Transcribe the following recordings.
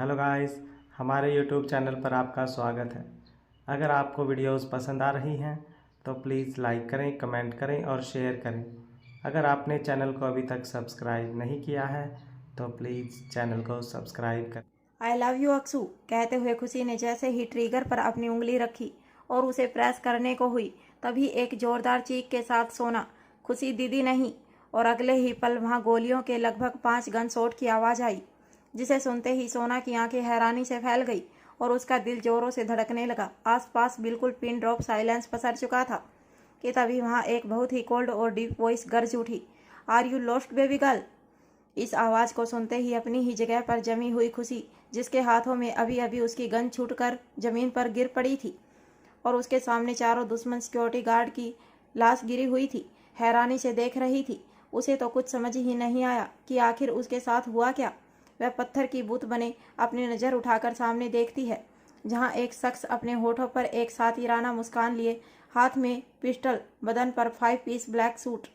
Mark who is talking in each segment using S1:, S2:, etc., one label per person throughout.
S1: Hello guys, हमारे YouTube channel पर आपका स्वागत है। अगर आपको वीडियोस पसंद आ रही हैं तो प्लीज़ लाइक करें, कमेंट करें और शेयर करें। अगर आपने चैनल को अभी तक सब्सक्राइब नहीं किया है तो प्लीज़ चैनल को सब्सक्राइब करें।
S2: आई लव यू अक्सू कहते हुए खुशी ने जैसे ही ट्रिगर पर अपनी उंगली रखी और उसे प्रेस करने को हुई, तभी एक जोरदार चीख के साथ सोना खुशी दीदी नहीं, और अगले ही पल वहां गोलियों के लगभग 5 गन शॉट की आवाज़ आई, जिसे सुनते ही सोना की आंखें हैरानी से फैल गई और उसका दिल जोरों से धड़कने लगा। आसपास बिल्कुल पिन ड्रॉप साइलेंस पसर चुका था कि तभी वहां एक बहुत ही कोल्ड और डीप वॉइस गरज उठी, are you lost baby girl. इस आवाज़ को सुनते ही अपनी ही जगह पर जमी हुई खुशी, जिसके हाथों में अभी अभी उसकी गन छूटकर जमीन पर गिर पड़ी थी और उसके सामने चारों दुश्मन सिक्योरिटी गार्ड की लाश गिरी हुई थी, हैरानी से देख रही थी। उसे तो कुछ समझ ही नहीं आया कि आखिर उसके साथ हुआ क्या। वह पत्थर की बूत बने अपनी नज़र उठाकर सामने देखती है, जहां एक शख्स अपने होठों पर एक सातिराना मुस्कान लिए, हाथ में पिस्टल, बदन पर 5 पीस ब्लैक सूट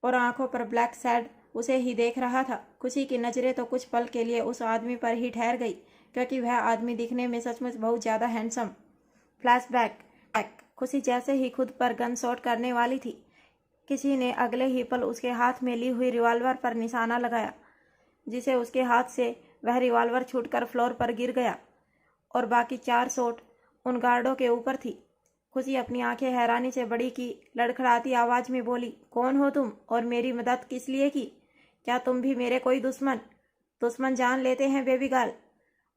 S2: और आंखों पर ब्लैक सैड उसे ही देख रहा था। खुशी की नज़रें तो कुछ पल के लिए उस आदमी पर ही ठहर गई, क्योंकि वह आदमी दिखने में सचमुच बहुत ज़्यादा हैंडसम। फ्लैशबैक। खुशी जैसे ही खुद पर गन शॉट करने वाली थी, किसी ने अगले ही पल उसके हाथ में ली हुई रिवॉल्वर पर निशाना लगाया, जिसे उसके हाथ से वह रिवॉल्वर छूटकर फ्लोर पर गिर गया और बाकी 4 शॉट उन गार्डों के ऊपर थी। खुशी अपनी आंखें हैरानी से बड़ी की, लड़खड़ाती आवाज में बोली, कौन हो तुम और मेरी मदद किस लिए की? क्या तुम भी मेरे कोई दुश्मन जान लेते हैं बेबी गर्ल,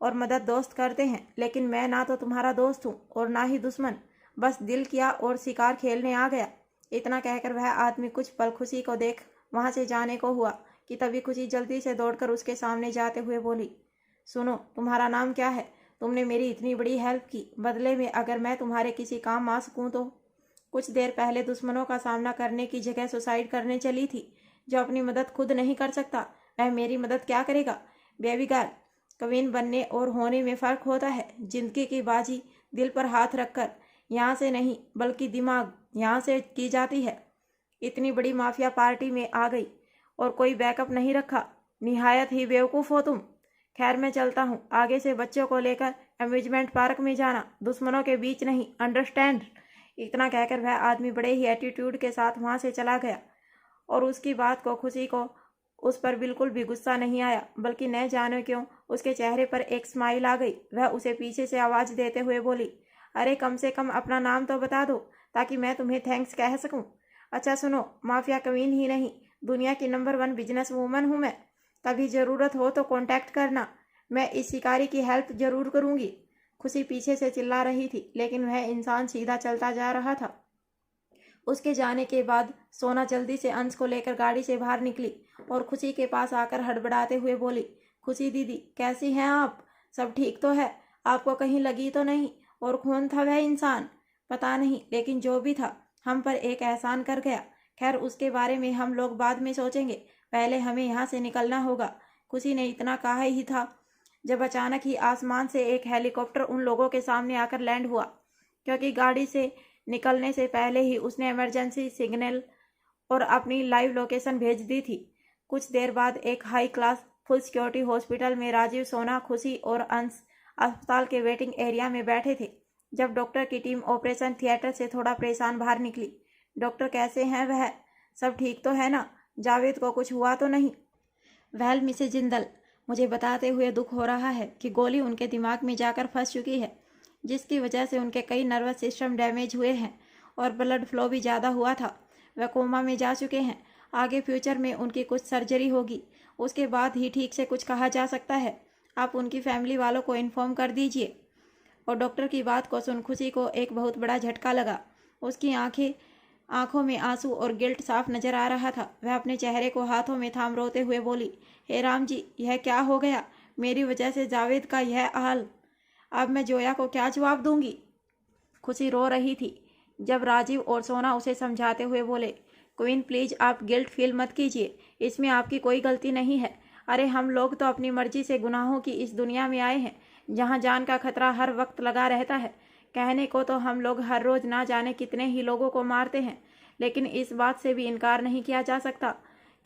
S2: और मदद दोस्त करते हैं, लेकिन मैं ना तो तुम्हारा दोस्त हूँ और ना ही दुश्मन, बस दिल किया और शिकार खेलने आ गया। इतना कहकर वह आदमी कुछ पल खुशी को देख वहां से जाने को हुआ कि तभी खुशी जल्दी से दौड़कर उसके सामने जाते हुए बोली, सुनो, तुम्हारा नाम क्या है? तुमने मेरी इतनी बड़ी हेल्प की, बदले में अगर मैं तुम्हारे किसी काम आ सकूं तो? कुछ देर पहले दुश्मनों का सामना करने की जगह सुसाइड करने चली थी। जो अपनी मदद खुद नहीं कर सकता, वह मेरी मदद क्या करेगा? बेबी गर्ल, क्वीन बनने और होने में फ़र्क होता है। जिंदगी की बाजी दिल पर हाथ रखकर यहाँ से नहीं, बल्कि दिमाग यहाँ से की जाती है। इतनी बड़ी माफिया पार्टी में आ गई और कोई बैकअप नहीं रखा। निहायत ही बेवकूफ़ हो तुम। खैर, मैं चलता हूँ। आगे से बच्चों को लेकर अम्यूजमेंट पार्क में जाना, दुश्मनों के बीच नहीं, अंडरस्टैंड? इतना कहकर वह आदमी बड़े ही एटीट्यूड के साथ वहां से चला गया और उसकी बात को खुशी को उस पर बिल्कुल भी गुस्सा नहीं आया, बल्कि न जाने क्यों उसके चेहरे पर एक स्माइल आ गई। वह उसे पीछे से आवाज़ देते हुए बोली, अरे कम से कम अपना नाम तो बता दो ताकि मैं तुम्हें थैंक्स कह सकूं। अच्छा सुनो, माफिया क्वीन ही नहीं, दुनिया की नंबर 1 बिजनेस वूमन हूँ मैं। कभी ज़रूरत हो तो कांटेक्ट करना, मैं इस शिकारी की हेल्प जरूर करूंगी। खुशी पीछे से चिल्ला रही थी, लेकिन वह इंसान सीधा चलता जा रहा था। उसके जाने के बाद सोना जल्दी से अंश को लेकर गाड़ी से बाहर निकली और खुशी के पास आकर हड़बड़ाते हुए बोली, खुशी दीदी, कैसी हैं आप? सब ठीक तो है? आपको कहीं लगी तो नहीं? और कौन था वह इंसान? पता नहीं, लेकिन जो भी था हम पर एक एहसान कर गया। खैर, उसके बारे में हम लोग बाद में सोचेंगे, पहले हमें यहाँ से निकलना होगा। खुशी ने इतना कहा ही था जब अचानक ही आसमान से एक हेलीकॉप्टर उन लोगों के सामने आकर लैंड हुआ, क्योंकि गाड़ी से निकलने से पहले ही उसने इमरजेंसी सिग्नल और अपनी लाइव लोकेशन भेज दी थी। कुछ देर बाद एक high class full security hospital में राजीव, सोना, खुशी और अंश अस्पताल के वेटिंग एरिया में बैठे थे जब डॉक्टर की टीम ऑपरेशन थिएटर से थोड़ा परेशान बाहर निकली। डॉक्टर, कैसे हैं वह? सब ठीक तो है ना? जावेद को कुछ हुआ तो नहीं? वेल मिसेज जिंदल, मुझे बताते हुए दुख हो रहा है कि गोली उनके दिमाग में जाकर फंस चुकी है, जिसकी वजह से उनके कई नर्वस सिस्टम डैमेज हुए हैं और ब्लड फ्लो भी ज़्यादा हुआ था। वह कोमा में जा चुके हैं। आगे फ्यूचर में उनकी कुछ सर्जरी होगी, उसके बाद ही ठीक से कुछ कहा जा सकता है। आप उनकी फैमिली वालों को इन्फॉर्म कर दीजिए। और डॉक्टर की बात को सुन खुशी को एक बहुत बड़ा झटका लगा। उसकी आंखों में आंसू और गिल्ट साफ नजर आ रहा था। वह अपने चेहरे को हाथों में थाम रोते हुए बोली, हे राम जी, यह क्या हो गया? मेरी वजह से जावेद का यह हाल। अब मैं जोया को क्या जवाब दूंगी? खुशी रो रही थी जब राजीव और सोना उसे समझाते हुए बोले, क्वीन प्लीज आप गिल्ट फील मत कीजिए, इसमें आपकी कोई गलती नहीं है। अरे हम लोग तो अपनी मर्जी से गुनाहों की इस दुनिया में आए हैं, जहाँ जान का खतरा हर वक्त लगा रहता है। कहने को तो हम लोग हर रोज ना जाने कितने ही लोगों को मारते हैं, लेकिन इस बात से भी इनकार नहीं किया जा सकता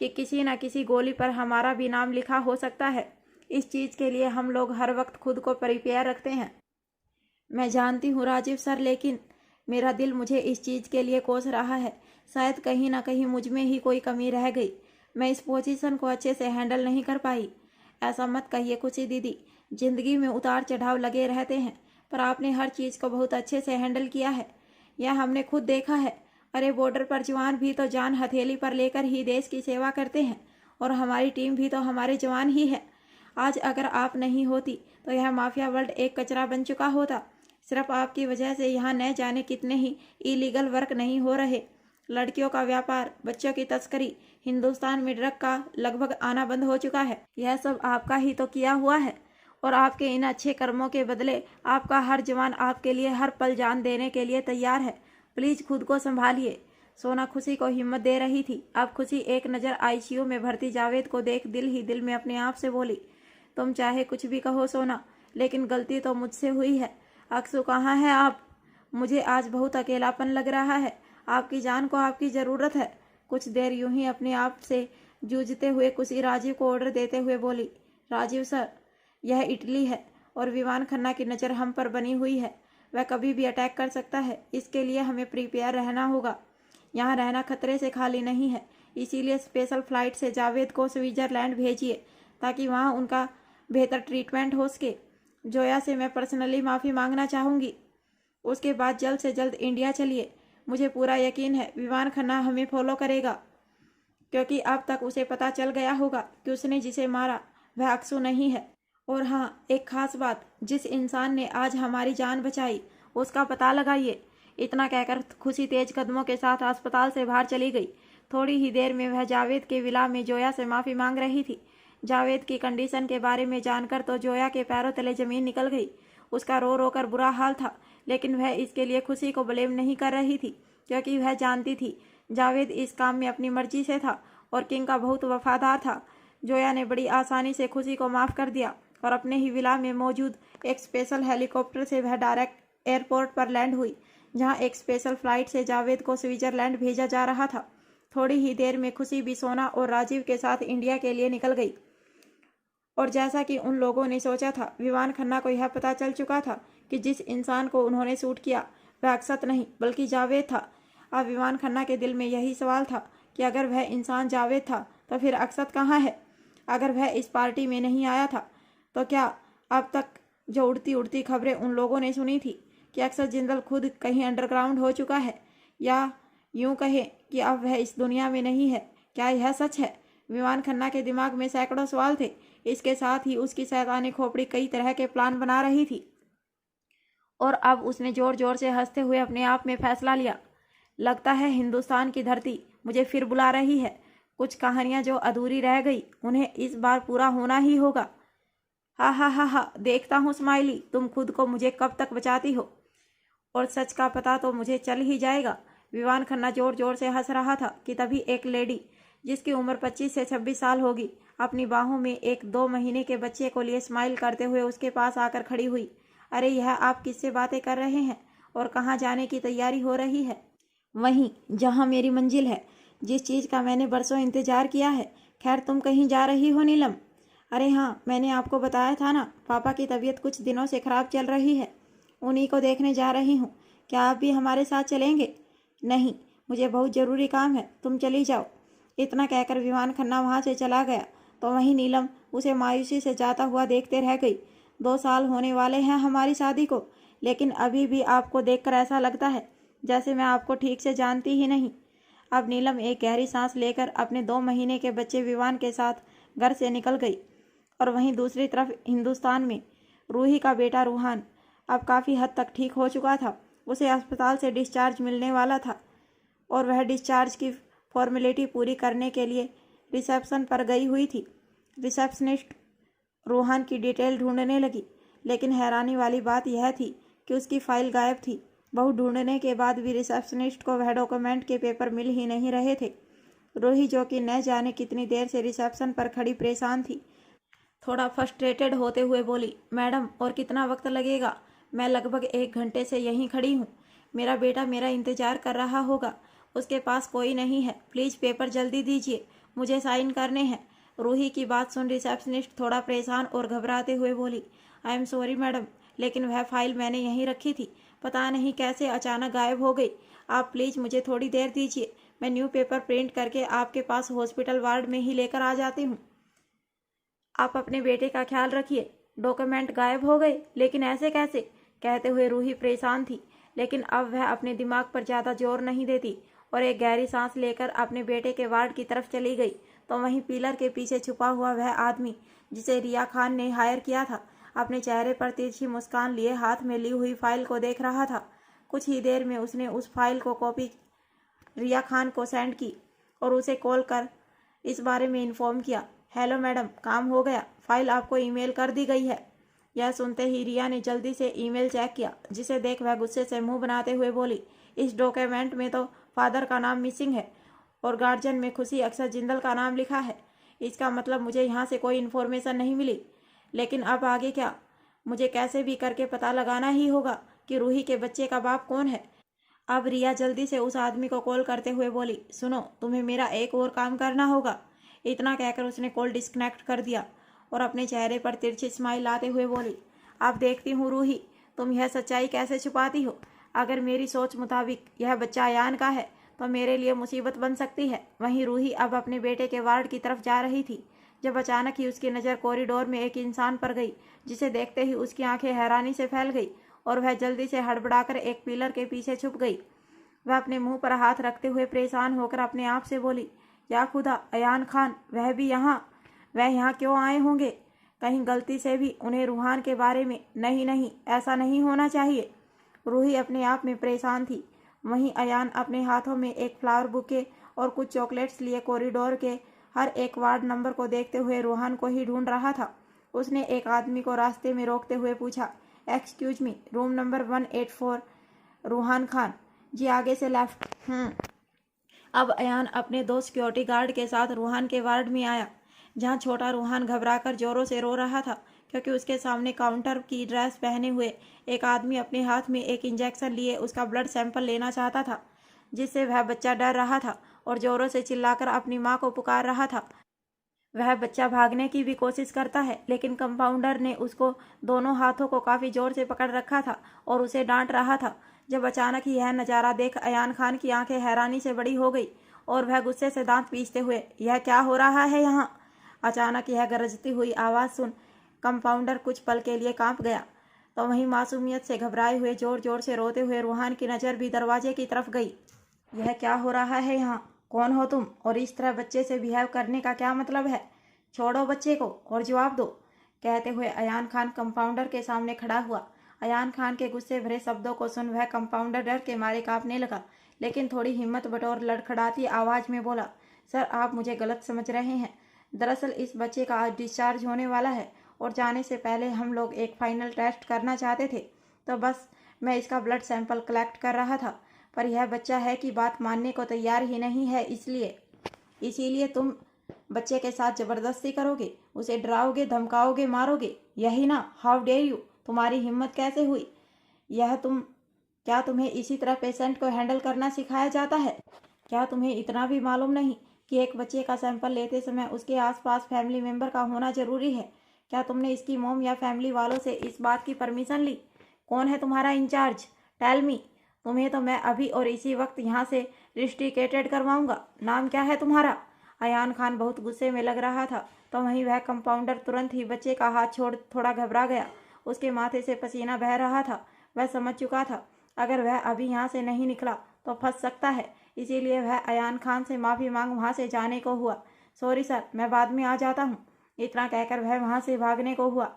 S2: कि किसी न किसी गोली पर हमारा भी नाम लिखा हो सकता है। इस चीज़ के लिए हम लोग हर वक्त खुद को प्रिपेयर रखते हैं। मैं जानती हूँ राजीव सर, लेकिन मेरा दिल मुझे इस चीज़ के लिए कोस रहा है। शायद कहीं ना कहीं मुझ में ही कोई कमी रह गई। मैं इस पोजीशन को अच्छे से हैंडल नहीं कर पाई। ऐसा मत कहिए खुशी दीदी, जिंदगी में उतार चढ़ाव लगे रहते हैं, पर आपने हर चीज़ को बहुत अच्छे से हैंडल किया है। यह हमने खुद देखा है। अरे बॉर्डर पर जवान भी तो जान हथेली पर लेकर ही देश की सेवा करते हैं, और हमारी टीम भी तो हमारे जवान ही है। आज अगर आप नहीं होती तो यह माफिया वर्ल्ड एक कचरा बन चुका होता। सिर्फ आपकी वजह से यहाँ न जाने कितने ही इलीगल वर्क नहीं हो रहे। लड़कियों का व्यापार, बच्चों की तस्करी, हिंदुस्तान में ड्रग का लगभग आना बंद हो चुका है। यह सब आपका ही तो किया हुआ है, और आपके इन अच्छे कर्मों के बदले आपका हर जवान आपके लिए हर पल जान देने के लिए तैयार है। प्लीज़ खुद को संभालिए। सोना खुशी को हिम्मत दे रही थी। अब खुशी एक नज़र आईसीयू में भर्ती जावेद को देख दिल ही दिल में अपने आप से बोली, तुम चाहे कुछ भी कहो सोना, लेकिन गलती तो मुझसे हुई है। अक्सू कहाँ है आप? मुझे आज बहुत अकेलापन लग रहा है। आपकी जान को आपकी ज़रूरत है। कुछ देर यूं ही अपने आप से जूझते हुए खुशी राजीव को ऑर्डर देते हुए बोली, राजीव सर, यह इटली है और विवान खन्ना की नज़र हम पर बनी हुई है। वह कभी भी अटैक कर सकता है। इसके लिए हमें प्रिपेयर रहना होगा। यहाँ रहना खतरे से खाली नहीं है। इसीलिए स्पेशल फ्लाइट से जावेद को स्विट्ज़रलैंड भेजिए, ताकि वहाँ उनका बेहतर ट्रीटमेंट हो सके। जोया से मैं पर्सनली माफ़ी मांगना चाहूँगी। उसके बाद जल्द से जल्द इंडिया चलिए। मुझे पूरा यकीन है विवान खन्ना हमें फॉलो करेगा, क्योंकि अब तक उसे पता चल गया होगा कि उसने जिसे मारा वह अक्सू नहीं है। और हाँ, एक खास बात, जिस इंसान ने आज हमारी जान बचाई उसका पता लगाइए। इतना कहकर खुशी तेज कदमों के साथ अस्पताल से बाहर चली गई। थोड़ी ही देर में वह जावेद के विला में जोया से माफ़ी मांग रही थी। जावेद की कंडीशन के बारे में जानकर तो जोया के पैरों तले ज़मीन निकल गई। उसका रो रो कर बुरा हाल था, लेकिन वह इसके लिए खुशी को ब्लेम नहीं कर रही थी, क्योंकि वह जानती थी जावेद इस काम में अपनी मर्जी से था और किंग का बहुत वफादार था। जोया ने बड़ी आसानी से खुशी को माफ़ कर दिया और अपने ही विला में मौजूद एक स्पेशल हेलीकॉप्टर से वह डायरेक्ट एयरपोर्ट पर लैंड हुई, जहां एक स्पेशल फ्लाइट से जावेद को स्विट्ज़रलैंड भेजा जा रहा था। थोड़ी ही देर में खुशी भी सोना और राजीव के साथ इंडिया के लिए निकल गई। और जैसा कि उन लोगों ने सोचा था, विवान खन्ना को यह पता चल चुका था कि जिस इंसान को उन्होंने शूट किया वह अक्षत नहीं बल्कि जावेद था। अब विवान खन्ना के दिल में यही सवाल था कि अगर वह इंसान जावेद था तो फिर अक्षत कहाँ है? अगर वह इस पार्टी में नहीं आया था तो क्या अब तक जो उड़ती उड़ती खबरें उन लोगों ने सुनी थी कि अक्षत जिंदल खुद कहीं अंडरग्राउंड हो चुका है, या यूं कहें कि अब वह इस दुनिया में नहीं है, क्या यह सच है? विवान खन्ना के दिमाग में सैकड़ों सवाल थे। इसके साथ ही उसकी शैतानी खोपड़ी कई तरह के प्लान बना रही थी, और अब उसने जोर जोर से हंसते हुए अपने आप में फैसला लिया। लगता है हिंदुस्तान की धरती मुझे फिर बुला रही है। कुछ कहानियां जो अधूरी रह गई उन्हें इस बार पूरा होना ही होगा। हा हा हा हा, देखता हूँ स्माइली, तुम खुद को मुझे कब तक बचाती हो, और सच का पता तो मुझे चल ही जाएगा। विवान खन्ना जोर जोर से हंस रहा था कि तभी एक लेडी जिसकी उम्र 25 से 26 साल होगी, अपनी बाहों में एक 2 महीने के बच्चे को लिए स्माइल करते हुए उसके पास आकर खड़ी हुई। अरे यह आप किससे बातें कर रहे हैं और कहाँ जाने की तैयारी हो रही है? वहीं जहाँ मेरी मंजिल है, जिस चीज़ का मैंने बरसों इंतजार किया है। खैर, तुम कहीं जा रही हो नीलम? अरे हाँ, मैंने आपको बताया था ना, पापा की तबीयत कुछ दिनों से खराब चल रही है, उन्हीं को देखने जा रही हूँ। क्या आप भी हमारे साथ चलेंगे? नहीं, मुझे बहुत ज़रूरी काम है, तुम चली जाओ। इतना कहकर विवान खन्ना वहाँ से चला गया, तो वहीं नीलम उसे मायूसी से जाता हुआ देखते रह गई। 2 साल होने वाले हैं हमारी शादी को, लेकिन अभी भी आपको देखकर ऐसा लगता है जैसे मैं आपको ठीक से जानती ही नहीं। अब नीलम एक गहरी सांस लेकर अपने 2 महीने के बच्चे विवान के साथ घर से निकल गई। और वहीं दूसरी तरफ हिंदुस्तान में रूही का बेटा रूहान अब काफ़ी हद तक ठीक हो चुका था। उसे अस्पताल से डिस्चार्ज मिलने वाला था और वह डिस्चार्ज की फॉर्मेलिटी पूरी करने के लिए रिसेप्शन पर गई हुई थी। रिसेप्शनिस्ट रूहान की डिटेल ढूंढने लगी, लेकिन हैरानी वाली बात यह थी कि उसकी फाइल गायब थी। बहुत ढूंढने के बाद भी रिसेप्शनिस्ट को वह डॉक्यूमेंट के पेपर मिल ही नहीं रहे थे। रूही, जो कि न जाने कितनी देर से रिसेप्शन पर खड़ी परेशान थी, थोड़ा फ्रस्ट्रेटेड होते हुए बोली, मैडम और कितना वक्त लगेगा? मैं लगभग 1 घंटे से यहीं खड़ी हूँ। मेरा बेटा मेरा इंतज़ार कर रहा होगा, उसके पास कोई नहीं है। प्लीज़ पेपर जल्दी दीजिए, मुझे साइन करने हैं। रूही की बात सुन रिसेप्शनिस्ट थोड़ा परेशान और घबराते हुए बोली, आई एम सॉरी मैडम, लेकिन वह फाइल मैंने यहीं रखी थी, पता नहीं कैसे अचानक गायब हो गई। आप प्लीज़ मुझे थोड़ी देर दीजिए, मैं न्यू पेपर प्रिंट करके आपके पास हॉस्पिटल वार्ड में ही लेकर आ जाती हूँ। आप अपने बेटे का ख्याल रखिए। डॉक्यूमेंट गायब हो गए, लेकिन ऐसे कैसे? कहते हुए रूही परेशान थी, लेकिन अब वह अपने दिमाग पर ज़्यादा जोर नहीं देती और एक गहरी सांस लेकर अपने बेटे के वार्ड की तरफ चली गई। तो वहीं पिलर के पीछे छुपा हुआ वह आदमी जिसे रिया खान ने हायर किया था, अपने चेहरे पर तिरछी मुस्कान लिए हाथ में ली हुई फाइल को देख रहा था। कुछ ही देर में उसने उस फाइल को कॉपी रिया खान को सेंड की और उसे कॉल कर इस बारे में इन्फॉर्म किया। हेलो मैडम, काम हो गया, फाइल आपको ईमेल कर दी गई है। यह सुनते ही रिया ने जल्दी से ईमेल चेक किया, जिसे देख वह गुस्से से मुंह बनाते हुए बोली, इस डॉक्यूमेंट में तो फादर का नाम मिसिंग है और गार्जियन में खुशी अक्सर जिंदल का नाम लिखा है। इसका मतलब मुझे यहाँ से कोई इन्फॉर्मेशन नहीं मिली, लेकिन अब आगे क्या? मुझे कैसे भी करके पता लगाना ही होगा कि रूही के बच्चे का बाप कौन है। अब रिया जल्दी से उस आदमी को कॉल करते हुए बोली, सुनो, तुम्हें मेरा एक और काम करना होगा। इतना कहकर उसने कॉल डिस्कनेक्ट कर दिया और अपने चेहरे पर तिरछी स्माइल लाते हुए बोली, अब देखती हूँ रूही, तुम यह सच्चाई कैसे छुपाती हो। अगर मेरी सोच मुताबिक यह बच्चा अयान का है तो मेरे लिए मुसीबत बन सकती है। वहीं रूही अब अपने बेटे के वार्ड की तरफ जा रही थी, जब अचानक ही उसकी नज़र कॉरिडोर में एक इंसान पर गई, जिसे देखते ही उसकी आंखें हैरानी से फैल गई और वह जल्दी से हड़बड़ाकर एक पिलर के पीछे छुप गई। वह अपने मुंह पर हाथ रखते हुए परेशान होकर अपने आप से बोली, या खुदा, अयान खान, वह भी यहाँ? वह यहाँ क्यों आए होंगे? कहीं गलती से भी उन्हें रूहान के बारे में? नहीं नहीं, ऐसा नहीं होना चाहिए। रूही अपने आप में परेशान थी। वहीं अयान अपने हाथों में एक फ्लावर बुके और कुछ चॉकलेट्स लिए कॉरिडोर के हर एक वार्ड नंबर को देखते हुए रूहान को ही ढूंढ रहा था। उसने एक आदमी को रास्ते में रोकते हुए पूछा, excuse me, room number 184, Ruhan Khan ji, आगे से लेफ्ट। अब अयान अपने दो सिक्योरिटी गार्ड के साथ रूहान के वार्ड में आया, जहां छोटा रूहान घबराकर जोरों से रो रहा था, क्योंकि उसके सामने काउंटर की ड्रेस पहने हुए एक आदमी अपने हाथ में एक इंजेक्शन लिए उसका ब्लड सैंपल लेना चाहता था, जिससे वह बच्चा डर रहा था और जोरों से चिल्लाकर अपनी मां को पुकार रहा था। वह बच्चा भागने की भी कोशिश करता है, लेकिन कंपाउंडर ने उसको दोनों हाथों को काफ़ी जोर से पकड़ रखा था और उसे डांट रहा था। जब अचानक ही यह नज़ारा देख अयान खान की आंखें हैरानी से बड़ी हो गई और वह गुस्से से दांत पीसते हुए, यह क्या हो रहा है यहाँ? अचानक यह गरजती हुई आवाज़ सुन कंपाउंडर कुछ पल के लिए कांप गया। तो वहीं मासूमियत से घबराए हुए जोर जोर से रोते हुए रूहान की नज़र भी दरवाजे की तरफ गई। यह क्या हो रहा है यहाँ? कौन हो तुम और इस तरह बच्चे से बिहेव करने का क्या मतलब है? छोड़ो बच्चे को और जवाब दो। कहते हुए अयान खान कंपाउंडर के सामने खड़ा हुआ। अयान खान के गुस्से भरे शब्दों को सुन वह कंपाउंडर डर के मारे कांपने लगा, लेकिन थोड़ी हिम्मत बटोर लड़खड़ाती आवाज़ में बोला, सर, आप मुझे गलत समझ रहे हैं। दरअसल इस बच्चे का आज डिस्चार्ज होने वाला है और जाने से पहले हम लोग एक फाइनल टेस्ट करना चाहते थे, तो बस मैं इसका ब्लड सैंपल कलेक्ट कर रहा था। पर यह बच्चा है कि बात मानने को तैयार ही नहीं है, इसीलिए तुम बच्चे के साथ ज़बरदस्ती करोगे, उसे डराओगे, धमकाओगे, मारोगे, यही ना? हाउ डेयर यू, तुम्हारी हिम्मत कैसे हुई? क्या तुम्हें इसी तरह पेशेंट को हैंडल करना सिखाया जाता है? क्या तुम्हें इतना भी मालूम नहीं कि एक बच्चे का सैंपल लेते समय उसके आसपास फैमिली मेम्बर का होना जरूरी है? क्या तुमने इसकी मॉम या फैमिली वालों से इस बात की परमिशन ली? कौन है तुम्हारा इंचार्ज? Tell me. तुम्हें तो मैं अभी और इसी वक्त यहाँ से रिस्ट्रिकेटेड करवाऊंगा। नाम क्या है तुम्हारा? अयान खान बहुत गुस्से में लग रहा था। तो वहीं वह कंपाउंडर तुरंत ही बच्चे का हाथ छोड़ थोड़ा घबरा गया। उसके माथे से पसीना बह रहा था। वह समझ चुका था अगर वह अभी यहाँ से नहीं निकला तो फंस सकता है, इसीलिए वह अयान खान से माफ़ी मांग वहाँ से जाने को हुआ। सॉरी सर, मैं बाद में आ जाता हूँ। इतना कहकर वह वहाँ से भागने को हुआ,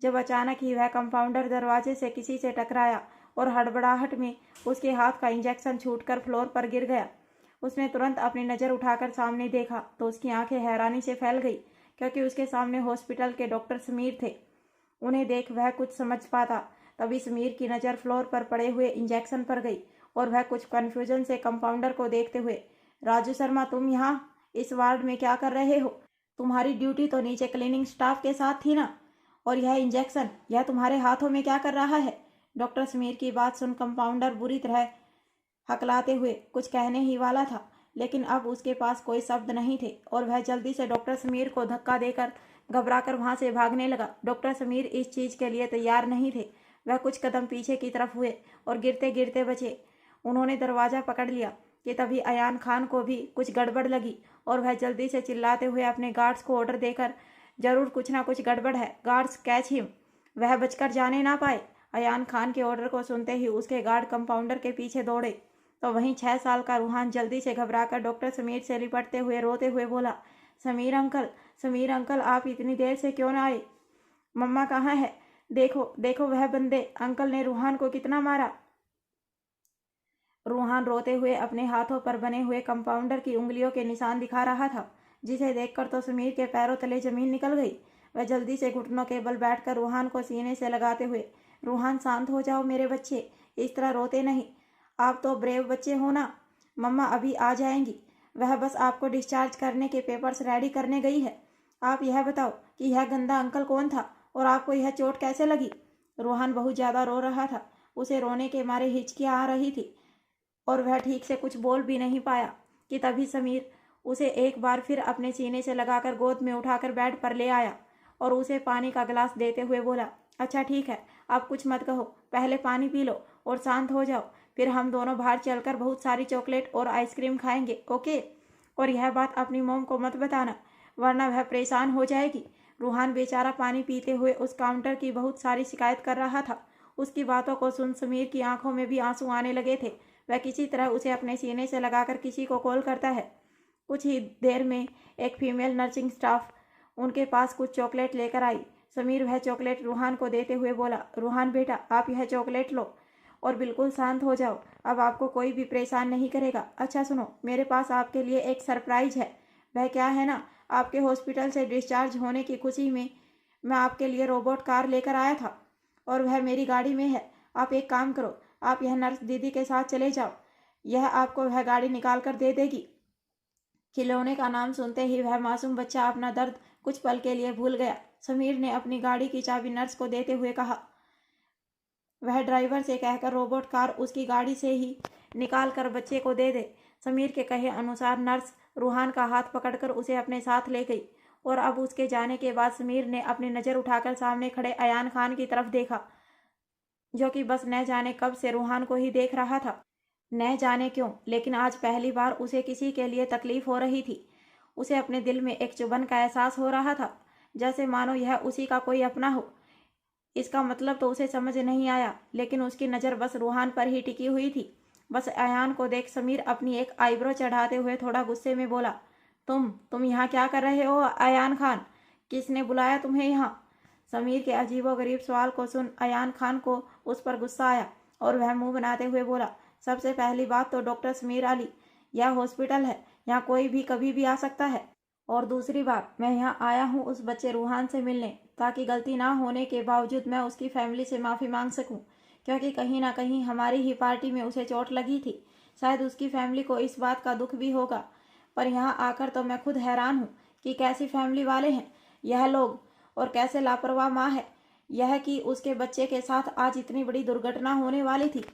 S2: जब अचानक ही वह कंपाउंडर दरवाजे से किसी से टकराया और हड़बड़ाहट में उसके हाथ का इंजेक्शन छूटकर फ्लोर पर गिर गया। उसने तुरंत अपनी नज़र उठाकर सामने देखा तो उसकी आंखें हैरानी से फैल गई, क्योंकि उसके सामने हॉस्पिटल के डॉक्टर समीर थे। उन्हें देख वह कुछ समझ पाता, तभी समीर की नज़र फ्लोर पर पड़े हुए इंजेक्शन पर गई और वह कुछ कन्फ्यूजन से कंपाउंडर को देखते हुए, राजू शर्मा, तुम यहाँ इस वार्ड में क्या कर रहे हो? तुम्हारी ड्यूटी तो नीचे क्लीनिंग स्टाफ के साथ थी ना? और यह इंजेक्शन यह तुम्हारे हाथों में क्या कर रहा है? डॉक्टर समीर की बात सुन कंपाउंडर बुरी तरह हकलाते हुए कुछ कहने ही वाला था, लेकिन अब उसके पास कोई शब्द नहीं थे और वह जल्दी से डॉक्टर समीर को धक्का देकर घबराकर वहां से भागने लगा। डॉक्टर समीर इस चीज के लिए तैयार नहीं थे। वह कुछ कदम पीछे की तरफ हुए और गिरते गिरते बचे। उन्होंने दरवाजा पकड़ लिया कि तभी अयान खान को भी कुछ गड़बड़ लगी और वह जल्दी से चिल्लाते हुए अपने गार्ड्स को ऑर्डर देकर, जरूर कुछ ना कुछ गड़बड़ है, गार्ड्स कैच हिम, वह बचकर जाने ना पाए। अयान खान के ऑर्डर को सुनते ही उसके गार्ड कंपाउंडर के पीछे दौड़े तो वहीं 6 साल का रूहान जल्दी से घबराकर डॉक्टर समीर से लिपटते हुए रोते हुए बोला, समीर अंकल आप इतनी देर से क्यों ना आए? मम्मा कहाँ है? देखो देखो वह बंदे, अंकल ने रूहान को कितना मारा। रूहान रोते हुए अपने हाथों पर बने हुए कंपाउंडर की उंगलियों के निशान दिखा रहा था, जिसे देखकर तो समीर के पैरों तले जमीन निकल गई। वह जल्दी से घुटनों के बल बैठकर रूहान को सीने से लगाते हुए, रूहान शांत हो जाओ मेरे बच्चे, इस तरह रोते नहीं, आप तो ब्रेव बच्चे हो ना, मम्मा अभी आ जाएंगी, वह बस आपको डिस्चार्ज करने के पेपर्स रेडी करने गई है। आप यह बताओ कि यह गंदा अंकल कौन था और आपको यह चोट कैसे लगी? रूहान बहुत ज़्यादा रो रहा था। उसे रोने के मारे हिचकियाँ आ रही थी और वह ठीक से कुछ बोल भी नहीं पाया कि तभी समीर उसे एक बार फिर अपने सीने से लगाकर गोद में उठाकर बेड पर ले आया और उसे पानी का गिलास देते हुए बोला, अच्छा ठीक है, आप कुछ मत कहो, पहले पानी पी लो और शांत हो जाओ, फिर हम दोनों बाहर चलकर बहुत सारी चॉकलेट और आइसक्रीम खाएंगे, ओके? और यह बात अपनी मोम को मत बताना, वरना वह परेशान हो जाएगी। रूहान बेचारा पानी पीते हुए उस काउंटर की बहुत सारी शिकायत कर रहा था। उसकी बातों को सुन समीर की आंखों में भी आंसू आने लगे थे। वह किसी तरह उसे अपने सीने से लगाकर किसी को कॉल करता है। कुछ ही देर में एक फीमेल नर्सिंग स्टाफ उनके पास कुछ चॉकलेट लेकर आई। समीर वह चॉकलेट रूहान को देते हुए बोला, रूहान बेटा आप यह चॉकलेट लो और बिल्कुल शांत हो जाओ, अब आपको कोई भी परेशान नहीं करेगा। अच्छा सुनो, मेरे पास आपके लिए एक सरप्राइज है। वह क्या है ना, आपके हॉस्पिटल से डिस्चार्ज होने की खुशी में मैं आपके लिए रोबोट कार लेकर आया था और वह मेरी गाड़ी में है। आप एक काम करो, आप यह नर्स दीदी के साथ चले जाओ, यह आपको वह गाड़ी निकाल कर दे देगी। खिलौने का नाम सुनते ही वह मासूम बच्चा अपना दर्द कुछ पल के लिए भूल गया। समीर ने अपनी गाड़ी की चाबी नर्स को देते हुए कहा, वह ड्राइवर से कहकर रोबोट कार उसकी गाड़ी से ही निकाल कर बच्चे को दे दे। समीर के कहे अनुसार नर्स रूहान का हाथ पकड़कर उसे अपने साथ ले गई और अब उसके जाने के बाद समीर ने अपनी नज़र उठाकर सामने खड़े अयान खान की तरफ देखा, जो कि बस न जाने कब से रूहान को ही देख रहा था। न जाने क्यों, लेकिन आज पहली बार उसे किसी के लिए तकलीफ हो रही थी। उसे अपने दिल में एक चुभन का एहसास हो रहा था, जैसे मानो यह उसी का कोई अपना हो। इसका मतलब तो उसे समझ नहीं आया, लेकिन उसकी नज़र बस रूहान पर ही टिकी हुई थी। बस अयान को देख समीर अपनी एक आईब्रो चढ़ाते हुए थोड़ा गुस्से में बोला, तुम यहाँ क्या कर रहे हो अयान खान? किसने बुलाया तुम्हें यहाँ? समीर के अजीबोगरीब सवाल को सुन अयान खान को उस पर गुस्सा आया और वह मुंह बनाते हुए बोला, सबसे पहली बात तो डॉक्टर समीर अली, यह हॉस्पिटल है, यहाँ कोई भी कभी भी आ सकता है। और दूसरी बात, मैं यहाँ आया हूँ उस बच्चे रूहान से मिलने, ताकि गलती ना होने के बावजूद मैं उसकी फैमिली से माफ़ी मांग सकूँ, क्योंकि कहीं ना कहीं हमारी ही पार्टी में उसे चोट लगी थी। शायद उसकी फैमिली को इस बात का दुख भी होगा, पर यहाँ आकर तो मैं खुद हैरान हूँ कि कैसी फैमिली वाले हैं यह लोग और कैसे लापरवाह माँ है यह कि उसके बच्चे के साथ आज इतनी बड़ी दुर्घटना होने वाली थी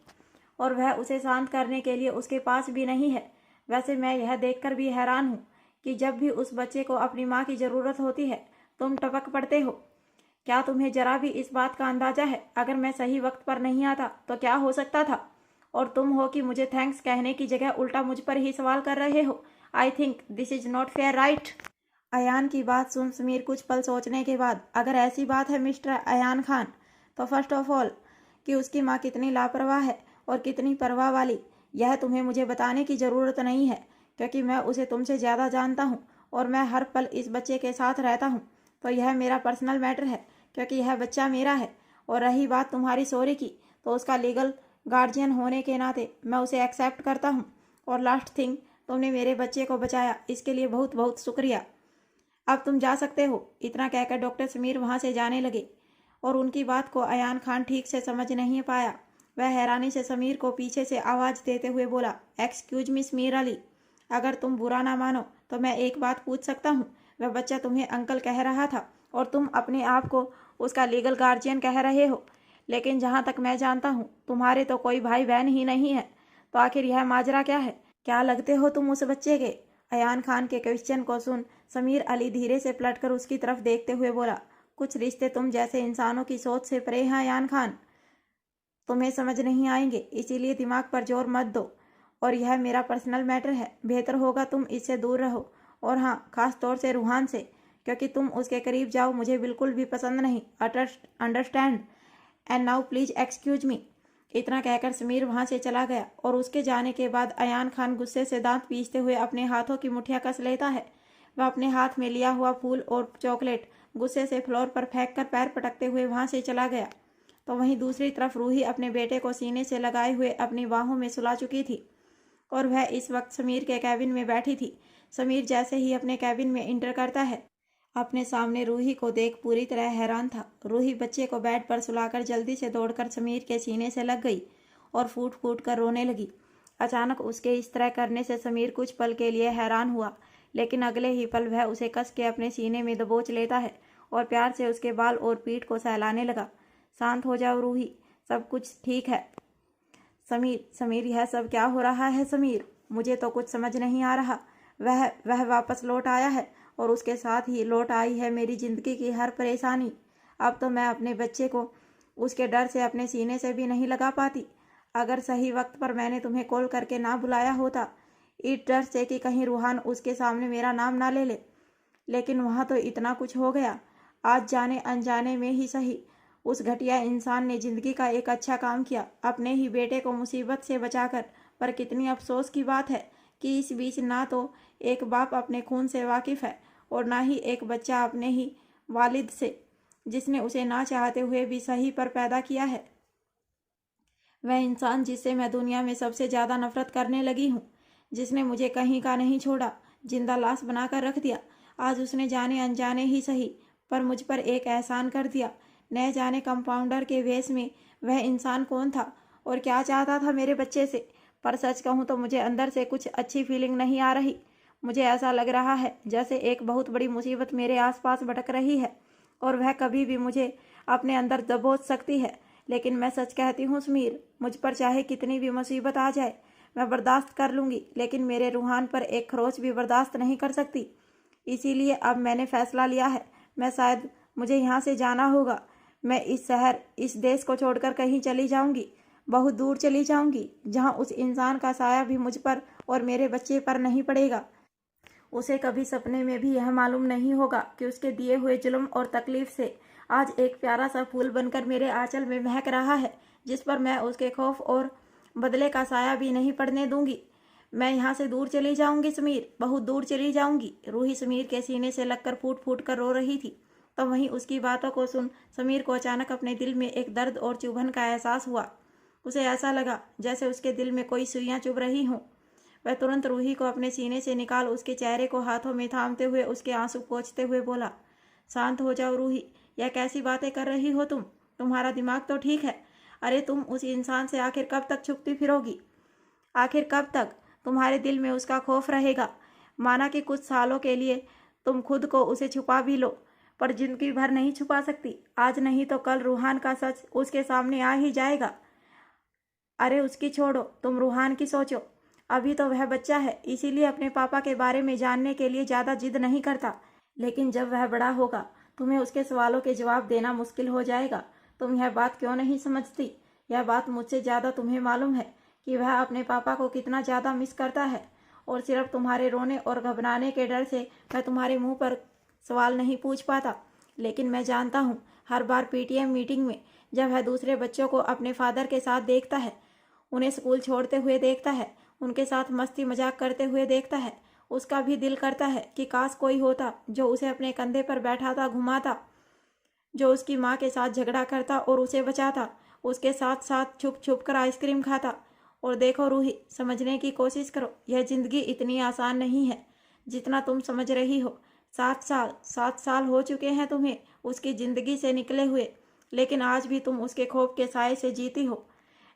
S2: और वह उसे शांत करने के लिए उसके पास भी नहीं है। वैसे मैं यह देखकर भी हैरान हूँ कि जब भी उस बच्चे को अपनी माँ की ज़रूरत होती है तुम टपक पड़ते हो। क्या तुम्हें जरा भी इस बात का अंदाज़ा है, अगर मैं सही वक्त पर नहीं आता तो क्या हो सकता था? और तुम हो कि मुझे थैंक्स कहने की जगह उल्टा मुझ पर ही सवाल कर रहे हो। I think this is not fair, right? Ayaan की बात सुन समीर कुछ पल सोचने के बाद, अगर ऐसी बात है मिस्टर अयान खान, तो फर्स्ट ऑफ ऑल कि उसकी माँ कितनी लापरवाह है और कितनी परवाह वाली, यह तुम्हें मुझे बताने की ज़रूरत नहीं है, क्योंकि मैं उसे तुमसे ज़्यादा जानता हूँ और मैं हर पल इस बच्चे के साथ रहता हूँ। तो यह मेरा पर्सनल मैटर है, क्योंकि यह बच्चा मेरा है। और रही बात तुम्हारी सॉरी की, तो उसका लीगल गार्जियन होने के नाते मैं उसे एक्सेप्ट करता हूँ। और लास्ट थिंग, तुमने मेरे बच्चे को बचाया, इसके लिए बहुत बहुत शुक्रिया। अब तुम जा सकते हो। इतना कहकर डॉक्टर समीर वहाँ से जाने लगे और उनकी बात को अयान खान ठीक से समझ नहीं पाया। वह हैरानी से समीर को पीछे से आवाज़ देते हुए बोला, एक्सक्यूज मी समीर अली, अगर तुम बुरा ना मानो तो मैं एक बात पूछ सकता हूँ? वह बच्चा तुम्हें अंकल कह रहा था और तुम अपने आप को उसका लीगल गार्जियन कह रहे हो, लेकिन जहाँ तक मैं जानता हूँ तुम्हारे तो कोई भाई बहन ही नहीं है, तो आखिर यह माजरा क्या है? क्या लगते हो तुम उस बच्चे के? अयान खान के क्वेश्चन को सुन समीर अली धीरे से पलटकर उसकी तरफ देखते हुए बोला, कुछ रिश्ते तुम जैसे इंसानों की सोच से परे हैं अयान खान, तुम्हें समझ नहीं आएंगे, इसीलिए दिमाग पर जोर मत दो। और यह मेरा पर्सनल मैटर है, बेहतर होगा तुम इससे दूर रहो। और हाँ, खास तौर से रूहान से, क्योंकि तुम उसके करीब जाओ मुझे बिल्कुल भी पसंद नहीं। Understand? And now please excuse me. इतना कहकर समीर वहां से चला गया और उसके जाने के बाद अयान खान गुस्से से दांत पीसते हुए अपने हाथों की मुठ्ठियां कस लेता है। वह अपने हाथ में लिया हुआ फूल और चॉकलेट गुस्से से फ्लोर पर फेंक कर पैर पटकते हुए वहां से चला गया। तो वहीं दूसरी तरफ रूही अपने बेटे को सीने से लगाए हुए अपनी बाहों में सुला चुकी थी और वह इस वक्त समीर के कैबिन में बैठी थी। समीर जैसे ही अपने कैबिन में इंटर करता है, अपने सामने रूही को देख पूरी तरह हैरान था। रूही बच्चे को बेड पर सुलाकर जल्दी से दौड़कर समीर के सीने से लग गई और फूट फूट कर रोने लगी। अचानक उसके इस तरह करने से समीर कुछ पल के लिए हैरान हुआ, लेकिन अगले ही पल वह उसे कस के अपने सीने में दबोच लेता है और प्यार से उसके बाल और पीठ को सहलाने लगा। शांत हो जाओ रूही, सब कुछ ठीक है। समीर यह सब क्या हो रहा है समीर? मुझे तो कुछ समझ नहीं आ रहा। वह वापस लौट आया है और उसके साथ ही लौट आई है मेरी जिंदगी की हर परेशानी। अब तो मैं अपने बच्चे को उसके डर से अपने सीने से भी नहीं लगा पाती। अगर सही वक्त पर मैंने तुम्हें कॉल करके ना बुलाया होता, इस डर से कि कहीं रूहान उसके सामने मेरा नाम ना ले ले, लेकिन वहाँ तो इतना कुछ हो गया। आज जाने अनजाने में ही सही, उस घटिया इंसान ने जिंदगी का एक अच्छा काम किया, अपने ही बेटे को मुसीबत से बचाकर। पर कितनी अफसोस की बात है कि इस बीच ना तो एक बाप अपने खून से वाकिफ है और ना ही एक बच्चा अपने ही वालिद से, जिसने उसे ना चाहते हुए भी सही पर पैदा किया है। वह इंसान जिससे मैं दुनिया में सबसे ज़्यादा नफरत करने लगी हूँ, जिसने मुझे कहीं का नहीं छोड़ा, जिंदा लाश बनाकर रख दिया, आज उसने जाने अनजाने ही सही पर मुझ पर एक एहसान कर दिया। न जाने कंपाउंडर के वेश में वह इंसान कौन था और क्या चाहता था मेरे बच्चे से। पर सच कहूँ तो मुझे अंदर से कुछ अच्छी फीलिंग नहीं आ रही। मुझे ऐसा लग रहा है जैसे एक बहुत बड़ी मुसीबत मेरे आसपास भटक रही है और वह कभी भी मुझे अपने अंदर दबोच सकती है। लेकिन मैं सच कहती हूँ समीर, मुझ पर चाहे कितनी भी मुसीबत आ जाए मैं बर्दाश्त कर लूँगी, लेकिन मेरे रूहान पर एक खरोच भी बर्दाश्त नहीं कर सकती। इसीलिए अब मैंने फैसला लिया है, मैं शायद मुझे यहाँ से जाना होगा। मैं इस शहर, इस देश को छोड़कर कहीं चली जाऊँगी, बहुत दूर चली जाऊँगी, जहाँ उस इंसान का साया भी मुझ पर और मेरे बच्चे पर नहीं पड़ेगा। उसे कभी सपने में भी यह मालूम नहीं होगा कि उसके दिए हुए जुल्म और तकलीफ से आज एक प्यारा सा फूल बनकर मेरे आंचल में महक रहा है, जिस पर मैं उसके खौफ और बदले का साया भी नहीं पड़ने दूंगी। मैं यहाँ से दूर चली जाऊंगी समीर, बहुत दूर चली जाऊंगी। रूही समीर के सीने से लगकर फूट फूट कर रो रही थी। तो वहीं उसकी बातों को सुन समीर को अचानक अपने दिल में एक दर्द और चुभन का एहसास हुआ। उसे ऐसा लगा जैसे उसके दिल में कोई सुइयां चुभ रही हों। वह तुरंत रूही को अपने सीने से निकाल उसके चेहरे को हाथों में थामते हुए उसके आंसू पोंछते हुए बोला, शांत हो जाओ रूही, यह कैसी बातें कर रही हो तुम? तुम्हारा दिमाग तो ठीक है? अरे तुम उस इंसान से आखिर कब तक छुपती फिरोगी? आखिर कब तक तुम्हारे दिल में उसका खौफ रहेगा? माना कि कुछ सालों के लिए तुम खुद को उसे छुपा भी लो, पर जिंदगी भर नहीं छुपा सकती। आज नहीं तो कल रूहान का सच उसके सामने आ ही जाएगा। अरे उसकी छोड़ो, तुम रूहान की सोचो। अभी तो वह बच्चा है, इसीलिए अपने पापा के बारे में जानने के लिए ज़्यादा जिद नहीं करता, लेकिन जब वह बड़ा होगा तुम्हें उसके सवालों के जवाब देना मुश्किल हो जाएगा। तुम यह बात क्यों नहीं समझती? यह बात मुझसे ज़्यादा तुम्हें मालूम है कि वह अपने पापा को कितना ज़्यादा मिस करता है, और सिर्फ तुम्हारे रोने और घबराने के डर से वह तुम्हारे मुंह पर सवाल नहीं पूछ पाता। लेकिन मैं जानता हूँ, हर बार पीटीएम मीटिंग में जब वह दूसरे बच्चों को अपने फादर के साथ देखता है, उन्हें स्कूल छोड़ते हुए देखता है, उनके साथ मस्ती मजाक करते हुए देखता है, उसका भी दिल करता है कि काश कोई होता जो उसे अपने कंधे पर बैठाता, घुमाता, जो उसकी माँ के साथ झगड़ा करता और उसे बचाता, उसके साथ साथ छुप छुप कर आइसक्रीम खाता। और देखो रूही, समझने की कोशिश करो, यह ज़िंदगी इतनी आसान नहीं है जितना तुम समझ रही हो। 7 साल हो चुके हैं तुम्हें उसकी ज़िंदगी से निकले हुए, लेकिन आज भी तुम उसके खौफ के साए से जीती हो।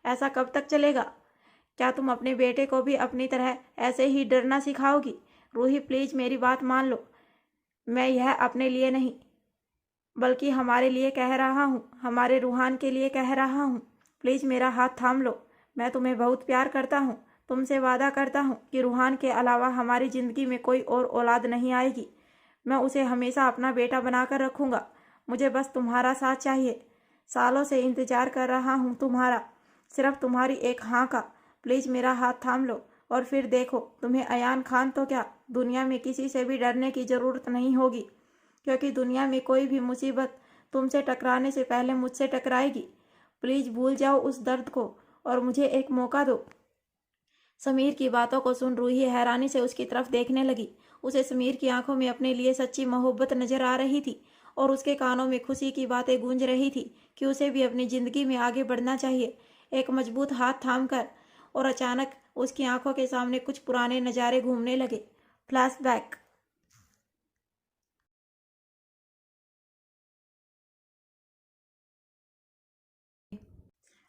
S2: ऐसा कब तक चलेगा? क्या तुम अपने बेटे को भी अपनी तरह ऐसे ही डरना सिखाओगी? रूही प्लीज़ मेरी बात मान लो, मैं यह अपने लिए नहीं बल्कि हमारे लिए कह रहा हूँ, हमारे रूहान के लिए कह रहा हूँ। प्लीज़ मेरा हाथ थाम लो, मैं तुम्हें बहुत प्यार करता हूँ, तुमसे वादा करता हूँ कि रूहान के अलावा हमारी ज़िंदगी में कोई और औलाद नहीं आएगी। मैं उसे हमेशा अपना बेटा बनाकर रखूँगा। मुझे बस तुम्हारा साथ चाहिए। सालों से इंतज़ार कर रहा हूँ तुम्हारा, सिर्फ तुम्हारी एक हाँ का। प्लीज़ मेरा हाथ थाम लो और फिर देखो, तुम्हें अयान खान तो क्या, दुनिया में किसी से भी डरने की ज़रूरत नहीं होगी, क्योंकि दुनिया में कोई भी मुसीबत तुमसे टकराने से पहले मुझसे टकराएगी। प्लीज़ भूल जाओ उस दर्द को और मुझे एक मौका दो। समीर की बातों को सुन रूही हैरानी से उसकी तरफ देखने लगी। उसे समीर की आंखों में अपने लिए सच्ची मोहब्बत नजर आ रही थी और उसके कानों में खुशी की बातें गूंज रही थी कि उसे भी अपनी जिंदगी में आगे बढ़ना चाहिए। एक मजबूत हाथ थामकर, और अचानक उसकी आंखों के सामने कुछ पुराने नज़ारे घूमने लगे। फ्लैशबैक।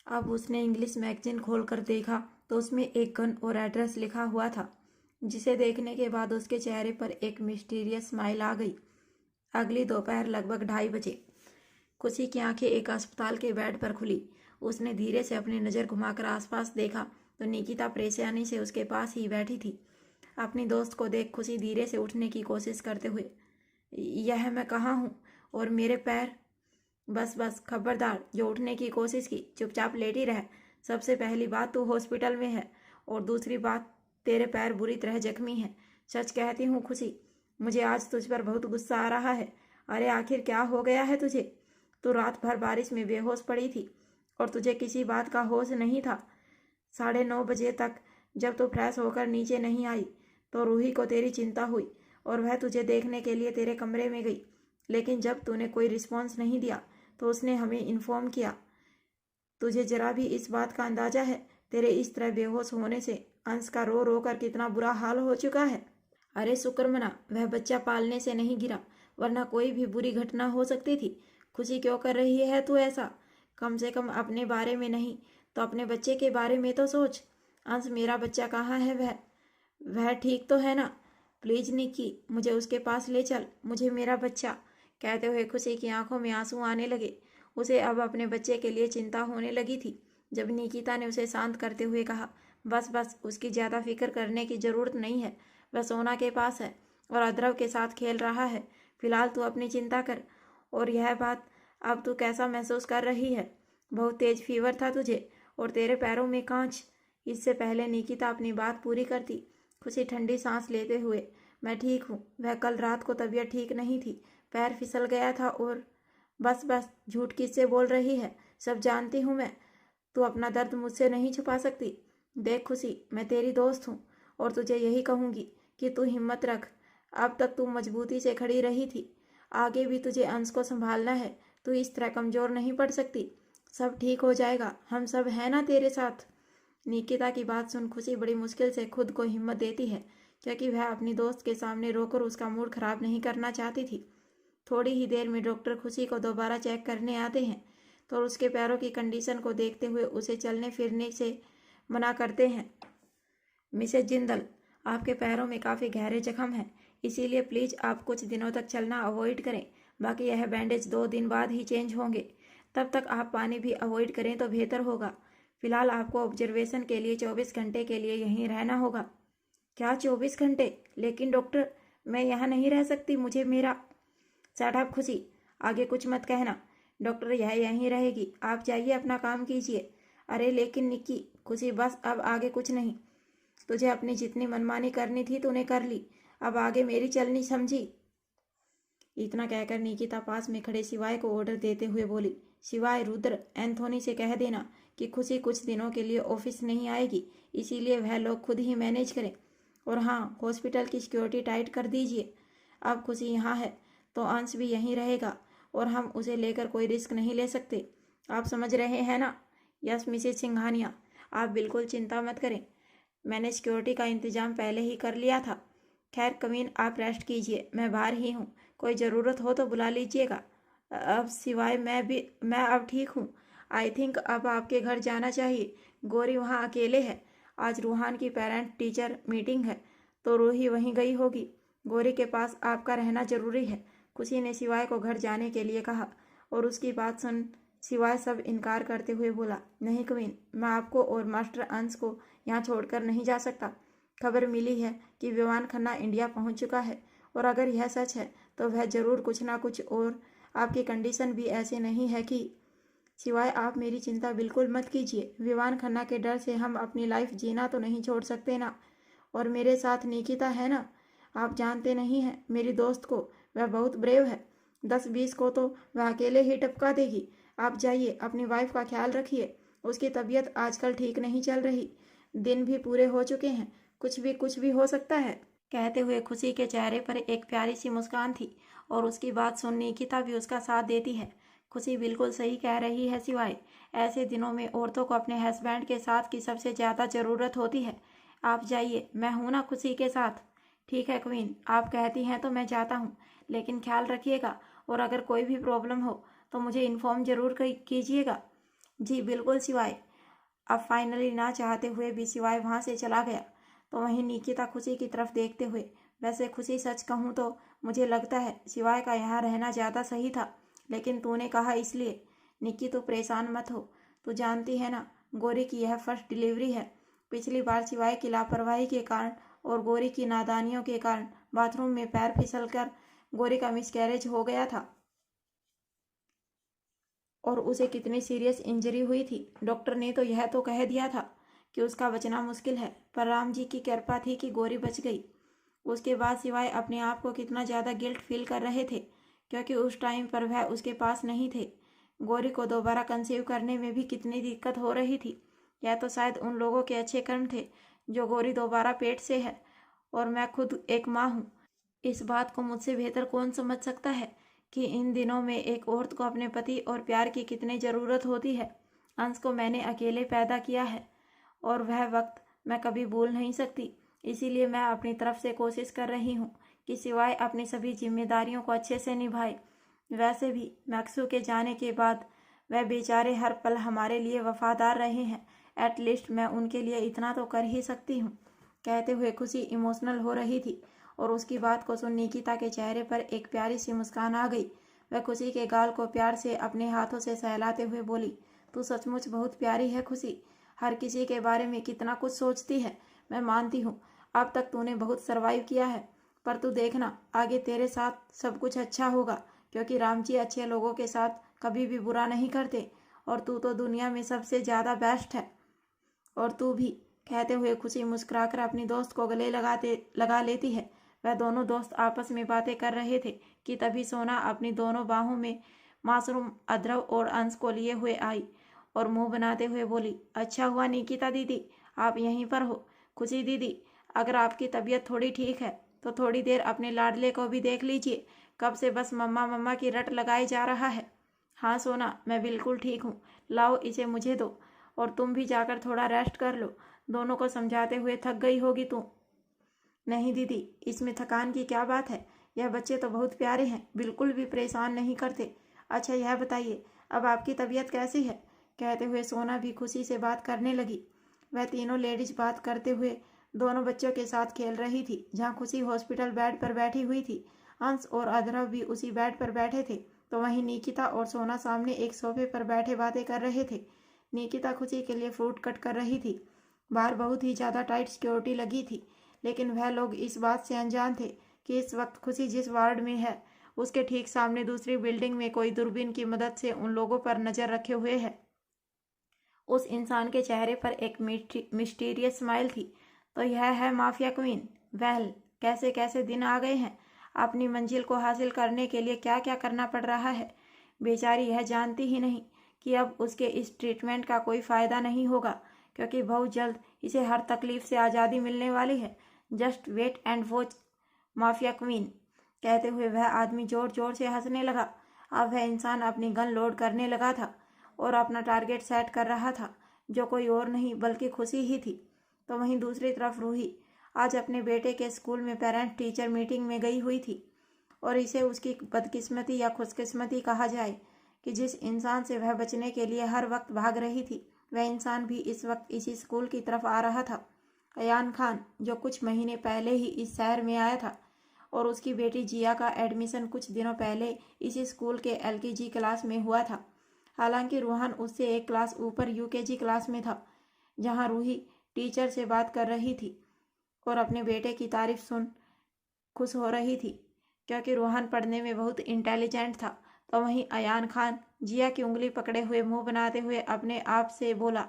S2: अब उसने इंग्लिश मैगजीन खोलकर देखा तो उसमें एक गन और एड्रेस लिखा हुआ था, जिसे देखने के बाद उसके चेहरे पर एक मिस्टीरियस स्माइल आ गई। अगली दोपहर लगभग 2:30 बजे खुशी की आंखें एक अस्पताल के बेड पर खुली। उसने धीरे से अपनी नज़र घुमाकर आसपास देखा तो निकिता परेशानी से उसके पास ही बैठी थी। अपनी दोस्त को देख खुशी धीरे से उठने की कोशिश करते हुए, यह मैं कहाँ हूँ और मेरे पैर? बस बस, खबरदार, जो उठने की कोशिश की चुपचाप लेटी रह। सबसे पहली बात, तू हॉस्पिटल में है, और दूसरी बात, तेरे पैर बुरी तरह जख्मी हैं। सच कहती हूँ खुशी, मुझे आज तुझ पर बहुत गुस्सा आ रहा है। अरे आखिर क्या हो गया है तुझे? तू रात भर बारिश में बेहोश पड़ी थी और तुझे किसी बात का होश नहीं था। 9:30 बजे तक जब तू फ्रेश होकर नीचे नहीं आई तो रूही को तेरी चिंता हुई और वह तुझे देखने के लिए तेरे कमरे में गई, लेकिन जब तूने कोई रिस्पॉन्स नहीं दिया तो उसने हमें इन्फॉर्म किया। तुझे जरा भी इस बात का अंदाजा है तेरे इस तरह बेहोश होने से अंश का रो रो कर कितना बुरा हाल हो चुका है? अरे शुक्र मना, वह बच्चा पालने से नहीं गिरा, वरना कोई भी बुरी घटना हो सकती थी। खुशी क्यों कर रही है तू ऐसा? कम से कम अपने बारे में नहीं तो अपने बच्चे के बारे में तो सोच। अंश मेरा बच्चा कहाँ है? वह ठीक तो है ना? प्लीज निक्की, मुझे उसके पास ले चल, मुझे मेरा बच्चा। कहते हुए खुशी की आंखों में आंसू आने लगे। उसे अब अपने बच्चे के लिए चिंता होने लगी थी। जब निकिता ने उसे शांत करते हुए कहा, बस बस, उसकी ज़्यादा फिक्र करने की ज़रूरत नहीं है, वह सोना के पास है और अध्रव के साथ खेल रहा है। फिलहाल तू अपनी चिंता कर। और यह बात, अब तू कैसा महसूस कर रही है? बहुत तेज फीवर था तुझे और तेरे पैरों में कांच। इससे पहले निकिता अपनी बात पूरी करती, खुशी ठंडी सांस लेते हुए, मैं ठीक हूँ, वह कल रात को तबीयत ठीक नहीं थी, पैर फिसल गया था और बस बस, झूठ किससे बोल रही है? सब जानती हूँ मैं। तू अपना दर्द मुझसे नहीं छुपा सकती। देख खुशी, मैं तेरी दोस्त हूँ और तुझे यही कहूँगी कि तू हिम्मत रख। अब तक तू मजबूती से खड़ी रही थी, आगे भी तुझे अंश को संभालना है। तू इस तरह कमज़ोर नहीं पड़ सकती। सब ठीक हो जाएगा, हम सब हैं ना तेरे साथ। निकिता की बात सुन खुशी बड़ी मुश्किल से खुद को हिम्मत देती है, क्योंकि वह अपनी दोस्त के सामने रोकर उसका मूड खराब नहीं करना चाहती थी। थोड़ी ही देर में डॉक्टर खुशी को दोबारा चेक करने आते हैं तो उसके पैरों की कंडीशन को देखते हुए उसे चलने फिरने से मना करते हैं। मिसेज जिंदल, आपके पैरों में काफ़ी गहरे जख्म हैं, इसीलिए प्लीज़ आप कुछ दिनों तक चलना अवॉइड करें। बाकी यह बैंडेज 2 दिन बाद ही चेंज होंगे, तब तक आप पानी भी अवॉइड करें तो बेहतर होगा। फिलहाल आपको ऑब्जर्वेशन के लिए 24 घंटे के लिए यहीं रहना होगा। क्या 24 घंटे? लेकिन डॉक्टर, मैं यहाँ नहीं रह सकती, मुझे मेरा। शट अप खुशी, आगे कुछ मत कहना। डॉक्टर यह यहीं रहेगी, आप जाइए अपना काम कीजिए। अरे लेकिन निक्की, खुशी बस, अब आगे कुछ नहीं। तुझे अपनी जितनी मनमानी करनी थी तूने कर ली, अब आगे मेरी चलनी, समझी? इतना कहकर निकिता पास में खड़े शिवाय को ऑर्डर देते हुए बोली, शिवाय, रुद्र, एंथोनी से कह देना कि खुशी कुछ दिनों के लिए ऑफिस नहीं आएगी, इसीलिए वह लोग खुद ही मैनेज करें। और हाँ, हॉस्पिटल की सिक्योरिटी टाइट कर दीजिए। अब खुशी यहाँ है तो अंश भी यहीं रहेगा और हम उसे लेकर कोई रिस्क नहीं ले सकते। आप समझ रहे हैं ना? यस मिसेज सिंघानिया, आप बिल्कुल चिंता मत करें, मैंने सिक्योरिटी का इंतज़ाम पहले ही कर लिया था। खैर कमीन, आप रेस्ट कीजिए, मैं बाहर ही हूँ, कोई ज़रूरत हो तो बुला लीजिएगा। अब सिवाय मैं अब ठीक हूँ। आई थिंक अब आपके घर जाना चाहिए। गौरी वहाँ अकेले है, आज रूहान की पेरेंट टीचर मीटिंग है तो रूही वहीं गई होगी। गौरी के पास आपका रहना ज़रूरी है। खुशी ने शिवाय को घर जाने के लिए कहा और उसकी बात सुन सिवाय सब इनकार करते हुए बोला, नहीं क्वीन, मैं आपको और मास्टर अंश को यहाँ छोड़कर नहीं जा सकता। खबर मिली है कि विवान खन्ना इंडिया पहुँच चुका है, और अगर यह सच है तो वह ज़रूर कुछ ना कुछ, और आपकी कंडीशन भी ऐसे नहीं है कि। सिवाय आप मेरी चिंता बिल्कुल मत कीजिए। विवान खन्ना के डर से हम अपनी लाइफ जीना तो नहीं छोड़ सकते ना। और मेरे साथ निकिता है ना, आप जानते नहीं हैं मेरी दोस्त को, वह बहुत ब्रेव है। 10-20 को तो वह अकेले ही टपका देगी। आप जाइए, अपनी वाइफ का ख्याल रखिए। उसकी तबीयत आजकल ठीक नहीं चल रही। दिन भी पूरे हो चुके हैं, कुछ भी हो सकता है। कहते हुए खुशी के चेहरे पर एक प्यारी सी मुस्कान थी, और उसकी बात सुन निकिता भी उसका साथ देती है। खुशी बिल्कुल सही कह रही है सिवाय। ऐसे दिनों में औरतों को अपने हस्बैंड के साथ की सबसे ज़्यादा ज़रूरत होती है। आप जाइए, मैं हूं ना खुशी के साथ। ठीक है क्वीन, आप कहती हैं तो मैं जाता हूं, लेकिन ख्याल रखिएगा, और अगर कोई भी प्रॉब्लम हो तो मुझे इन्फॉर्म ज़रूर कीजिएगा। जी बिल्कुल सिवाय। अब फाइनली ना चाहते हुए भी सिवाय वहाँ से चला गया। तो वहीं निकिता खुशी की तरफ देखते हुए, वैसे खुशी सच कहूँ तो मुझे लगता है सिवाय का यहाँ रहना ज़्यादा सही था, लेकिन तूने कहा इसलिए। निक्की तो परेशान मत हो, तू जानती है ना गौरी की यह फर्स्ट डिलीवरी है। पिछली बार सिवाय की लापरवाही के कारण और गौरी की नादानियों के कारण बाथरूम में पैर फिसलकर गौरी का मिसकैरेज हो गया था, और उसे कितनी सीरियस इंजरी हुई थी। डॉक्टर ने तो यह तो कह दिया था कि उसका बचना मुश्किल है, पर राम जी की कृपा थी कि गौरी बच गई। उसके बाद सिवाय अपने आप को कितना ज़्यादा गिल्ट फील कर रहे थे, क्योंकि उस टाइम पर वह उसके पास नहीं थे। गौरी को दोबारा कंसीव करने में भी कितनी दिक्कत हो रही थी। यह तो शायद उन लोगों के अच्छे कर्म थे जो गौरी दोबारा पेट से है, और मैं खुद एक माँ हूँ। इस बात को मुझसे बेहतर कौन समझ सकता है कि इन दिनों में एक औरत को अपने पति और प्यार की कितनी ज़रूरत होती है। अंश को मैंने अकेले पैदा किया है, और वह वक्त मैं कभी भूल नहीं सकती। इसीलिए मैं अपनी तरफ से कोशिश कर रही हूँ कि सिवाय अपनी सभी जिम्मेदारियों को अच्छे से निभाए। वैसे भी मैक्सू के जाने के बाद वह बेचारे हर पल हमारे लिए वफादार रहे हैं। एटलीस्ट मैं उनके लिए इतना तो कर ही सकती हूँ। कहते हुए खुशी इमोशनल हो रही थी, और उसकी बात को सुन निकिता के चेहरे पर एक प्यारी सी मुस्कान आ गई। वह खुशी के गाल को प्यार से अपने हाथों से सहलाते हुए बोली, तू सचमुच बहुत प्यारी है खुशी। हर किसी के बारे में कितना कुछ सोचती है। मैं मानती हूँ अब तक तूने बहुत सरवाइव किया है, पर तू देखना आगे तेरे साथ सब कुछ अच्छा होगा, क्योंकि राम जी अच्छे लोगों के साथ कभी भी बुरा नहीं करते, और तू तो दुनिया में सबसे ज़्यादा बेस्ट है। और तू भी। कहते हुए खुशी मुस्कुराकर अपनी दोस्त को गले लगा लेती है। वह दोनों दोस्त आपस में बातें कर रहे थे कि तभी सोना अपनी दोनों बाहों में मासूम अध्रव और अंश को लिए हुए आई, और मुंह बनाते हुए बोली, अच्छा हुआ निकिता दीदी आप यहीं पर हो। खुशी दीदी, अगर आपकी तबीयत थोड़ी ठीक है तो थोड़ी देर अपने लाडले को भी देख लीजिए, कब से बस मम्मा मम्मा की रट लगाई जा रहा है। हाँ सोना, मैं बिल्कुल ठीक हूँ, लाओ इसे मुझे दो, और तुम भी जाकर थोड़ा रेस्ट कर लो। दोनों को समझाते हुए थक गई होगी तू। नहीं दीदी, इसमें थकान की क्या बात है, यह बच्चे तो बहुत प्यारे हैं, बिल्कुल भी परेशान नहीं करते। अच्छा यह बताइए अब आपकी तबीयत कैसी है। कहते हुए सोना भी खुशी से बात करने लगी। वह तीनों लेडीज बात करते हुए दोनों बच्चों के साथ खेल रही थी। जहाँ खुशी हॉस्पिटल बेड पर बैठी हुई थी, अंश और अध्रव भी उसी बेड पर बैठे थे, तो वहीं निकिता और सोना सामने एक सोफे पर बैठे बातें कर रहे थे। निकिता खुशी के लिए फ्रूट कट कर रही थी। बाहर बहुत ही ज़्यादा टाइट सिक्योरिटी लगी थी, लेकिन वह लोग इस बात से अनजान थे कि इस वक्त खुशी जिस वार्ड में है उसके ठीक सामने दूसरी बिल्डिंग में कोई दूरबीन की मदद से उन लोगों पर नज़र रखे हुए है। उस इंसान के चेहरे पर एक मिस्टीरियस स्माइल थी। तो यह है माफिया क्वीन। वेल, कैसे कैसे दिन आ गए हैं। अपनी मंजिल को हासिल करने के लिए क्या क्या करना पड़ रहा है। बेचारी यह जानती ही नहीं कि अब उसके इस ट्रीटमेंट का कोई फ़ायदा नहीं होगा, क्योंकि बहुत जल्द इसे हर तकलीफ से आज़ादी मिलने वाली है। Just wait and watch mafia queen. कहते हुए वह आदमी जोर जोर से हंसने लगा। अब वह इंसान अपनी गन लोड करने लगा था और अपना टारगेट सेट कर रहा था, जो कोई और नहीं बल्कि खुशी ही थी। तो वहीं दूसरी तरफ रूही आज अपने बेटे के स्कूल में पेरेंट टीचर मीटिंग में गई हुई थी, और इसे उसकी बदकिस्मती या खुशकिस्मती कहा जाए कि जिस इंसान से वह बचने के लिए हर वक्त भाग रही थी, वह इंसान भी इस वक्त इसी स्कूल की तरफ आ रहा था। अयान खान, जो कुछ महीने पहले ही इस शहर में आया था, और उसकी बेटी जिया का एडमिशन कुछ दिनों पहले इसी स्कूल के LKG क्लास में हुआ था। हालांकि रूहान उससे एक क्लास ऊपर यूकेजी क्लास में था, जहां रूही टीचर से बात कर रही थी और अपने बेटे की तारीफ सुन खुश हो रही थी, क्योंकि रूहान पढ़ने में बहुत इंटेलिजेंट था। तो वहीं अयान खान जिया की उंगली पकड़े हुए मुंह बनाते हुए अपने आप से बोला,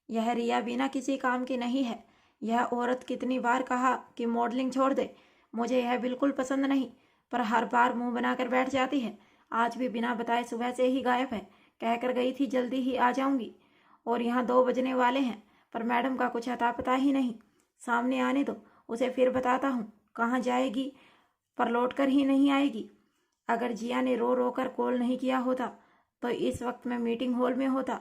S2: यह रिया बिना किसी काम की नहीं है। यह औरत कितनी बार कहा कि मॉडलिंग छोड़ दे, मुझे यह बिल्कुल पसंद नहीं, पर हर बार मुंह बनाकर बैठ जाती है। आज भी बिना बताए सुबह से ही गायब है, कहकर गई थी जल्दी ही आ जाऊंगी, और यहाँ 2 बजने वाले हैं, पर मैडम का कुछ अता पता ही नहीं। सामने आने दो, उसे फिर बताता हूँ कहाँ जाएगी, पर लौट कर ही नहीं आएगी। अगर जिया ने रो रो कर कॉल नहीं किया होता तो इस वक्त मैं मीटिंग हॉल में होता।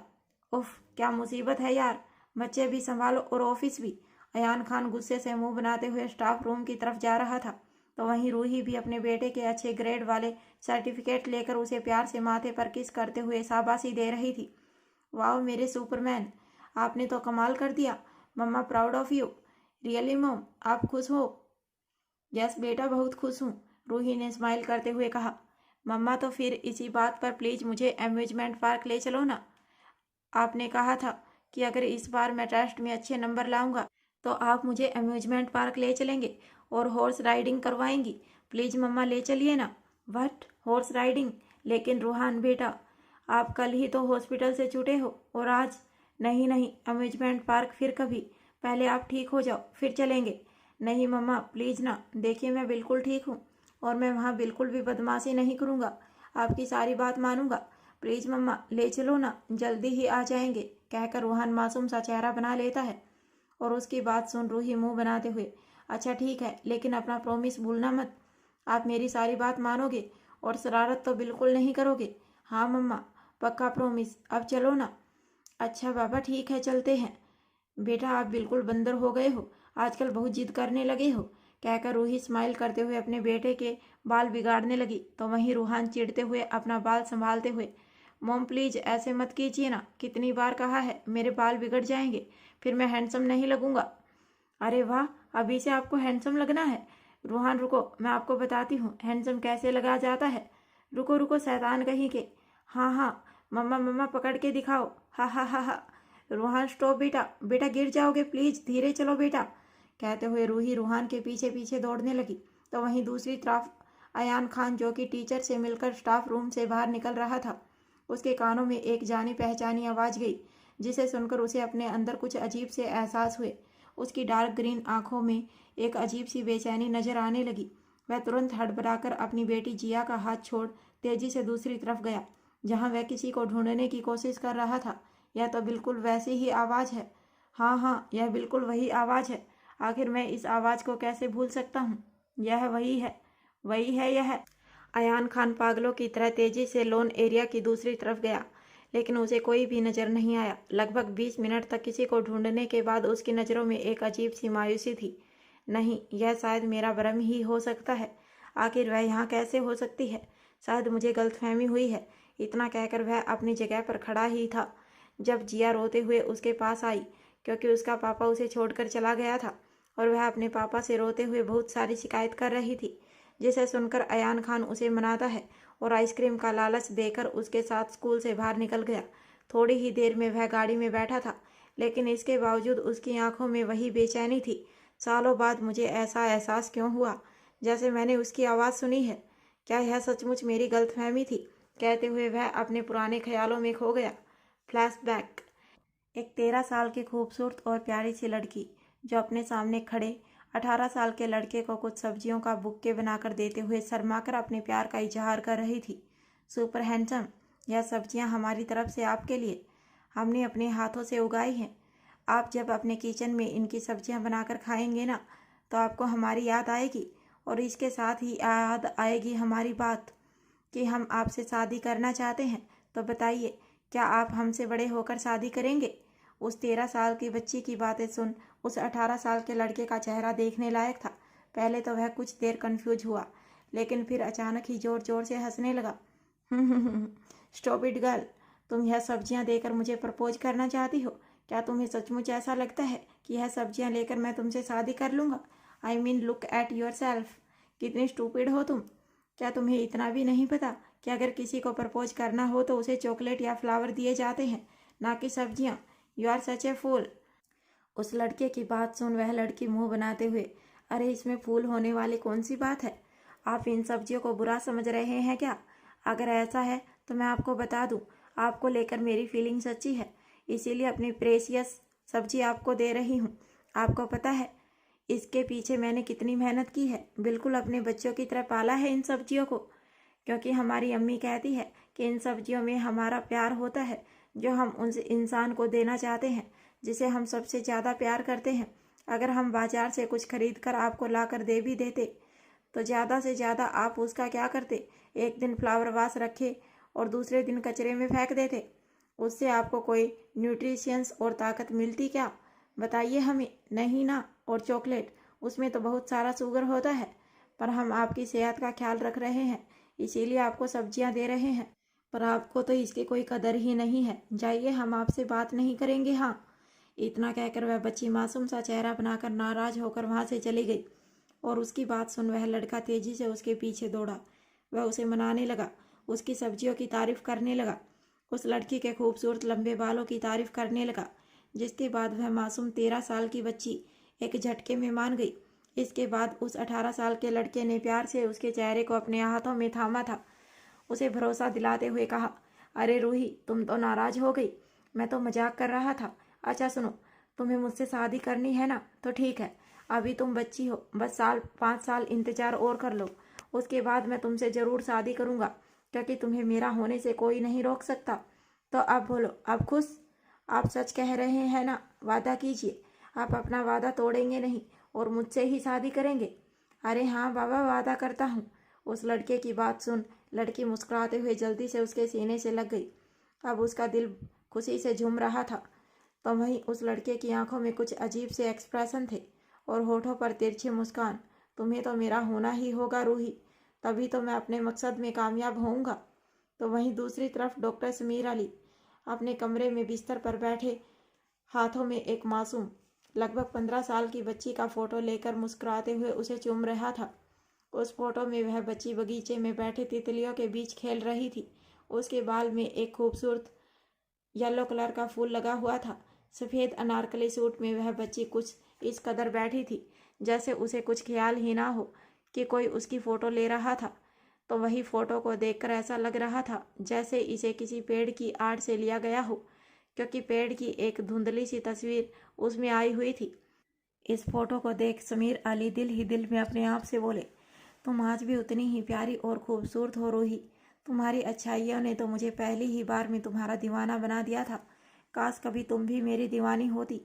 S2: उफ, क्या मुसीबत है यार, बच्चे भी संभालो और ऑफिस भी। अयान खान गुस्से से मुंह बनाते हुए स्टाफ रूम की तरफ जा रहा था, तो वहीं रूही भी अपने बेटे के अच्छे ग्रेड वाले सर्टिफिकेट लेकर उसे प्यार से माथे पर किस करते हुए शाबाशी दे रही थी। वाह मेरे सुपरमैन, आपने तो कमाल कर दिया। Mama proud of you. Really mom, आप खुश हो? यस बेटा, बहुत खुश हूँ, रूही ने स्माइल करते हुए कहा। मम्मा तो फिर इसी बात पर प्लीज मुझे अम्यूजमेंट पार्क ले चलो ना। आपने कहा था कि अगर इस बार मैं टेस्ट में अच्छे नंबर लाऊंगा तो आप मुझे अम्यूजमेंट पार्क ले चलेंगे और हॉर्स राइडिंग करवाएंगी। प्लीज मम्मा ले चलिए ना। What, horse riding? लेकिन रूहान बेटा, आप कल ही तो हॉस्पिटल से छूटे हो और आज? नहीं नहीं, अम्यूजमेंट पार्क फिर कभी, पहले आप ठीक हो जाओ फिर चलेंगे। नहीं मम्मा प्लीज़ ना, देखिए मैं बिल्कुल ठीक हूँ और मैं वहाँ बिल्कुल भी बदमाशी नहीं करूँगा, आपकी सारी बात मानूंगा। प्लीज़ मम्मा ले चलो ना, जल्दी ही आ जाएंगे, कहकर रूहान मासूम सा चेहरा बना लेता है। और उसकी बात सुन रूही मुंह बनाते हुए, अच्छा ठीक है, लेकिन अपना प्रॉमिस भूलना मत। आप मेरी सारी बात मानोगे और शरारत तो बिल्कुल नहीं करोगे? हाँ मम्मा, पक्का प्रॉमिस। अब चलो ना। अच्छा बाबा ठीक है, चलते हैं। बेटा आप बिल्कुल बंदर हो गए हो, आजकल बहुत जिद करने लगे हो, कहकर रूही स्माइल करते हुए अपने बेटे के बाल बिगाड़ने लगी। तो वहीं रूहान चिढ़ते हुए अपना बाल संभालते हुए, मॉम प्लीज ऐसे मत कीजिए ना, कितनी बार कहा है, मेरे बाल बिगड़ जाएंगे, फिर मैं हैंडसम नहीं लगूंगा। अरे वाह, अभी से आपको हैंडसम लगना है? रूहान रुको, मैं आपको बताती हूँ हैंडसम कैसे लगा जाता है। रुको रुको शैतान कहीं के। हाँ हाँ मम्मा, मम्मा पकड़ के दिखाओ। हा हा हा हा। रूहान स्टॉप बेटा, बेटा गिर जाओगे, प्लीज धीरे चलो बेटा, कहते हुए रूही रूहान के पीछे पीछे दौड़ने लगी। तो वहीं दूसरी तरफ अयान खान, जो कि टीचर से मिलकर स्टाफ रूम से बाहर निकल रहा था, उसके कानों में एक जानी पहचानी आवाज़ गई, जिसे सुनकर उसे अपने अंदर कुछ अजीब से एहसास हुए। उसकी डार्क ग्रीन आंखों में एक अजीब सी बेचैनी नजर आने लगी। वह तुरंत हड़बड़ाकर अपनी बेटी जिया का हाथ छोड़ तेजी से दूसरी तरफ गया, जहां वह किसी को ढूंढने की कोशिश कर रहा था। यह तो बिल्कुल वैसी ही आवाज़ है। हाँ हाँ, यह बिल्कुल वही आवाज़ है। आखिर मैं इस आवाज़ को कैसे भूल सकता हूँ? यह वही है, वही है यह। अयान खान पागलों की तरह तेजी से लोन एरिया की दूसरी तरफ गया, लेकिन उसे कोई भी नज़र नहीं आया। लगभग 20 मिनट तक किसी को ढूंढने के बाद उसकी नज़रों में एक अजीब सी मायूसी थी। नहीं, यह शायद मेरा भ्रम ही हो सकता है। आखिर वह यहाँ कैसे हो सकती है? शायद मुझे गलतफहमी हुई है। इतना कहकर वह अपनी जगह पर खड़ा ही था जब जिया रोते हुए उसके पास आई, क्योंकि उसका पापा उसे छोड़कर चला गया था और वह अपने पापा से रोते हुए बहुत सारी शिकायत कर रही थी, जिसे सुनकर अयान खान उसे मनाता है और आइसक्रीम का लालच देकर उसके साथ स्कूल से बाहर निकल गया। थोड़ी ही देर में वह गाड़ी में बैठा था, लेकिन इसके बावजूद उसकी आंखों में वही बेचैनी थी। सालों बाद मुझे ऐसा एहसास क्यों हुआ जैसे मैंने उसकी आवाज़ सुनी है? क्या यह सचमुच मेरी गलतफहमी थी? कहते हुए वह अपने पुराने ख्यालों में खो गया। फ्लैशबैक। एक 13 साल की खूबसूरत और प्यारी सी लड़की, जो अपने सामने खड़े 18 साल के लड़के को कुछ सब्जियों का बुक्के बनाकर देते हुए शर्माकर अपने प्यार का इजहार कर रही थी। सुपर हैंडसम, यह सब्जियां हमारी तरफ से आपके लिए, हमने अपने हाथों से उगाई हैं। आप जब अपने किचन में इनकी सब्जियां बनाकर खाएंगे ना, तो आपको हमारी याद आएगी, और इसके साथ ही याद आएगी हमारी बात कि हम आपसे शादी करना चाहते हैं। तो बताइए, क्या आप हमसे बड़े होकर शादी करेंगे? उस 13 साल की बच्ची की बातें सुन उस 18 साल के लड़के का चेहरा देखने लायक था। पहले तो वह कुछ देर कंफ्यूज हुआ, लेकिन फिर अचानक ही जोर जोर से हंसने लगा। स्टॉप इट गर्ल, तुम यह सब्जियां देकर मुझे प्रपोज करना चाहती हो? क्या तुम्हें सचमुच ऐसा लगता है कि यह सब्जियां लेकर मैं तुमसे शादी कर लूँगा? I mean look at your self, कितनी स्टूपिड हो तुम। क्या तुम्हें इतना भी नहीं पता कि अगर किसी को प्रपोज करना हो तो उसे चॉकलेट या फ्लावर दिए जाते हैं, ना कि सब्जियाँ। यू आर सच ए फूल। उस लड़के की बात सुन वह लड़की मुंह बनाते हुए, अरे इसमें फूल होने वाली कौन सी बात है? आप इन सब्जियों को बुरा समझ रहे हैं क्या? अगर ऐसा है तो मैं आपको बता दूं, आपको लेकर मेरी फीलिंग सच्ची है, इसीलिए अपनी प्रेशियस सब्जी आपको दे रही हूँ। आपको पता है इसके पीछे मैंने कितनी मेहनत की है? बिल्कुल अपने बच्चों की तरह पाला है इन सब्जियों को, क्योंकि हमारी अम्मी कहती है कि इन सब्जियों में हमारा प्यार होता है, जो हम उन इंसान को देना चाहते हैं जिसे हम सबसे ज़्यादा प्यार करते हैं। अगर हम बाजार से कुछ खरीद कर आपको ला कर दे भी देते तो ज़्यादा से ज़्यादा आप उसका क्या करते? एक दिन फ्लावर वास रखे और दूसरे दिन कचरे में फेंक देते। उससे आपको कोई न्यूट्रिशंस और ताकत मिलती क्या? बताइए हमें। नहीं ना। और चॉकलेट, उसमें तो बहुत सारा शुगर होता है, पर हम आपकी सेहत का ख्याल रख रहे हैं, इसीलिए आपको सब्जियां दे रहे हैं, पर आपको तो इसकी कोई कदर ही नहीं है। जाइए, हम आपसे बात नहीं करेंगे। हाँ। इतना कहकर वह बच्ची मासूम सा चेहरा बनाकर नाराज होकर वहां से चली गई और उसकी बात सुन वह लड़का तेजी से उसके पीछे दौड़ा। वह उसे मनाने लगा, उसकी सब्जियों की तारीफ करने लगा, उस लड़की के खूबसूरत लंबे बालों की तारीफ करने लगा, जिसके बाद वह मासूम 13 साल की बच्ची एक झटके में मान गई। इसके बाद उस 18 साल के लड़के ने प्यार से उसके चेहरे को अपने हाथों में थामा था, उसे भरोसा दिलाते हुए कहा, अरे रूही, तुम तो नाराज हो गई, मैं तो मजाक कर रहा था। अच्छा सुनो, तुम्हें मुझसे शादी करनी है ना, तो ठीक है, अभी तुम बच्ची हो, बस 5 साल इंतजार और कर लो, उसके बाद मैं तुमसे ज़रूर शादी करूँगा, क्योंकि तुम्हें मेरा होने से कोई नहीं रोक सकता। तो अब बोलो, अब खुश? आप सच कह रहे हैं ना? वादा कीजिए, आप अपना वादा तोड़ेंगे नहीं और मुझसे ही शादी करेंगे। अरे हाँ बाबा, वादा करता हूँ। उस लड़के की बात सुन लड़की मुस्कुराते हुए जल्दी से उसके सीने से लग गई। अब उसका दिल खुशी से झूम रहा था, तो वहीं उस लड़के की आंखों में कुछ अजीब से एक्सप्रेशन थे और होठों पर तिरछी मुस्कान। तुम्हें तो मेरा होना ही होगा रूही, तभी तो मैं अपने मकसद में कामयाब होऊंगा। तो वहीं दूसरी तरफ डॉक्टर समीर अली अपने कमरे में बिस्तर पर बैठे, हाथों में एक मासूम लगभग 15 साल की बच्ची का फोटो लेकर मुस्कुराते हुए उसे चूम रहा था। उस फोटो में वह बच्ची बगीचे में बैठे तितलियों के बीच खेल रही थी। उसके बाल में एक खूबसूरत येलो कलर का फूल लगा हुआ था। सफ़ेद अनारकली सूट में वह बच्ची कुछ इस कदर बैठी थी जैसे उसे कुछ ख्याल ही ना हो कि कोई उसकी फ़ोटो ले रहा था। तो वही फ़ोटो को देखकर ऐसा लग रहा था जैसे इसे किसी पेड़ की आड़ से लिया गया हो, क्योंकि पेड़ की एक धुंधली सी तस्वीर उसमें आई हुई थी। इस फोटो को देख समीर अली दिल ही दिल में अपने आप से बोले, तुम आज भी उतनी ही प्यारी और खूबसूरत हो रूही। तुम्हारी अच्छाइयों ने तो मुझे पहली ही बार में तुम्हारा दीवाना बना दिया था। काश कभी तुम भी मेरी दीवानी होती।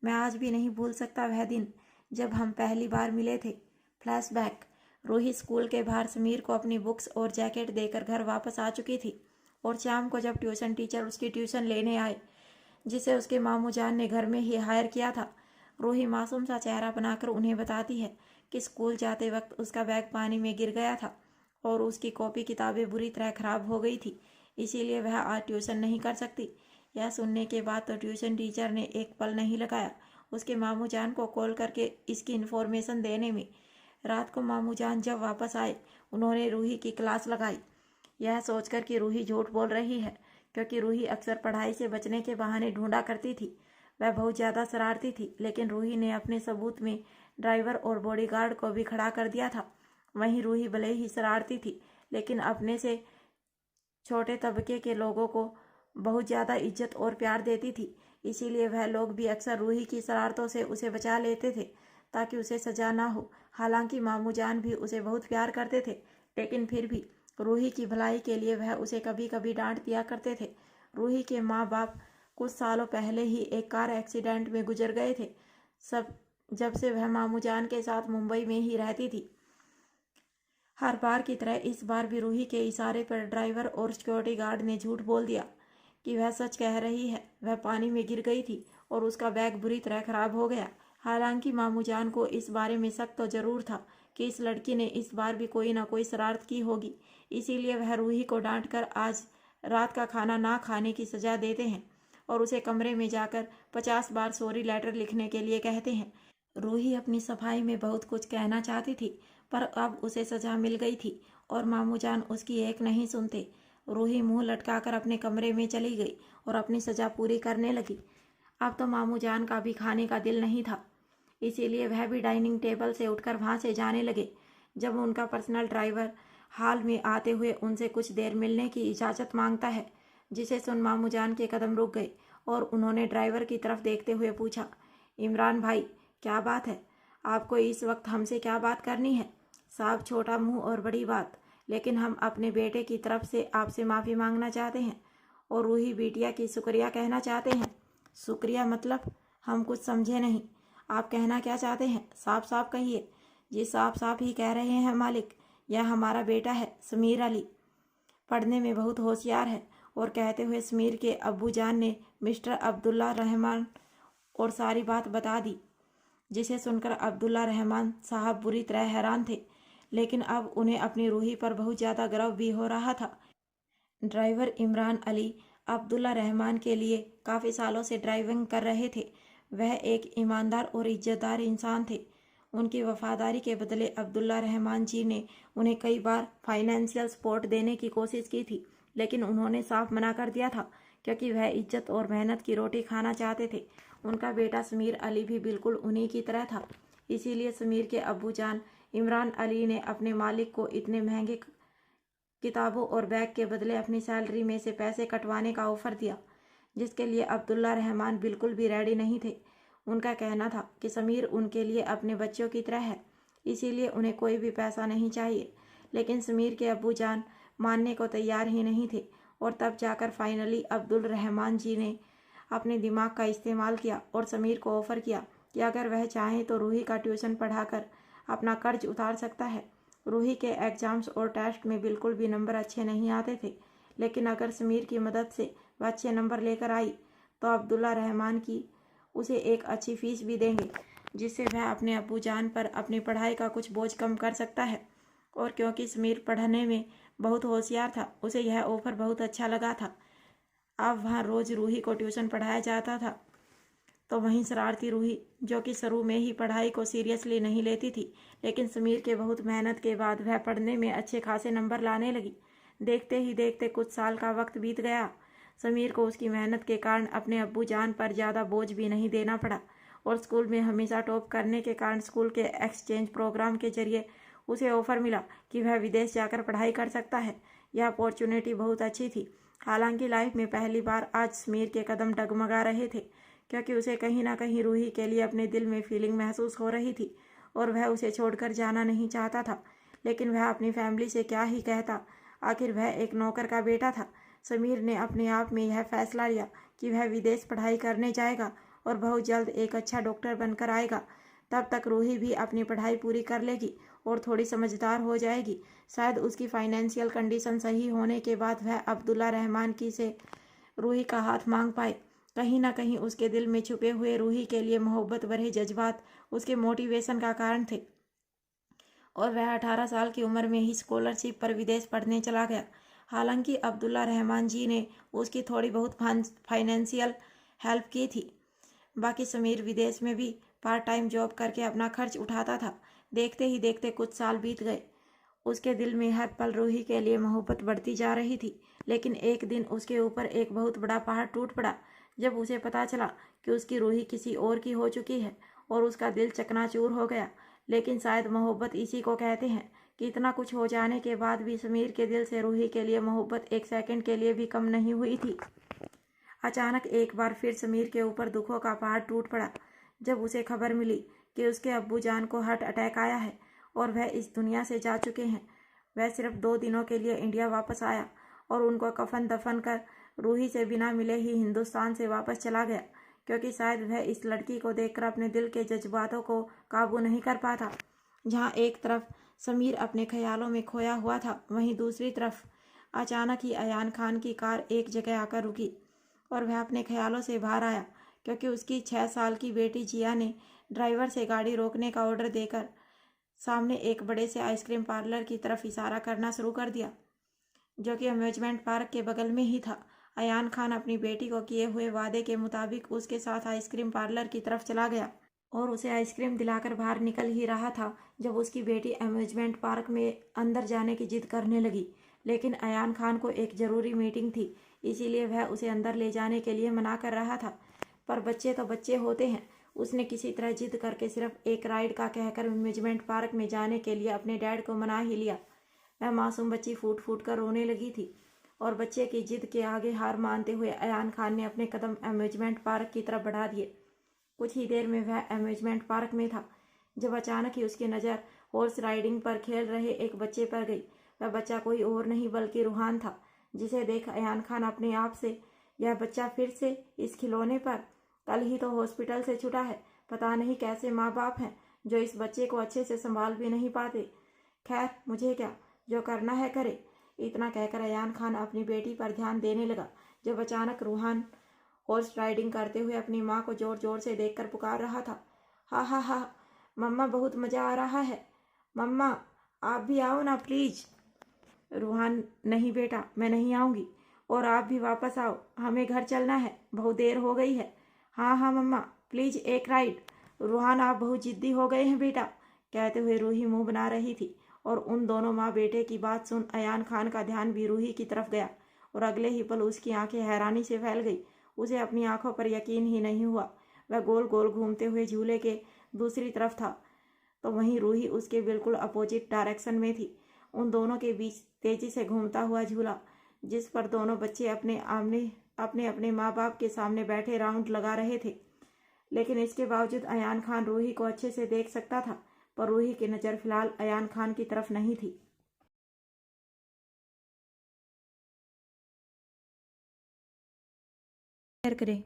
S2: मैं आज भी नहीं भूल सकता वह दिन जब हम पहली बार मिले थे। फ्लैशबैक। रूही स्कूल के बाहर समीर को अपनी बुक्स और जैकेट देकर घर वापस आ चुकी थी और शाम को जब ट्यूशन टीचर उसकी ट्यूशन लेने आए, जिसे उसके मामू जान ने घर में ही हायर किया था, रूही मासूम सा चेहरा बनाकर उन्हें बताती है कि स्कूल जाते वक्त उसका बैग पानी में गिर गया था और उसकी कॉपी किताबें बुरी तरह खराब हो गई थी, इसीलिए वह आज ट्यूशन नहीं कर सकती। यह सुनने के बाद तो ट्यूशन टीचर ने एक पल नहीं लगाया उसके मामू जान को कॉल करके इसकी इन्फॉर्मेशन देने में। रात को मामू जान जब वापस आए, उन्होंने रूही की क्लास लगाई, यह सोचकर कि रूही झूठ बोल रही है, क्योंकि रूही अक्सर पढ़ाई से बचने के बहाने ढूंढा करती थी। वह बहुत ज़्यादा शरारती थी, लेकिन रूही ने अपने सबूत में ड्राइवर और बॉडीगार्ड को भी खड़ा कर दिया था। वहीं रूही भले ही शरारती थी, लेकिन अपने से छोटे तबके के लोगों को बहुत ज़्यादा इज्जत और प्यार देती थी, इसीलिए वह लोग भी अक्सर रूही की शरारतों से उसे बचा लेते थे ताकि उसे सजा ना हो। हालांकि मामू जान भी उसे बहुत प्यार करते थे, लेकिन फिर भी रूही की भलाई के लिए वह उसे कभी कभी डांट दिया करते थे। रूही के माँ बाप कुछ सालों पहले ही एक कार एक्सीडेंट में गुजर गए थे। जब से वह मामू जान के साथ मुंबई में ही रहती थी। हर बार की तरह इस बार भी रूही के इशारे पर ड्राइवर और सिक्योरिटी गार्ड ने झूठ बोल दिया कि वह सच कह रही है। वह पानी में गिर गई थी और उसका बैग बुरी तरह खराब हो गया। हालांकि मामू जान को इस बारे में शक तो जरूर था कि इस लड़की ने इस बार भी कोई ना कोई शरारत की होगी, इसीलिए वह रूही को डांटकर आज रात का खाना ना खाने की सजा देते हैं और उसे कमरे में जाकर 50 बार सॉरी लेटर लिखने के लिए कहते हैं। रूही अपनी सफाई में बहुत कुछ कहना चाहती थी, पर अब उसे सजा मिल गई थी और मामू जान उसकी एक नहीं सुनते। रूही मुंह लटकाकर अपने कमरे में चली गई और अपनी सजा पूरी करने लगी। अब तो मामू जान का भी खाने का दिल नहीं था, इसीलिए वह भी डाइनिंग टेबल से उठकर वहां से जाने लगे। जब उनका पर्सनल ड्राइवर हाल में आते हुए उनसे कुछ देर मिलने की इजाज़त मांगता है, जिसे सुन मामू जान के कदम रुक गए और उन्होंने ड्राइवर की तरफ देखते हुए पूछा, इमरान भाई क्या बात है, आपको इस वक्त हमसे क्या बात करनी है? साहब छोटा मुंह और बड़ी बात, लेकिन हम अपने बेटे की तरफ से आपसे माफ़ी मांगना चाहते हैं और रूही बिटिया की शुक्रिया कहना चाहते हैं। शुक्रिया मतलब? हम कुछ समझे नहीं, आप कहना क्या चाहते हैं? साफ साफ कहिए। जी साफ साफ ही कह रहे हैं मालिक, यह हमारा बेटा है समीर अली, पढ़ने में बहुत होशियार है। और कहते हुए समीर के अब्बू जान ने मिस्टर अब्दुल्ला रहमान और सारी बात बता दी, जिसे सुनकर अब्दुल्ला रहमान साहब बुरी तरह हैरान थे, लेकिन अब उन्हें अपनी रूही पर बहुत ज़्यादा गर्व भी हो रहा था। ड्राइवर इमरान अली अब्दुल्ला रहमान के लिए काफ़ी सालों से ड्राइविंग कर रहे थे। वह एक ईमानदार और इज्जतदार इंसान थे। उनकी वफादारी के बदले अब्दुल्ला रहमान जी ने उन्हें कई बार फाइनेंशियल सपोर्ट देने की कोशिश की थी, लेकिन उन्होंने साफ मना कर दिया था, क्योंकि वह इज्जत और मेहनत की रोटी खाना चाहते थे। उनका बेटा समीर अली भी बिल्कुल उन्हीं की तरह था। इसीलिए समीर के अब्बू जान इमरान अली ने अपने मालिक को इतने महंगे किताबों और बैग के बदले अपनी सैलरी में से पैसे कटवाने का ऑफर दिया, जिसके लिए अब्दुल्ला रहमान बिल्कुल भी रेडी नहीं थे। उनका कहना था कि समीर उनके लिए अपने बच्चों की तरह है, इसीलिए उन्हें कोई भी पैसा नहीं चाहिए। लेकिन समीर के अब्बू जान मानने को तैयार ही नहीं थे और तब जाकर फाइनली अब्दुल रहमान जी ने अपने दिमाग का इस्तेमाल किया और समीर को ऑफ़र किया कि अगर वह चाहे तो रूही का ट्यूशन पढ़ाकर अपना कर्ज उतार सकता है। रूही के एग्ज़ाम्स और टेस्ट में बिल्कुल भी नंबर अच्छे नहीं आते थे, लेकिन अगर समीर की मदद से वह अच्छे नंबर लेकर आई तो अब्दुल्ला रहमान की उसे एक अच्छी फ़ीस भी देंगे, जिससे वह अपने अब्बू जान पर अपनी पढ़ाई का कुछ बोझ कम कर सकता है। और क्योंकि समीर पढ़ने में बहुत होशियार था, उसे यह ऑफ़र बहुत अच्छा लगा था। अब वहाँ रोज़ रूही को ट्यूशन पढ़ाया जाता था, तो वहीं शरारती रूही, जो कि शुरू में ही पढ़ाई को सीरियसली नहीं लेती थी, लेकिन समीर के बहुत मेहनत के बाद वह पढ़ने में अच्छे खासे नंबर लाने लगी। देखते ही देखते कुछ साल का वक्त बीत गया। समीर को उसकी मेहनत के कारण अपने अब्बू जान पर ज़्यादा बोझ भी नहीं देना पड़ा और स्कूल में हमेशा टॉप करने के कारण स्कूल के एक्सचेंज प्रोग्राम के जरिए उसे ऑफ़र मिला कि वह विदेश जाकर पढ़ाई कर सकता है। यह अपॉर्चुनिटी बहुत अच्छी थी। हालांकि लाइफ में पहली बार आज समीर के कदम डगमगा रहे थे, क्योंकि उसे कहीं ना कहीं रूही के लिए अपने दिल में फीलिंग महसूस हो रही थी और वह उसे छोड़कर जाना नहीं चाहता था। लेकिन वह अपनी फैमिली से क्या ही कहता, आखिर वह एक नौकर का बेटा था। समीर ने अपने आप में यह फैसला लिया कि वह विदेश पढ़ाई करने जाएगा और बहुत जल्द एक अच्छा डॉक्टर बनकर आएगा। तब तक रूही भी अपनी पढ़ाई पूरी कर लेगी और थोड़ी समझदार हो जाएगी। शायद उसकी फाइनेंशियल कंडीशन सही होने के बाद वह अब्दुल्ला रहमान की से रूही का हाथ मांग पाए। कहीं ना कहीं उसके दिल में छुपे हुए रूही के लिए मोहब्बत भरे जज्बात उसके मोटिवेशन का कारण थे और वह 18 साल की उम्र में ही स्कॉलरशिप पर विदेश पढ़ने चला गया। हालांकि अब्दुल्ला रहमान जी ने उसकी थोड़ी बहुत फाइनेंशियल हेल्प की थी। बाकी समीर विदेश में भी पार्ट टाइम जॉब करके अपना खर्च उठाता था। देखते ही देखते कुछ साल बीत गए। उसके दिल में हर पल रूही के लिए मोहब्बत बढ़ती जा रही थी। लेकिन एक दिन उसके ऊपर एक बहुत बड़ा पहाड़ टूट पड़ा। जब उसे पता चला कि उसकी रूही किसी और की हो चुकी है और उसका दिल चकनाचूर हो गया। लेकिन शायद मोहब्बत इसी को कहते हैं कि इतना कुछ हो जाने के बाद भी समीर के दिल से रूही के लिए मोहब्बत एक सेकंड के लिए भी कम नहीं हुई थी। अचानक एक बार फिर समीर के ऊपर दुखों का पहाड़ टूट पड़ा, जब उसे खबर मिली कि उसके अब्बू जान को हार्ट अटैक आया है और वह इस दुनिया से जा चुके हैं। वह सिर्फ 2 दिनों के लिए इंडिया वापस आया और उनको कफन दफन कर रूही से बिना मिले ही हिंदुस्तान से वापस चला गया, क्योंकि शायद वह इस लड़की को देखकर अपने दिल के जज्बातों को काबू नहीं कर पाता। जहाँ एक तरफ समीर अपने ख्यालों में खोया हुआ था, वहीं दूसरी तरफ अचानक ही अयान खान की कार एक जगह आकर रुकी और वह अपने ख्यालों से बाहर आया, क्योंकि उसकी 6 साल की बेटी जिया ने ड्राइवर से गाड़ी रोकने का ऑर्डर देकर सामने एक बड़े से आइसक्रीम पार्लर की तरफ इशारा करना शुरू कर दिया, जो कि अम्यूजमेंट पार्क के बगल में ही था। अयान खान अपनी बेटी को किए हुए वादे के मुताबिक उसके साथ आइसक्रीम पार्लर की तरफ चला गया। और उसे आइसक्रीम दिलाकर बाहर निकल ही रहा था जब उसकी बेटी अम्यूजमेंट पार्क में अंदर जाने की जिद करने लगी। लेकिन अयान खान को एक ज़रूरी मीटिंग थी, इसीलिए वह उसे अंदर ले जाने के लिए मना कर रहा था। पर बच्चे तो बच्चे होते हैं। उसने किसी तरह जिद करके सिर्फ एक राइड का कहकर अम्यूजमेंट पार्क में जाने के लिए अपने डैड को मना ही लिया। वह मासूम बच्ची फूट फूट कर रोने लगी थी और बच्चे की जिद के आगे हार मानते हुए अयान खान ने अपने कदम अम्यूजमेंट पार्क की तरफ बढ़ा दिए। कुछ ही देर में वह अम्यूजमेंट पार्क में था जब अचानक ही उसकी नज़र हॉर्स राइडिंग पर खेल रहे एक बच्चे पर गई। वह बच्चा कोई और नहीं बल्कि रूहान था, जिसे देख अयान खान अपने आप से, यह बच्चा फिर से इस खिलौने पर, कल ही तो हॉस्पिटल से छूटा है। पता नहीं कैसे माँ बाप हैं जो इस बच्चे को अच्छे से संभाल भी नहीं पाते। खैर, मुझे क्या, जो करना है करे। इतना कहकर अयान खान अपनी बेटी पर ध्यान देने लगा जब अचानक रूहान हॉर्स राइडिंग करते हुए अपनी माँ को जोर जोर से देखकर पुकार रहा था। हा हा हा, मम्मा बहुत मज़ा आ रहा है, मम्मा आप भी आओ ना प्लीज़। रूहान, नहीं बेटा, मैं नहीं आऊँगी, और आप भी वापस आओ, हमें घर चलना है, बहुत देर हो गई है। हाँ हाँ मम्मा, प्लीज़ एक राइड। रूहान, आप बहुत जिद्दी हो गए हैं बेटा, कहते हुए रूही मुंह बना रही थी। और उन दोनों माँ बेटे की बात सुन अयान खान का ध्यान भी रूही की तरफ गया और अगले ही पल उसकी आंखें हैरानी से फैल गई। उसे अपनी आंखों पर यकीन ही नहीं हुआ। वह गोल गोल घूमते हुए झूले के दूसरी तरफ था, तो वहीं रूही उसके बिल्कुल अपोजिट डायरेक्शन में थी। उन दोनों के बीच तेजी से घूमता हुआ झूला, जिस पर दोनों बच्चे अपने अपने माँ बाप के सामने बैठे राउंड लगा रहे थे। लेकिन इसके बावजूद अयान खान रूही को अच्छे से देख सकता था, पर रूही की नज़र फिलहाल अयान खान की तरफ नहीं थी। करें।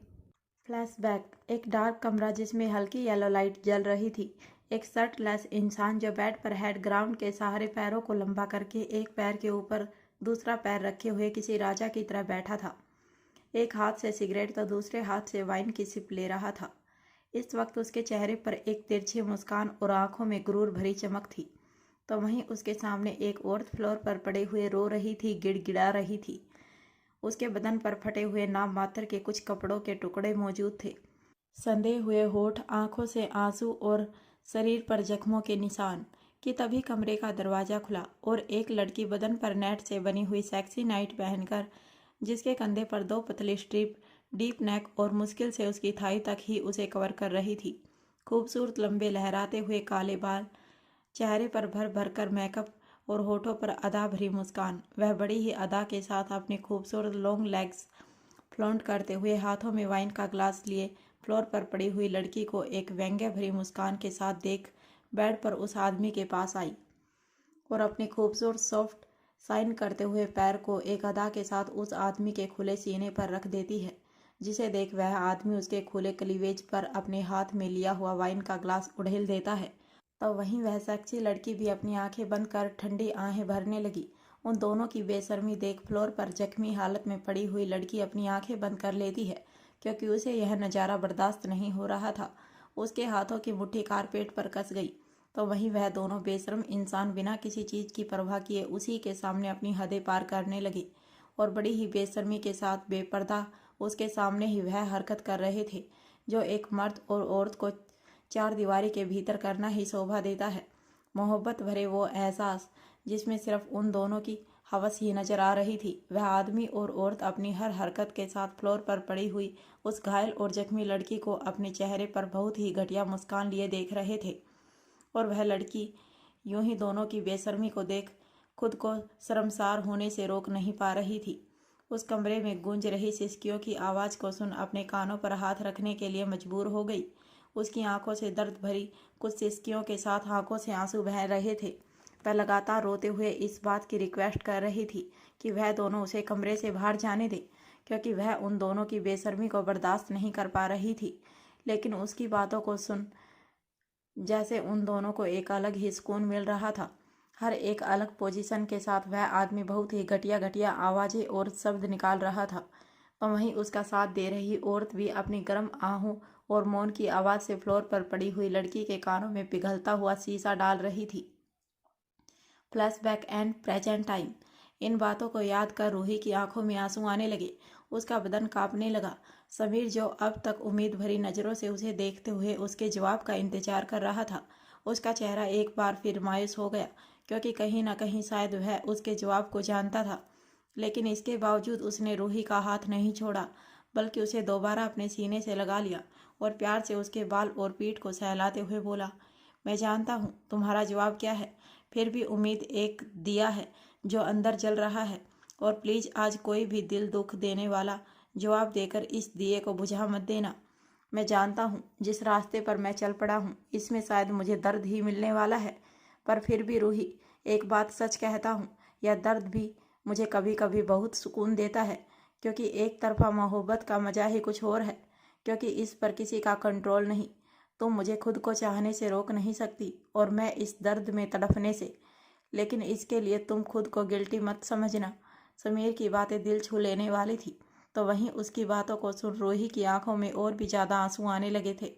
S2: फ्लैशबैक। एक डार्क कमरा जिसमें हल्की येलो लाइट जल रही थी। एक शर्टलेस इंसान जो बेड पर हेड ग्राउंड के सहारे पैरों को लंबा करके एक पैर के ऊपर दूसरा पैर रखे हुए किसी राजा की तरह बैठा था। एक हाथ से सिगरेट तो दूसरे हाथ से वाइन की सिप ले रहा था। इस वक्त उसके चेहरे पर एक तिरछी मुस्कान और आंखों में गुरूर भरी चमक थी। तो वहीं उसके सामने एक औरत फ्लोर पर पड़े हुए रो रही थी, गिड़गिड़ा रही थी। उसके बदन पर फटे हुए नाम मात्र के कुछ कपड़ों के टुकड़े मौजूद थे। संधे हुए होठ, आंखों से आंसू और शरीर पर जख्मों के निशान। कि तभी कमरे का दरवाज़ा खुला और एक लड़की बदन पर नेट से बनी हुई सेक्सी नाइट पहनकर, जिसके कंधे पर दो पतली स्ट्रिप, डीप नेक और मुश्किल से उसकी थाई तक ही उसे कवर कर रही थी। खूबसूरत लंबे लहराते हुए काले बाल, चेहरे पर भर भर कर मेकअप और होठों पर अदा भरी मुस्कान। वह बड़ी ही अदा के साथ अपने खूबसूरत लॉन्ग लेग्स फ्लॉन्ट करते हुए हाथों में वाइन का ग्लास लिए फ्लोर पर पड़ी हुई लड़की को एक व्यंग्य भरी मुस्कान के साथ देख बेड पर उस आदमी के पास आई और अपने खूबसूरत सॉफ्ट साइन करते हुए पैर को एक अदा के साथ उस आदमी के खुले सीने पर रख देती है, जिसे देख वह आदमी उसके खुले क्लीवेज पर अपने हाथ में लिया हुआ वाइन का ग्लास उड़ेल देता है। तो वहीं वह सेक्सी लड़की भी अपनी आंखें बंद कर ठंडी आहें भरने लगी। उन दोनों की बेशर्मी देख फ्लोर पर जख्मी हालत में पड़ी हुई लड़की अपनी आंखें बंद कर लेती है, क्योंकि उसे यह नज़ारा बर्दाश्त नहीं हो रहा था। उसके हाथों की मुट्ठी कारपेट पर कस गई। तो वहीं वह दोनों बेशर्म इंसान बिना किसी चीज़ की परवाह किए उसी के सामने अपनी हदें पार करने लगे और बड़ी ही बेशर्मी के साथ बेपर्दा उसके सामने ही वह हरकत कर रहे थे जो एक मर्द और औरत को चार दीवारी के भीतर करना ही शोभा देता है। मोहब्बत भरे वो एहसास जिसमें सिर्फ उन दोनों की हवस ही नजर आ रही थी। वह आदमी और औरत अपनी हर हरकत के साथ फ्लोर पर पड़ी हुई उस घायल और जख्मी लड़की को अपने चेहरे पर बहुत ही घटिया मुस्कान लिए देख रहे थे और वह लड़की यूं ही दोनों की बेशर्मी को देख खुद को शर्मसार होने से रोक नहीं पा रही थी। उस कमरे में गूंज रही सिसकियों की आवाज़ को सुन अपने कानों पर हाथ रखने के लिए मजबूर हो गई। उसकी आंखों से दर्द भरी कुछ सिसकियों के साथ आंखों से आंसू बह रहे थे। वह लगातार रोते हुए इस बात की रिक्वेस्ट कर रही थी कि वह दोनों उसे कमरे से बाहर जाने दे, क्योंकि वह उन दोनों की बेशर्मी को बर्दाश्त नहीं कर पा रही थी। लेकिन उसकी बातों को सुन जैसे उन दोनों को एक अलग ही सुकून मिल रहा था। हर एक अलग पोजीशन के साथ वह आदमी बहुत ही घटिया घटिया आवाज़ें और शब्द निकाल रहा था। और वहीं उसका साथ दे रही औरत भी अपनी गर्म आहों और मौन की आवाज़ से फ्लोर पर पड़ी हुई लड़की के कानों में पिघलता हुआ शीशा डाल रही थी। Flashback and present time. इन बातों को याद कर रूही की आंखों में आंसू आने लगे। उसका बदन कांपने लगा। समीर, जो अब तक उम्मीद भरी नज़रों से उसे देखते हुए उसके जवाब का इंतजार कर रहा था, उसका चेहरा एक बार फिर मायूस हो गया, क्योंकि कहीं ना कहीं शायद वह उसके जवाब को जानता था। लेकिन इसके बावजूद उसने रूही का हाथ नहीं छोड़ा, बल्कि उसे दोबारा अपने सीने से लगा लिया और प्यार से उसके बाल और पीठ को सहलाते हुए बोला, मैं जानता हूँ तुम्हारा जवाब क्या है, फिर भी उम्मीद एक दिया है जो अंदर जल रहा है, और प्लीज़ आज कोई भी दिल दुख देने वाला जवाब देकर इस दिए को बुझा मत देना। मैं जानता हूँ जिस रास्ते पर मैं चल पड़ा हूँ इसमें शायद मुझे दर्द ही मिलने वाला है, पर फिर भी रूही, एक बात सच कहता हूँ, यह दर्द भी मुझे कभी कभी बहुत सुकून देता है, क्योंकि एक तरफा मोहब्बत का मजा ही कुछ और है, क्योंकि इस पर किसी का कंट्रोल नहीं। तुम मुझे खुद को चाहने से रोक नहीं सकती और मैं इस दर्द में तड़पने से, लेकिन इसके लिए तुम खुद को गिल्टी मत समझना। समीर की बातें दिल छू लेने वाली थी, तो वहीं उसकी बातों को सुन रूही की आंखों में और भी ज़्यादा आंसू आने लगे थे।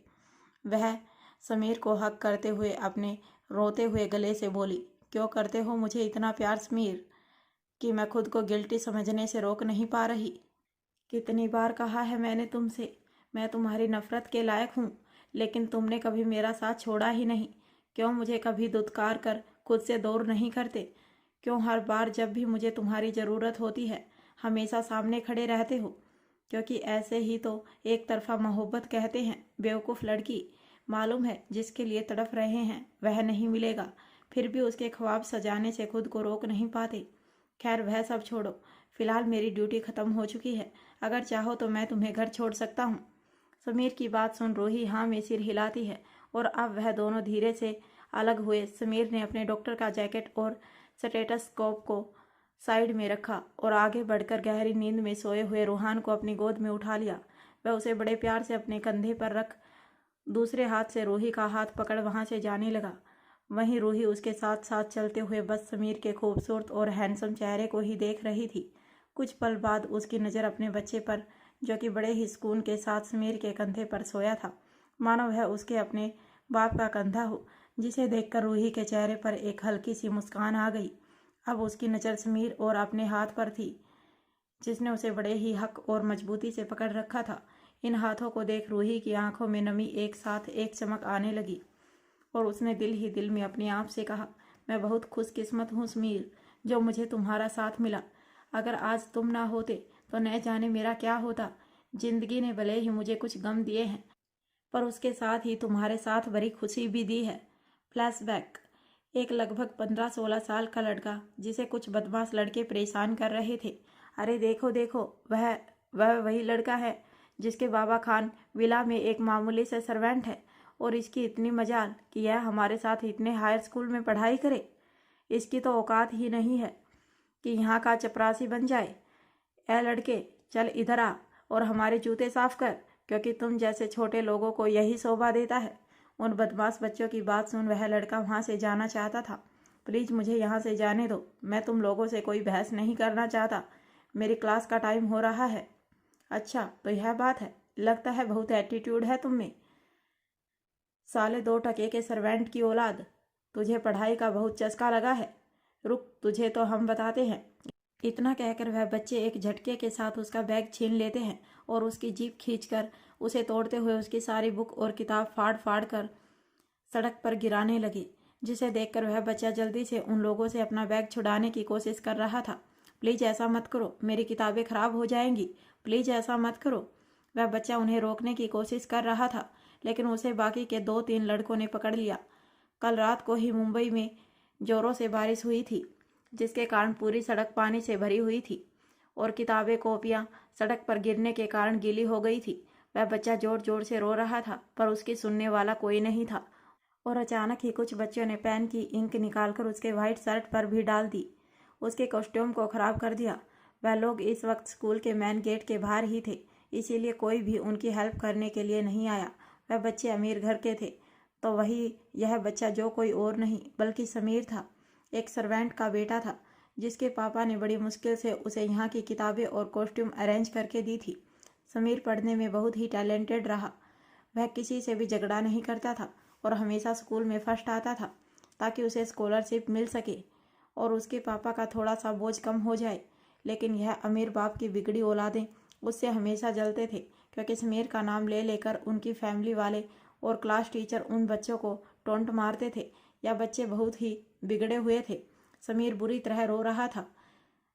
S2: वह समीर को हक करते हुए अपने रोते हुए गले से बोली, क्यों करते हो मुझे इतना प्यार समीर, कि मैं खुद को गिल्टी समझने से रोक नहीं पा रही। कितनी बार कहा है मैंने तुमसे, मैं तुम्हारी नफ़रत के लायक हूँ, लेकिन तुमने कभी मेरा साथ छोड़ा ही नहीं। क्यों मुझे कभी दुत्कार कर खुद से दूर नहीं करते? क्यों हर बार जब भी मुझे तुम्हारी ज़रूरत होती है हमेशा सामने खड़े रहते हो? क्योंकि ऐसे ही तो एक तरफा मोहब्बत कहते हैं। बेवकूफ़ लड़की, मालूम है जिसके लिए तड़प रहे हैं वह नहीं मिलेगा, फिर भी उसके ख्वाब सजाने से खुद को रोक नहीं पाते। खैर वह सब छोड़ो, फिलहाल मेरी ड्यूटी ख़त्म हो चुकी है, अगर चाहो तो मैं तुम्हें घर छोड़ सकता हूँ। समीर की बात सुन रूही हाँ में सिर हिलाती है, और अब वह दोनों धीरे से अलग हुए। समीर ने अपने डॉक्टर का जैकेट और स्टेथोस्कोप को साइड में रखा और आगे बढ़कर गहरी नींद में सोए हुए रूहान को अपनी गोद में उठा लिया। वह उसे बड़े प्यार से अपने कंधे पर रख दूसरे हाथ से रूही का हाथ पकड़ वहां से जाने लगा। वहीं रूही उसके साथ साथ चलते हुए बस समीर के खूबसूरत और हैंडसम चेहरे को ही देख रही थी। कुछ पल बाद उसकी नज़र अपने बच्चे पर, जो कि बड़े ही सुकून के साथ समीर के कंधे पर सोया था, मानो वह उसके अपने बाप का कंधा हो, जिसे देखकर रूही के चेहरे पर एक हल्की सी मुस्कान आ गई। अब उसकी नज़र समीर और अपने हाथ पर थी, जिसने उसे बड़े ही हक और मजबूती से पकड़ रखा था। इन हाथों को देख रूही की आंखों में नमी एक साथ एक चमक आने लगी, और उसने दिल ही दिल में अपने आप से कहा, मैं बहुत खुशकिस्मत हूँ समीर, जो मुझे तुम्हारा साथ मिला। अगर आज तुम ना होते तो न जाने मेरा क्या होता। जिंदगी ने भले ही मुझे कुछ गम दिए हैं, पर उसके साथ ही तुम्हारे साथ भरी खुशी भी दी है। फ्लैशबैक। एक लगभग 15-16 साल का लड़का, जिसे कुछ बदमाश लड़के परेशान कर रहे थे। अरे देखो देखो, वह वही लड़का है जिसके बाबा खान विला में एक मामूली से सर्वेंट है, और इसकी इतनी मजाल कि यह हमारे साथ इतने हायर स्कूल में पढ़ाई करे। इसकी तो औकात ही नहीं है कि यहाँ का चपरासी बन जाए। ए लड़के, चल इधर आ और हमारे जूते साफ कर, क्योंकि तुम जैसे छोटे लोगों को यही शोभा देता है। उन बदमाश बच्चों की बात सुन वह लड़का वहाँ से जाना चाहता था। प्लीज़ मुझे यहाँ से जाने दो, मैं तुम लोगों से कोई बहस नहीं करना चाहता, मेरी क्लास का टाइम हो रहा है। अच्छा तो यह बात है, लगता है बहुत एटीट्यूड है तुम में। साले 2 टके के सर्वेंट की औलाद, तुझे पढ़ाई का बहुत चस्का लगा है। रुक, तुझे तो हम बताते हैं। इतना कहकर वह बच्चे एक झटके के साथ उसका बैग छीन लेते हैं और उसकी जीप खींचकर उसे तोड़ते हुए उसकी सारी बुक और किताब फाड़ फाड़ कर सड़क पर गिराने लगे, जिसे देखकर वह बच्चा जल्दी से उन लोगों से अपना बैग छुड़ाने की कोशिश कर रहा था। प्लीज़ ऐसा मत करो, मेरी किताबें खराब हो जाएंगी, प्लीज़ ऐसा मत करो। वह बच्चा उन्हें रोकने की कोशिश कर रहा था, लेकिन उसे बाकी के 2-3 लड़कों ने पकड़ लिया। कल रात को ही मुंबई में जोरों से बारिश हुई थी, जिसके कारण पूरी सड़क पानी से भरी हुई थी और किताबें कॉपियां सड़क पर गिरने के कारण गीली हो गई थी। वह बच्चा जोर जोर से रो रहा था, पर उसकी सुनने वाला कोई नहीं था, और अचानक ही कुछ बच्चों ने पेन की इंक निकालकर उसके वाइट शर्ट पर भी डाल दी, उसके कॉस्ट्यूम को खराब कर दिया। वह लोग इस वक्त स्कूल के मेन गेट के बाहर ही थे, इसीलिए कोई भी उनकी हेल्प करने के लिए नहीं आया। वह बच्चे अमीर घर के थे, तो वही यह बच्चा जो कोई और नहीं बल्कि समीर था, एक सर्वेंट का बेटा था, जिसके पापा ने बड़ी मुश्किल से उसे यहाँ की किताबें और कॉस्ट्यूम अरेंज करके दी थी। समीर पढ़ने में बहुत ही टैलेंटेड रहा। वह किसी से भी झगड़ा नहीं करता था और हमेशा स्कूल में फर्स्ट आता था, ताकि उसे स्कॉलरशिप मिल सके और उसके पापा का थोड़ा सा बोझ कम हो जाए। लेकिन यह अमीर बाप की बिगड़ी औलादें उससे हमेशा जलते थे, क्योंकि समीर का नाम ले लेकर उनकी फैमिली वाले और क्लास टीचर उन बच्चों को टोंट मारते थे या बच्चे बहुत ही बिगड़े हुए थे। समीर बुरी तरह रो रहा था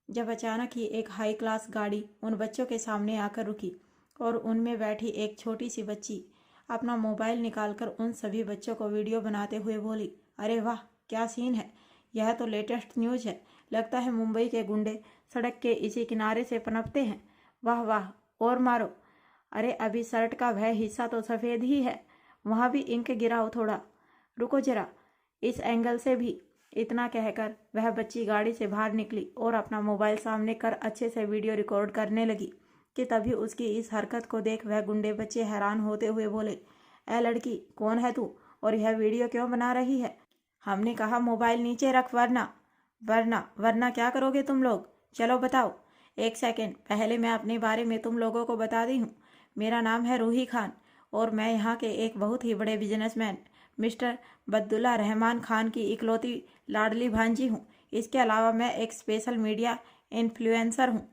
S2: जब अचानक ही एक हाई क्लास गाड़ी उन बच्चों के सामने आकर रुकी और उनमें बैठी एक छोटी सी बच्ची अपना मोबाइल निकालकर उन सभी बच्चों को वीडियो बनाते हुए बोली, अरे वाह, क्या सीन है, यह तो लेटेस्ट न्यूज़ है। लगता है मुंबई के गुंडे सड़क के इसी किनारे से पनपते हैं। वाह वाह, और मारो। अरे अभी शर्ट का वह हिस्सा तो सफ़ेद ही है, वहाँ भी इंक गिराओ थोड़ा, रुको जरा, इस एंगल से भी। इतना कहकर वह बच्ची गाड़ी से बाहर निकली और अपना मोबाइल सामने कर अच्छे से वीडियो रिकॉर्ड करने लगी कि तभी उसकी इस हरकत को देख वह गुंडे बच्चे हैरान होते हुए बोले, ए लड़की, कौन है तू और यह वीडियो क्यों बना रही है? हमने कहा मोबाइल नीचे रख, वरना वरना वरना क्या करोगे तुम लोग? चलो बताओ। एक सेकेंड, पहले मैं अपने बारे में तुम लोगों को बता दी हूँ। मेरा नाम है रूही खान और मैं यहाँ के एक बहुत ही बड़े बिजनेसमैन मिस्टर बद्दुल्ला रहमान खान की इकलौती लाडली भांजी हूँ। इसके अलावा मैं एक स्पेशल मीडिया इन्फ्लुएंसर हूँ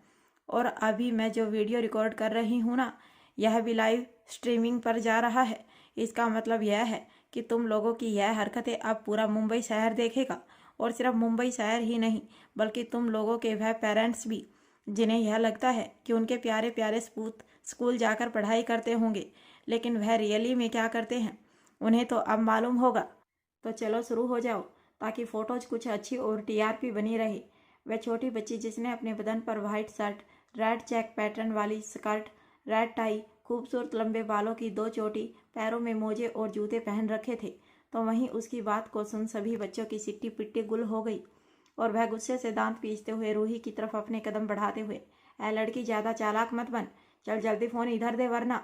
S2: और अभी मैं जो वीडियो रिकॉर्ड कर रही हूँ ना, यह भी लाइव स्ट्रीमिंग पर जा रहा है। इसका मतलब यह है कि तुम लोगों की यह हरकतें अब पूरा मुंबई शहर देखेगा और सिर्फ मुंबई शहर ही नहीं बल्कि तुम लोगों के वह पेरेंट्स भी जिन्हें यह लगता है कि उनके प्यारे प्यारे सपूत स्कूल जाकर पढ़ाई करते होंगे, लेकिन वह रियली में क्या करते हैं उन्हें तो अब मालूम होगा। तो चलो शुरू हो जाओ ताकि फ़ोटोज कुछ अच्छी और टीआरपी बनी रहे। वह छोटी बच्ची जिसने अपने बदन पर white shirt, red check pattern वाली स्कर्ट, रेड टाई, खूबसूरत लंबे बालों की 2 चोटी, पैरों में मोजे और जूते पहन रखे थे, तो वहीं उसकी बात को सुन सभी बच्चों की सिट्टी पिट्टी गुल हो गई और वह गुस्से से दांत पीसते हुए रूही की तरफ अपने कदम बढ़ाते हुए, ऐ लड़की, ज़्यादा चालाक मत बन, चल जल्दी फ़ोन इधर दे वरना।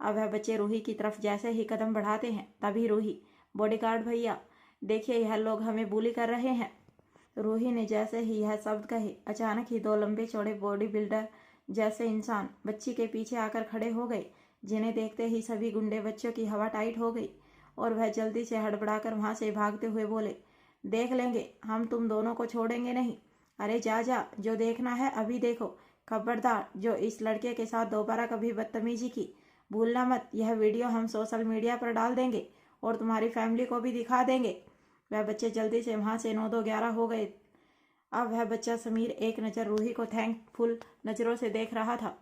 S2: अब वह बच्चे रूही की तरफ जैसे ही कदम बढ़ाते हैं तभी रूही, बॉडीगार्ड भैया, देखिए यह लोग हमें बुली कर रहे हैं। रूही ने जैसे ही यह शब्द कहे अचानक ही 2 लंबे चौड़े बॉडी बिल्डर जैसे इंसान बच्ची के पीछे आकर खड़े हो गए, जिन्हें देखते ही सभी गुंडे बच्चों की हवा टाइट हो गई और वह जल्दी से हड़बड़ाकर वहां से भागते हुए बोले, देख लेंगे, हम तुम दोनों को छोड़ेंगे नहीं। अरे जा जा, जो देखना है अभी देखो। खबरदार, जो इस लड़के के साथ दोबारा कभी बदतमीजी की, भूलना मत, यह वीडियो हम सोशल मीडिया पर डाल देंगे और तुम्हारी फैमिली को भी दिखा देंगे। वह बच्चे जल्दी से वहाँ से 9-2-11 हो गए। अब वह बच्चा समीर एक नज़र रूही को थैंकफुल नज़रों से देख रहा था,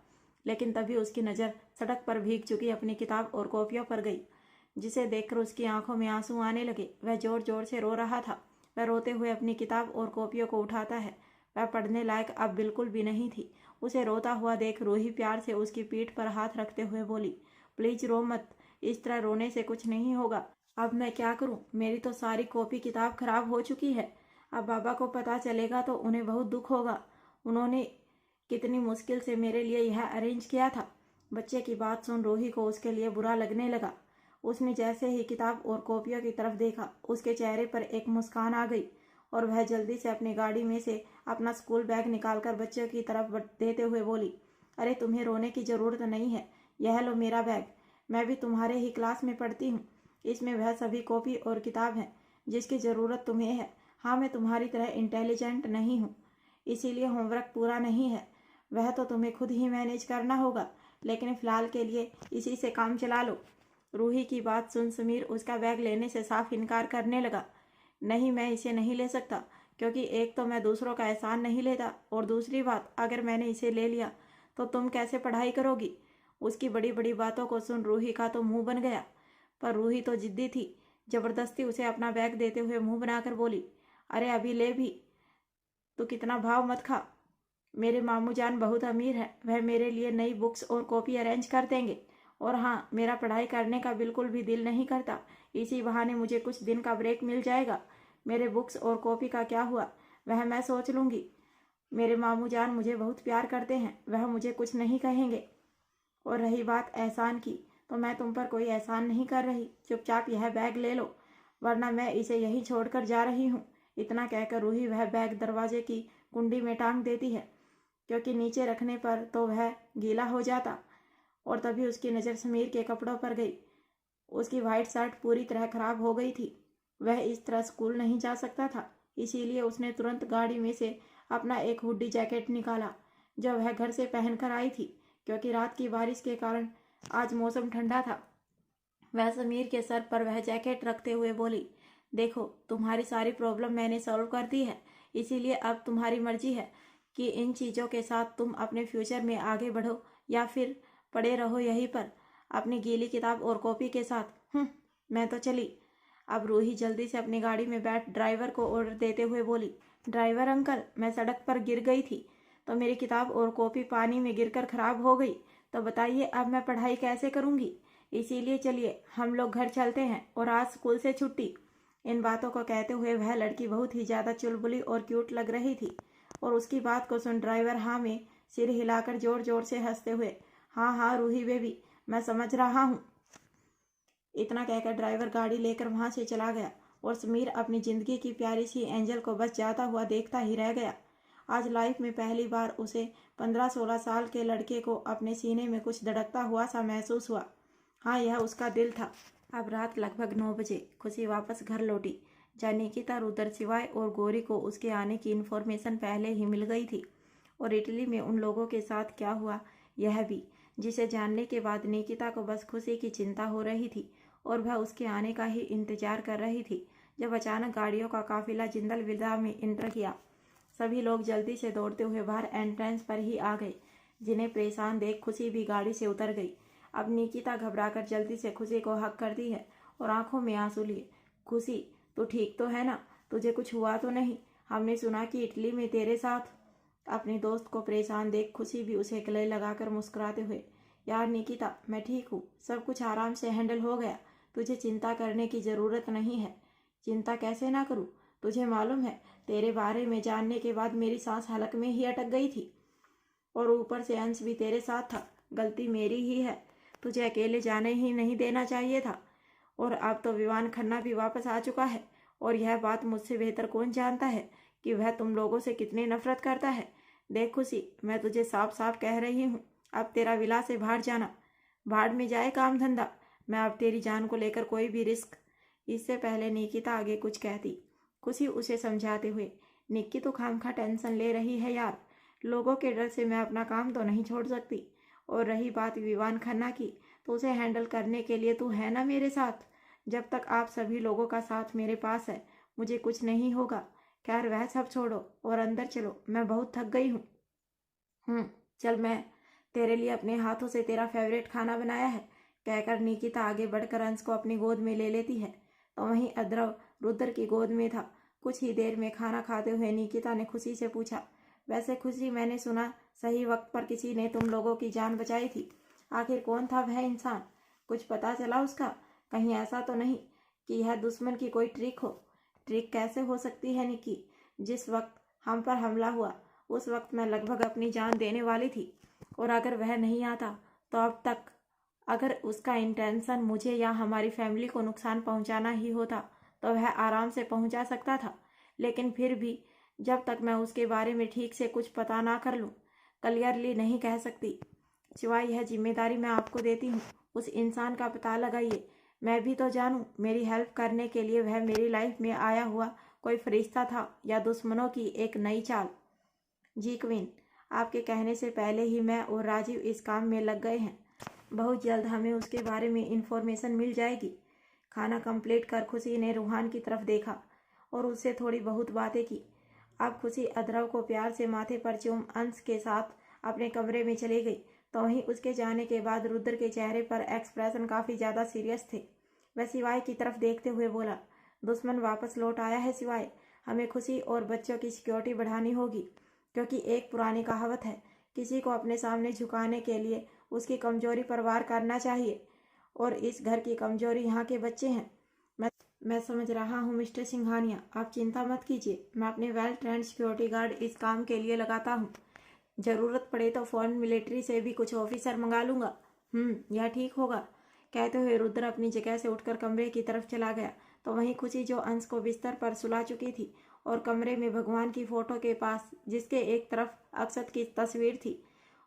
S2: लेकिन तभी उसकी नज़र सड़क पर भीग चुकी अपनी किताब और कॉपियों पर गई, जिसे देखकर उसकी आंखों में आंसू आने लगे। वह जोर जोर से रो रहा था। वह रोते हुए अपनी किताब और कॉपियों को उठाता है। वह पढ़ने लायक अब बिल्कुल भी नहीं थी। उसे रोता हुआ देख रूही प्यार से उसकी पीठ पर हाथ रखते हुए बोली, प्लीज़ रो मत, इस तरह रोने से कुछ नहीं होगा। अब मैं क्या करूं? मेरी तो सारी कॉपी किताब खराब हो चुकी है। अब बाबा को पता चलेगा तो उन्हें बहुत दुख होगा। उन्होंने कितनी मुश्किल से मेरे लिए यह अरेंज किया था। बच्चे की बात सुन रूही को उसके लिए बुरा लगने लगा। उसने जैसे ही किताब और कॉपियों की तरफ देखा, उसके चेहरे पर एक मुस्कान आ गई और वह जल्दी से अपनी गाड़ी में से अपना स्कूल बैग निकालकर बच्चों की तरफ देते हुए बोली, अरे तुम्हें रोने की ज़रूरत नहीं है, यह लो मेरा बैग, मैं भी तुम्हारे ही क्लास में पढ़ती हूँ। इसमें वह सभी कॉपी और किताब हैं जिसकी ज़रूरत तुम्हें है। हाँ, मैं तुम्हारी तरह इंटेलिजेंट नहीं हूँ, इसीलिए होमवर्क पूरा नहीं है, वह तो तुम्हें खुद ही मैनेज करना होगा, लेकिन फ़िलहाल के लिए इसी से काम चला लो। रूही की बात सुन समीर उसका बैग लेने से साफ इनकार करने लगा। नहीं, मैं इसे नहीं ले सकता, क्योंकि एक तो मैं दूसरों का एहसान नहीं लेता और दूसरी बात, अगर मैंने इसे ले लिया तो तुम कैसे पढ़ाई करोगी? उसकी बड़ी बड़ी बातों को सुन रूही का तो मुंह बन गया, पर रूही तो जिद्दी थी। जबरदस्ती उसे अपना बैग देते हुए मुंह बनाकर बोली, अरे अभी ले भी, तो कितना भाव मत खा। मेरे मामू जान बहुत अमीर है, वह मेरे लिए नई बुक्स और कॉपी अरेंज कर देंगे। और हाँ, मेरा पढ़ाई करने का बिल्कुल भी दिल नहीं करता, इसी बहाने मुझे कुछ दिन का ब्रेक मिल जाएगा। मेरे बुक्स और कॉपी का क्या हुआ, वह मैं सोच लूँगी। मेरे मामू जान मुझे बहुत प्यार करते हैं, वह मुझे कुछ नहीं कहेंगे। और रही बात एहसान की, तो मैं तुम पर कोई एहसान नहीं कर रही, चुपचाप यह बैग ले लो, वरना मैं इसे यहीं छोड़कर जा रही हूँ। इतना कहकर रूही वह बैग दरवाजे की कुंडी में टांग देती है, क्योंकि नीचे रखने पर तो वह गीला हो जाता। और तभी उसकी नज़र समीर के कपड़ों पर गई। उसकी वाइट शर्ट पूरी तरह खराब हो गई थी। वह इस तरह स्कूल नहीं जा सकता था, इसीलिए उसने तुरंत गाड़ी में से अपना एक हुडी जैकेट निकाला जो वह घर से पहनकर आई थी, क्योंकि रात की बारिश के कारण आज मौसम ठंडा था। वह समीर के सर पर वह जैकेट रखते हुए बोली, देखो तुम्हारी सारी प्रॉब्लम मैंने सॉल्व कर दी है, इसीलिए अब तुम्हारी मर्जी है कि इन चीज़ों के साथ तुम अपने फ्यूचर में आगे बढ़ो या फिर पड़े रहो यहीं पर अपनी गीली किताब और कॉपी के साथ। मैं तो चली। अब रूही जल्दी से अपनी गाड़ी में बैठ ड्राइवर को ऑर्डर देते हुए बोली, ड्राइवर अंकल, मैं सड़क पर गिर गई थी तो मेरी किताब और कॉपी पानी में गिरकर खराब हो गई, तो बताइए अब मैं पढ़ाई कैसे करूँगी। इसीलिए चलिए हम लोग घर चलते हैं और आज स्कूल से छुट्टी। इन बातों को कहते हुए वह लड़की बहुत ही ज़्यादा चुलबुली और क्यूट लग रही थी और उसकी बात को सुन ड्राइवर हाँ में सिर हिलाकर जोर जोर से हंसते हुए, हाँ हाँ रूही बेबी, मैं समझ रहा हूँ। इतना कहकर ड्राइवर गाड़ी लेकर वहाँ से चला गया और समीर अपनी ज़िंदगी की प्यारी सी एंजल को बस जाता हुआ देखता ही रह गया। आज लाइफ में पहली बार उसे 15-16 साल के लड़के को अपने सीने में कुछ धड़कता हुआ सा महसूस हुआ। हाँ, यह उसका दिल था। अब रात लगभग 9 बजे खुशी वापस घर लौटी। निकिता, रुद्र, शिवाय और गौरी को उसके आने की इन्फॉर्मेशन पहले ही मिल गई थी और इटली में उन लोगों के साथ क्या हुआ यह भी, जिसे जानने के बाद निकिता को बस खुशी की चिंता हो रही थी और वह उसके आने का ही इंतजार कर रही थी। जब अचानक गाड़ियों का काफिला जिंदल विला में इंटर किया, सभी लोग जल्दी से दौड़ते हुए बाहर एंट्रेंस पर ही आ गए, जिन्हें परेशान देख खुशी भी गाड़ी से उतर गई। अब निकिता घबराकर जल्दी से खुशी को हक कर दी है और आंखों में आंसू लिए। खुशी, तू ठीक तो है ना? तुझे कुछ हुआ तो नहीं? हमने सुना कि इटली में तेरे साथ। अपने दोस्त को परेशान देख खुशी भी उसे गले लगाकर मुस्कुराते हुए, यार निकिता, मैं ठीक हूँ, सब कुछ आराम से हैंडल हो गया, तुझे चिंता करने की ज़रूरत नहीं है। चिंता कैसे ना करूँ? तुझे मालूम है, तेरे बारे में जानने के बाद मेरी सांस हलक में ही अटक गई थी और ऊपर से अंश भी तेरे साथ था। गलती मेरी ही है, तुझे अकेले जाने ही नहीं देना चाहिए था। और अब तो विवान खन्ना भी वापस आ चुका है और यह बात मुझसे बेहतर कौन जानता है कि वह तुम लोगों से कितनी नफरत करता है। देख खुशी, मैं तुझे साफ साफ कह रही हूँ, अब तेरा विला से बाहर जाना। भाड़ में जाए काम धंधा। मैं अब तेरी जान को लेकर कोई भी रिस्क। इससे पहले निकिता आगे कुछ कहती, खुशी उसे समझाते हुए, निक्की तो खामखा टेंशन ले रही है यार, लोगों के डर से मैं अपना काम तो नहीं छोड़ सकती। और रही बात विवान खन्ना की, तो उसे हैंडल करने के लिए तू है ना मेरे साथ। जब तक आप सभी लोगों का साथ मेरे पास है, मुझे कुछ नहीं होगा। खैर वह सब छोड़ो और अंदर चलो, मैं बहुत थक गई हूँ। चल, मैं तेरे लिए अपने हाथों से तेरा फेवरेट खाना बनाया है, कहकर निकिता आगे बढ़कर अंश को अपनी गोद में ले लेती है। तो वहीं अद्रव रुद्र की गोद में था। कुछ ही देर में खाना खाते हुए निकिता ने खुशी से पूछा, वैसे खुशी, मैंने सुना सही वक्त पर किसी ने तुम लोगों की जान बचाई थी। आखिर कौन था वह इंसान? कुछ पता चला उसका? कहीं ऐसा तो नहीं कि यह दुश्मन की कोई ट्रिक हो? ट्रिक कैसे हो सकती है निक्की? जिस वक्त हम पर हमला हुआ उस वक्त मैं लगभग अपनी जान देने वाली थी और अगर वह नहीं आता तो अब तक, अगर उसका इंटेंशन मुझे या हमारी फैमिली को नुकसान पहुंचाना ही होता तो वह आराम से पहुंचा सकता था। लेकिन फिर भी जब तक मैं उसके बारे में ठीक से कुछ पता ना कर लूँ, क्लियरली नहीं कह सकती। सिवाय यह जिम्मेदारी मैं आपको देती हूँ, उस इंसान का पता लगाइए। मैं भी तो जानूँ मेरी हेल्प करने के लिए वह मेरी लाइफ में आया हुआ कोई फरिश्ता था या दुश्मनों की एक नई चाल। जी क्वीन, आपके कहने से पहले ही मैं और राजीव इस काम में लग गए हैं। बहुत जल्द हमें उसके बारे में इंफॉर्मेशन मिल जाएगी। खाना कंप्लीट कर खुशी ने रूहान की तरफ देखा और उससे थोड़ी बहुत बातें की। अब खुशी अद्रव को प्यार से माथे पर चूम अंश के साथ अपने कमरे में चली गई। तो वहीं उसके जाने के बाद रुद्र के चेहरे पर एक्सप्रेशन काफ़ी ज़्यादा सीरियस थे। वह सिवाय की तरफ देखते हुए बोला, दुश्मन वापस लौट आया है सिवाय, हमें खुशी और बच्चों की सिक्योरिटी बढ़ानी होगी, क्योंकि एक पुरानी कहावत है, किसी को अपने सामने झुकाने के लिए उसकी कमजोरी पर वार करना चाहिए और इस घर की कमजोरी यहाँ के बच्चे हैं। मैं समझ रहा हूँ मिस्टर सिंघानिया, आप चिंता मत कीजिए, मैं अपने वेल ट्रेंड सिक्योरिटी गार्ड इस काम के लिए लगाता हूँ। ज़रूरत पड़े तो फॉरेन मिलिट्री से भी कुछ ऑफिसर मंगा लूँगा। यह ठीक होगा, कहते हुए रुद्र अपनी जगह से उठकर कमरे की तरफ चला गया। तो वहीं खुशी, जो अंश को बिस्तर पर सुला चुकी थी और कमरे में भगवान की फ़ोटो के पास, जिसके एक तरफ अक्षत की तस्वीर थी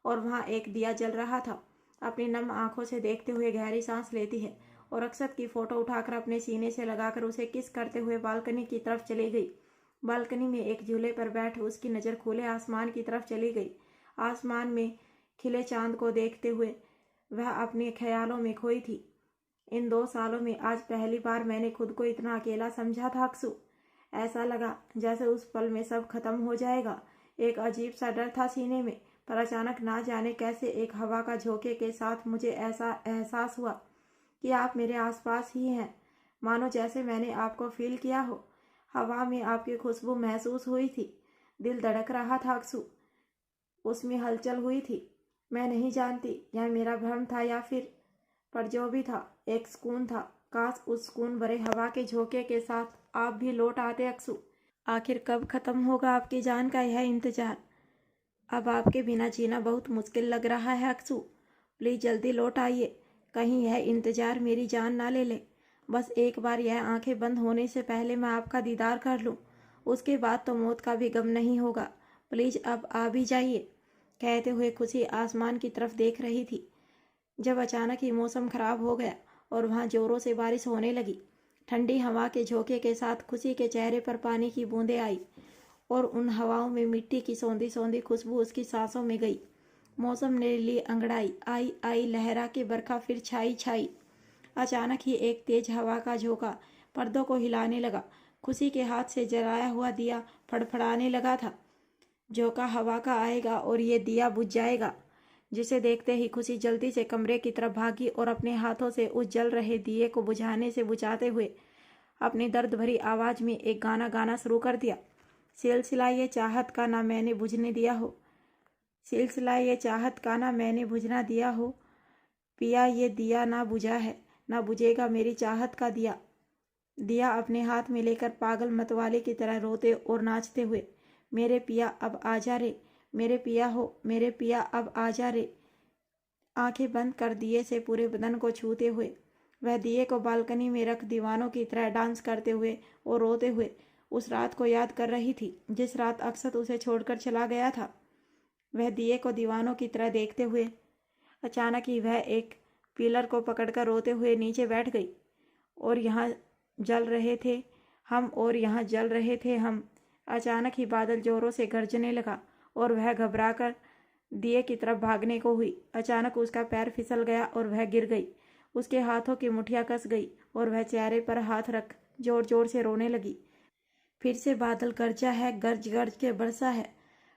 S2: और वहाँ एक दिया जल रहा था, अपनी नम आंखों से देखते हुए गहरी सांस लेती है और अक्षत की फ़ोटो उठाकर अपने सीने से लगाकर उसे किस करते हुए बालकनी की तरफ चली गई। बालकनी में एक झूले पर बैठ उसकी नज़र खुले आसमान की तरफ चली गई। आसमान में खिले चांद को देखते हुए वह अपने ख्यालों में खोई थी। इन 2 सालों में आज पहली बार मैंने खुद को इतना अकेला समझा था अक्सू। ऐसा लगा जैसे उस पल में सब खत्म हो जाएगा। एक अजीब सा डर था सीने में, पर अचानक ना जाने कैसे एक हवा का झोंके के साथ मुझे ऐसा एहसास हुआ कि आप मेरे आसपास ही हैं, मानो जैसे मैंने आपको फील किया हो। हवा में आपकी खुशबू महसूस हुई थी। दिल धड़क रहा था अक्सू, उसमें हलचल हुई थी। मैं नहीं जानती यह मेरा भ्रम था या फिर, पर जो भी था, एक सुकून था। काश उस सुकून भरे हवा के झोंके के साथ आप भी लौट आते अक्सू। आखिर कब खत्म होगा आपकी जान का यह इंतजार? अब आपके बिना जीना बहुत मुश्किल लग रहा है अक्सू। प्लीज जल्दी लौट आइए, कहीं यह इंतजार मेरी जान ना ले ले। बस एक बार यह आंखें बंद होने से पहले मैं आपका दीदार कर लूं, उसके बाद तो मौत का भी गम नहीं होगा। प्लीज अब आ भी जाइए। कहते हुए खुशी आसमान की तरफ देख रही थी, जब अचानक ही मौसम खराब हो गया और वहाँ जोरों से बारिश होने लगी। ठंडी हवा के झोंके के साथ खुशी के चेहरे पर पानी की बूंदें आई और उन हवाओं में मिट्टी की सौंधी सौंधी खुशबू उसकी सांसों में गई। मौसम ने ली अंगड़ाई, आई आई लहरा के बरखा फिर छाई छाई। अचानक ही एक तेज हवा का झोंका पर्दों को हिलाने लगा। खुशी के हाथ से जलाया हुआ दिया फड़फड़ाने लगा था। झोंका हवा का आएगा और ये दिया बुझ जाएगा। जिसे देखते ही खुशी जल्दी से कमरे की तरफ भागी और अपने हाथों से उस जल रहे दिए को बुझाने से बुझाते हुए अपनी दर्द भरी आवाज में एक गाना गाना शुरू कर दिया। सिलसिला ये चाहत का ना मैंने बुझने दिया हो, सिलसिला ये चाहत का ना मैंने बुझना दिया हो, पिया ये दिया ना बुझा है, ना बुझेगा मेरी चाहत का दिया। दिया अपने हाथ में लेकर पागल मतवाले की तरह रोते और नाचते हुए, मेरे पिया अब आजा रे, मेरे पिया हो, मेरे पिया अब आजा रे। आंखें बंद कर दिए से पूरे बदन को छूते हुए वह दिए को बालकनी में रख दीवानों की तरह डांस करते हुए और रोते हुए उस रात को याद कर रही थी जिस रात अक्षत उसे छोड़कर चला गया था। वह दिए को दीवानों की तरह देखते हुए अचानक ही वह एक पिलर को पकड़कर रोते हुए नीचे बैठ गई। और यहाँ जल रहे थे हम, और यहाँ जल रहे थे हम। अचानक ही बादल जोरों से गरजने लगा और वह घबराकर दिए की तरफ भागने को हुई। अचानक उसका पैर फिसल गया और वह गिर गई। उसके हाथों की मुठ्ठियां कस गई और वह चेहरे पर हाथ रख जोर जोर से रोने लगी। फिर से बादल गरजा है, गर्ज गर्ज के बरसा है।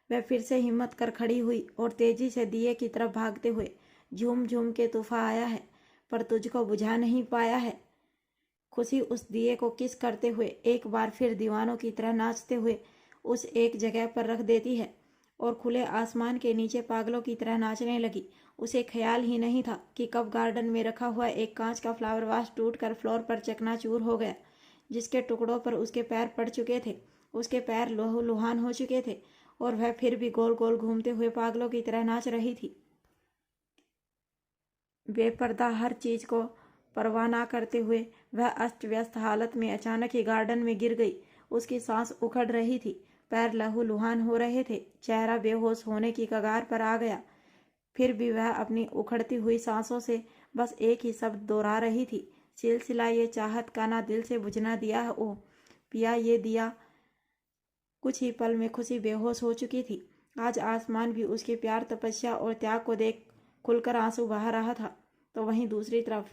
S2: वह फिर से हिम्मत कर खड़ी हुई और तेजी से दिए की तरफ भागते हुए, झूम झूम के तूफान आया है पर तुझको बुझा नहीं पाया है। खुशी उस दिए को किस करते हुए एक बार फिर दीवानों की तरह नाचते हुए उस एक जगह पर रख देती है और खुले आसमान के नीचे पागलों की तरह नाचने लगी। उसे ख्याल ही नहीं था कि कब गार्डन में रखा हुआ एक कांच का फ्लावर वास टूटकर फ्लोर पर चकनाचूर हो गया, जिसके टुकड़ों पर उसके पैर पड़ चुके थे। उसके पैर लहूलुहान हो चुके थे और वह फिर भी गोल गोल घूमते हुए पागलों की तरह नाच रही थी। बेपर्दा हर चीज को परवाह ना करते हुए वह अस्त व्यस्त हालत में अचानक ही गार्डन में गिर गई। उसकी सांस उखड़ रही थी, पैर लहूलुहान हो रहे थे, चेहरा बेहोश होने की कगार पर आ गया। फिर भी वह अपनी उखड़ती हुई सांसों से बस एक ही शब्द दोहरा रही थी, सिलसिला ये चाहत का ना दिल से बुझना दिया ओ पिया ये दिया। कुछ ही पल में खुशी बेहोश हो चुकी थी। आज आसमान भी उसके प्यार, तपस्या और त्याग को देख खुलकर आंसू बहा रहा था। तो वहीं दूसरी तरफ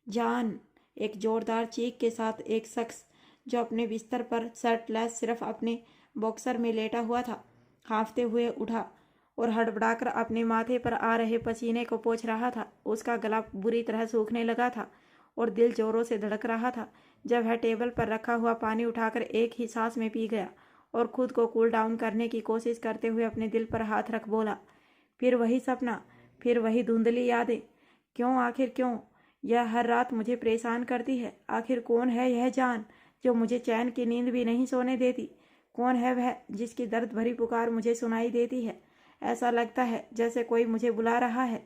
S2: जान, एक जोरदार चीख के साथ एक शख्स जो अपने बिस्तर पर शर्टलेस सिर्फ अपने बॉक्सर में लेटा हुआ था, हाँफते हुए उठा और हड़बड़ाकर अपने माथे पर आ रहे पसीने को पोंछ रहा था। उसका गला बुरी तरह सूखने लगा था और दिल जोरों से धड़क रहा था। जब वह टेबल पर रखा हुआ पानी उठाकर एक ही सांस में पी गया और खुद को कूल डाउन करने की कोशिश करते हुए अपने दिल पर हाथ रख बोला, फिर वही सपना, फिर वही धुंधली यादें। क्यों, आखिर क्यों यह हर रात मुझे परेशान करती है? आखिर कौन है यह जान जो मुझे चैन की नींद भी नहीं सोने देती? कौन है वह जिसकी दर्द भरी पुकार मुझे सुनाई देती है? ऐसा लगता है जैसे कोई मुझे बुला रहा है।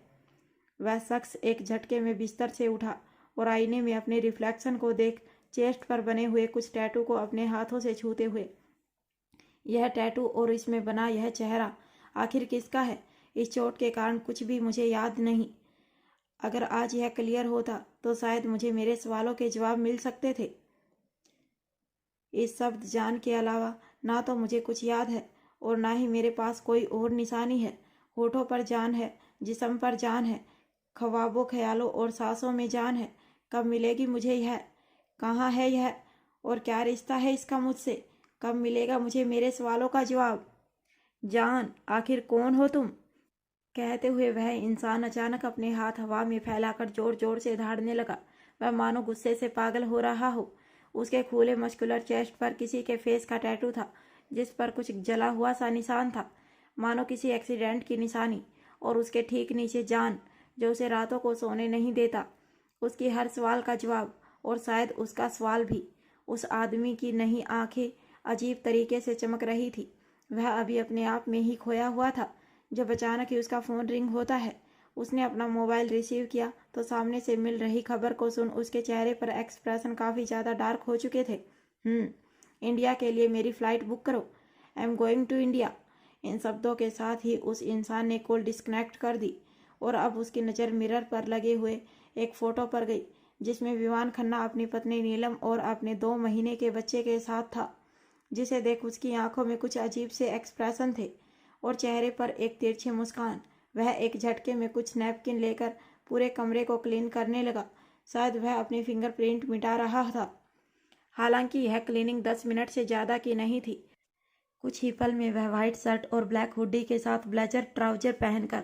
S2: वह शख्स एक झटके में बिस्तर से उठा और आईने में अपने रिफ्लेक्शन को देख चेस्ट पर बने हुए कुछ टैटू को अपने हाथों से छूते हुए, यह टैटू और इसमें बना यह चेहरा आखिर किसका है? इस चोट के कारण कुछ भी मुझे याद नहीं। अगर आज यह क्लियर होता तो शायद मुझे मेरे सवालों के जवाब मिल सकते थे। इस शब्द जान के अलावा ना तो मुझे कुछ याद है और ना ही मेरे पास कोई और निशानी है। होठों पर जान है, जिस्म पर जान है, ख्वाबों ख्यालों और सांसों में जान है। कब मिलेगी मुझे यह? कहाँ है यह? और क्या रिश्ता है इसका मुझसे? कब मिलेगा मुझे मेरे सवालों का जवाब? जान, आखिर कौन हो तुम? कहते हुए वह इंसान अचानक अपने हाथ हवा में फैलाकर जोर जोर से दहाड़ने लगा। वह मानो गुस्से से पागल हो रहा हो। उसके खुले मस्कुलर चेस्ट पर किसी के फेस का टैटू था, जिस पर कुछ जला हुआ सा निशान था, मानो किसी एक्सीडेंट की निशानी। और उसके ठीक नीचे जान, जो उसे रातों को सोने नहीं देता। उसकी हर सवाल का जवाब, और शायद उसका सवाल भी। उस आदमी की नही आंखें अजीब तरीके से चमक रही थी। वह अभी अपने आप में ही खोया हुआ था जब अचानक ही उसका फ़ोन रिंग होता है। उसने अपना मोबाइल रिसीव किया तो सामने से मिल रही खबर को सुन उसके चेहरे पर एक्सप्रेशन काफ़ी ज़्यादा डार्क हो चुके थे। इंडिया के लिए मेरी फ़्लाइट बुक करो। I am going to India. इन शब्दों के साथ ही उस इंसान ने कॉल डिस्कनेक्ट कर दी और अब उसकी नज़र मिरर पर लगे हुए एक फ़ोटो पर गई, जिसमें विवान खन्ना अपनी पत्नी नीलम और अपने 2 महीने के बच्चे के साथ था, जिसे देख उसकी आंखों में कुछ अजीब से एक्सप्रेशन थे और चेहरे पर एक तिरछी मुस्कान। वह एक झटके में कुछ नैपकिन लेकर पूरे कमरे को क्लीन करने लगा। शायद वह अपनी फिंगरप्रिंट मिटा रहा था। हालांकि यह क्लीनिंग 10 मिनट से ज़्यादा की नहीं थी। कुछ ही पल में वह वाइट शर्ट और ब्लैक हुडी के साथ ब्लेजर ट्राउजर पहनकर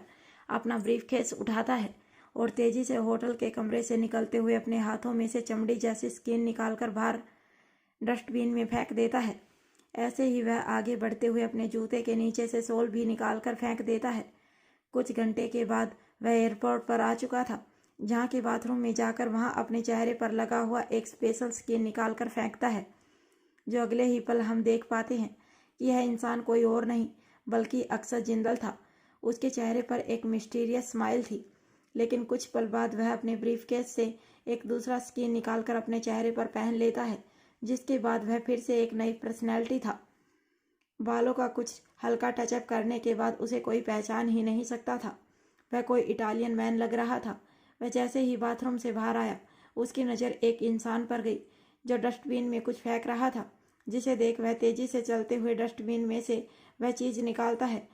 S2: अपना ब्रीफकेस उठाता है और तेजी से होटल के कमरे से निकलते हुए अपने हाथों में से चमड़ी जैसी स्किन निकालकर बाहर डस्टबिन में फेंक देता है। ऐसे ही वह आगे बढ़ते हुए अपने जूते के नीचे से सोल भी निकालकर फेंक देता है। कुछ घंटे के बाद वह एयरपोर्ट पर आ चुका था, जहाँ के बाथरूम में जाकर वहाँ अपने चेहरे पर लगा हुआ एक स्पेशल स्किन निकालकर फेंकता है, जो अगले ही पल हम देख पाते हैं कि यह इंसान कोई और नहीं बल्कि अक्षत जिंदल था। उसके चेहरे पर एक मिस्टीरियस स्माइल थी, लेकिन कुछ पल बाद वह अपने ब्रीफकेस से एक दूसरा स्किन निकालकर अपने चेहरे पर पहन लेता है, जिसके बाद वह फिर से एक नई पर्सनैलिटी था। बालों का कुछ हल्का टचअप करने के बाद उसे कोई पहचान ही नहीं सकता था। वह कोई इटालियन मैन लग रहा था। वह जैसे ही बाथरूम से बाहर आया, उसकी नज़र एक इंसान पर गई जो डस्टबिन में कुछ फेंक रहा था, जिसे देख वह तेजी से चलते हुए डस्टबिन में से वह चीज़ निकालता है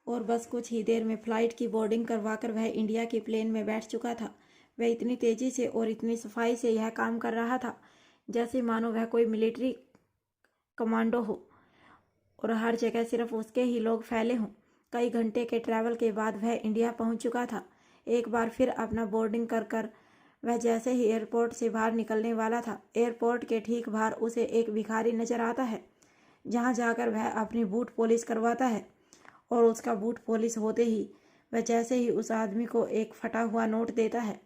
S2: और बस कुछ ही देर में फ़्लाइट की बोर्डिंग करवाकर वह इंडिया की प्लेन में बैठ चुका था। वह इतनी तेज़ी से और इतनी सफाई से यह काम कर रहा था जैसे मानो वह कोई मिलिट्री कमांडो हो और हर जगह सिर्फ उसके ही लोग फैले हों। कई घंटे के ट्रैवल के बाद वह इंडिया पहुंच चुका था। एक बार फिर अपना बोर्डिंग कर वह जैसे ही एयरपोर्ट से बाहर निकलने वाला था, एयरपोर्ट के ठीक बाहर उसे एक भिखारी नजर आता है, जहां जाकर वह अपनी बूट पॉलिश करवाता है। और उसका बूट पॉलिश होते ही वह जैसे ही उस आदमी को एक फटा हुआ नोट देता है,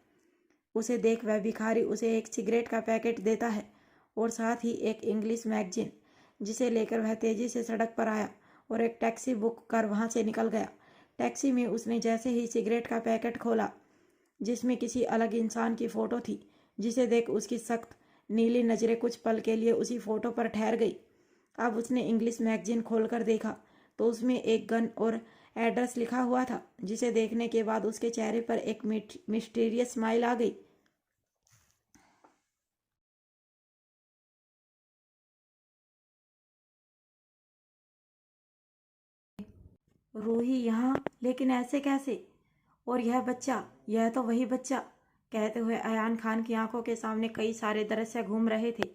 S2: उसे देख वह भिखारी उसे एक सिगरेट का पैकेट देता है और साथ ही एक इंग्लिश मैगजीन, जिसे लेकर वह तेजी से सड़क पर आया और एक टैक्सी बुक कर वहां से निकल गया। टैक्सी में उसने जैसे ही सिगरेट का पैकेट खोला, जिसमें किसी अलग इंसान की फ़ोटो थी, जिसे देख उसकी सख्त नीली नज़रें कुछ पल के लिए उसी फ़ोटो पर ठहर गई। अब उसने इंग्लिश मैगजीन खोलकर देखा तो उसमें एक गन और एड्रेस लिखा हुआ था, जिसे देखने के बाद उसके चेहरे पर एक मिस्टीरियस स्माइल आ गई। रूही यहाँ, लेकिन ऐसे कैसे? और यह बच्चा, यह तो वही बच्चा। कहते हुए अयान खान की आंखों के सामने कई सारे दृश्य घूम रहे थे।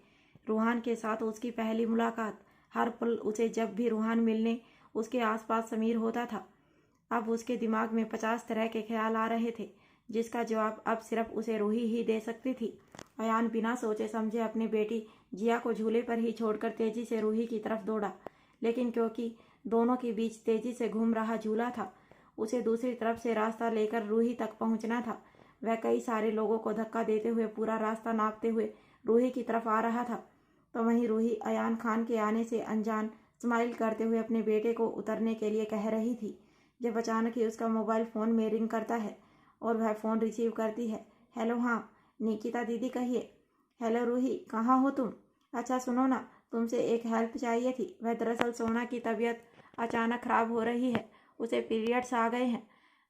S2: रूहान के साथ उसकी पहली मुलाकात, हर पल उसे जब भी रूहान मिलने उसके आसपास समीर होता था। अब उसके दिमाग में 50 तरह के ख्याल आ रहे थे, जिसका जवाब अब सिर्फ उसे रूही ही दे सकती थी। अयान बिना सोचे समझे अपनी बेटी जिया को झूले पर ही छोड़कर तेजी से रूही की तरफ दौड़ा, लेकिन क्योंकि दोनों के बीच तेजी से घूम रहा झूला था, उसे दूसरी तरफ से रास्ता लेकर रूही तक पहुंचना था। वह कई सारे लोगों को धक्का देते हुए पूरा रास्ता नापते हुए रूही की तरफ आ रहा था, तो वहीं रूही अयान खान के आने से अनजान स्माइल करते हुए अपने बेटे को उतरने के लिए कह रही थी, जब अचानक ही उसका मोबाइल फ़ोन में रिंग करता है और वह फ़ोन रिसीव करती है। हेलो, हाँ निकिता दीदी कहिए। हेलो रूही, कहाँ हो तुम? अच्छा सुनो ना, तुमसे एक हेल्प चाहिए थी। वह दरअसल सोना की तबीयत अचानक ख़राब हो रही है, उसे पीरियड्स आ गए हैं,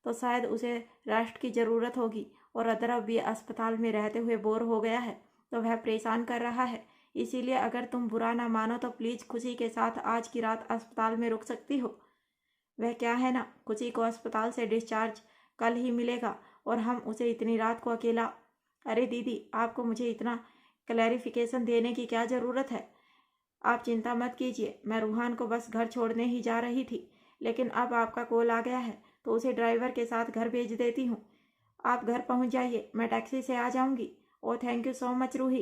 S2: तो शायद उसे रेस्ट की ज़रूरत होगी और अदरब भी अस्पताल में रहते हुए बोर हो गया है, तो वह परेशान कर रहा है। इसीलिए अगर तुम बुरा ना मानो तो प्लीज़ खुशी के साथ आज की रात अस्पताल में रुक सकती हो। वह क्या है ना, खुशी को अस्पताल से डिस्चार्ज कल ही मिलेगा और हम उसे इतनी रात को अकेला। अरे दीदी, आपको मुझे इतना क्लैरिफिकेशन देने की क्या ज़रूरत है? आप चिंता मत कीजिए, मैं रूहान को बस घर छोड़ने ही जा रही थी, लेकिन अब आपका कॉल आ गया है तो उसे ड्राइवर के साथ घर भेज देती हूँ। आप घर पहुँच जाइए, मैं टैक्सी से आ जाऊँगी। Oh thank you so much Ruhi.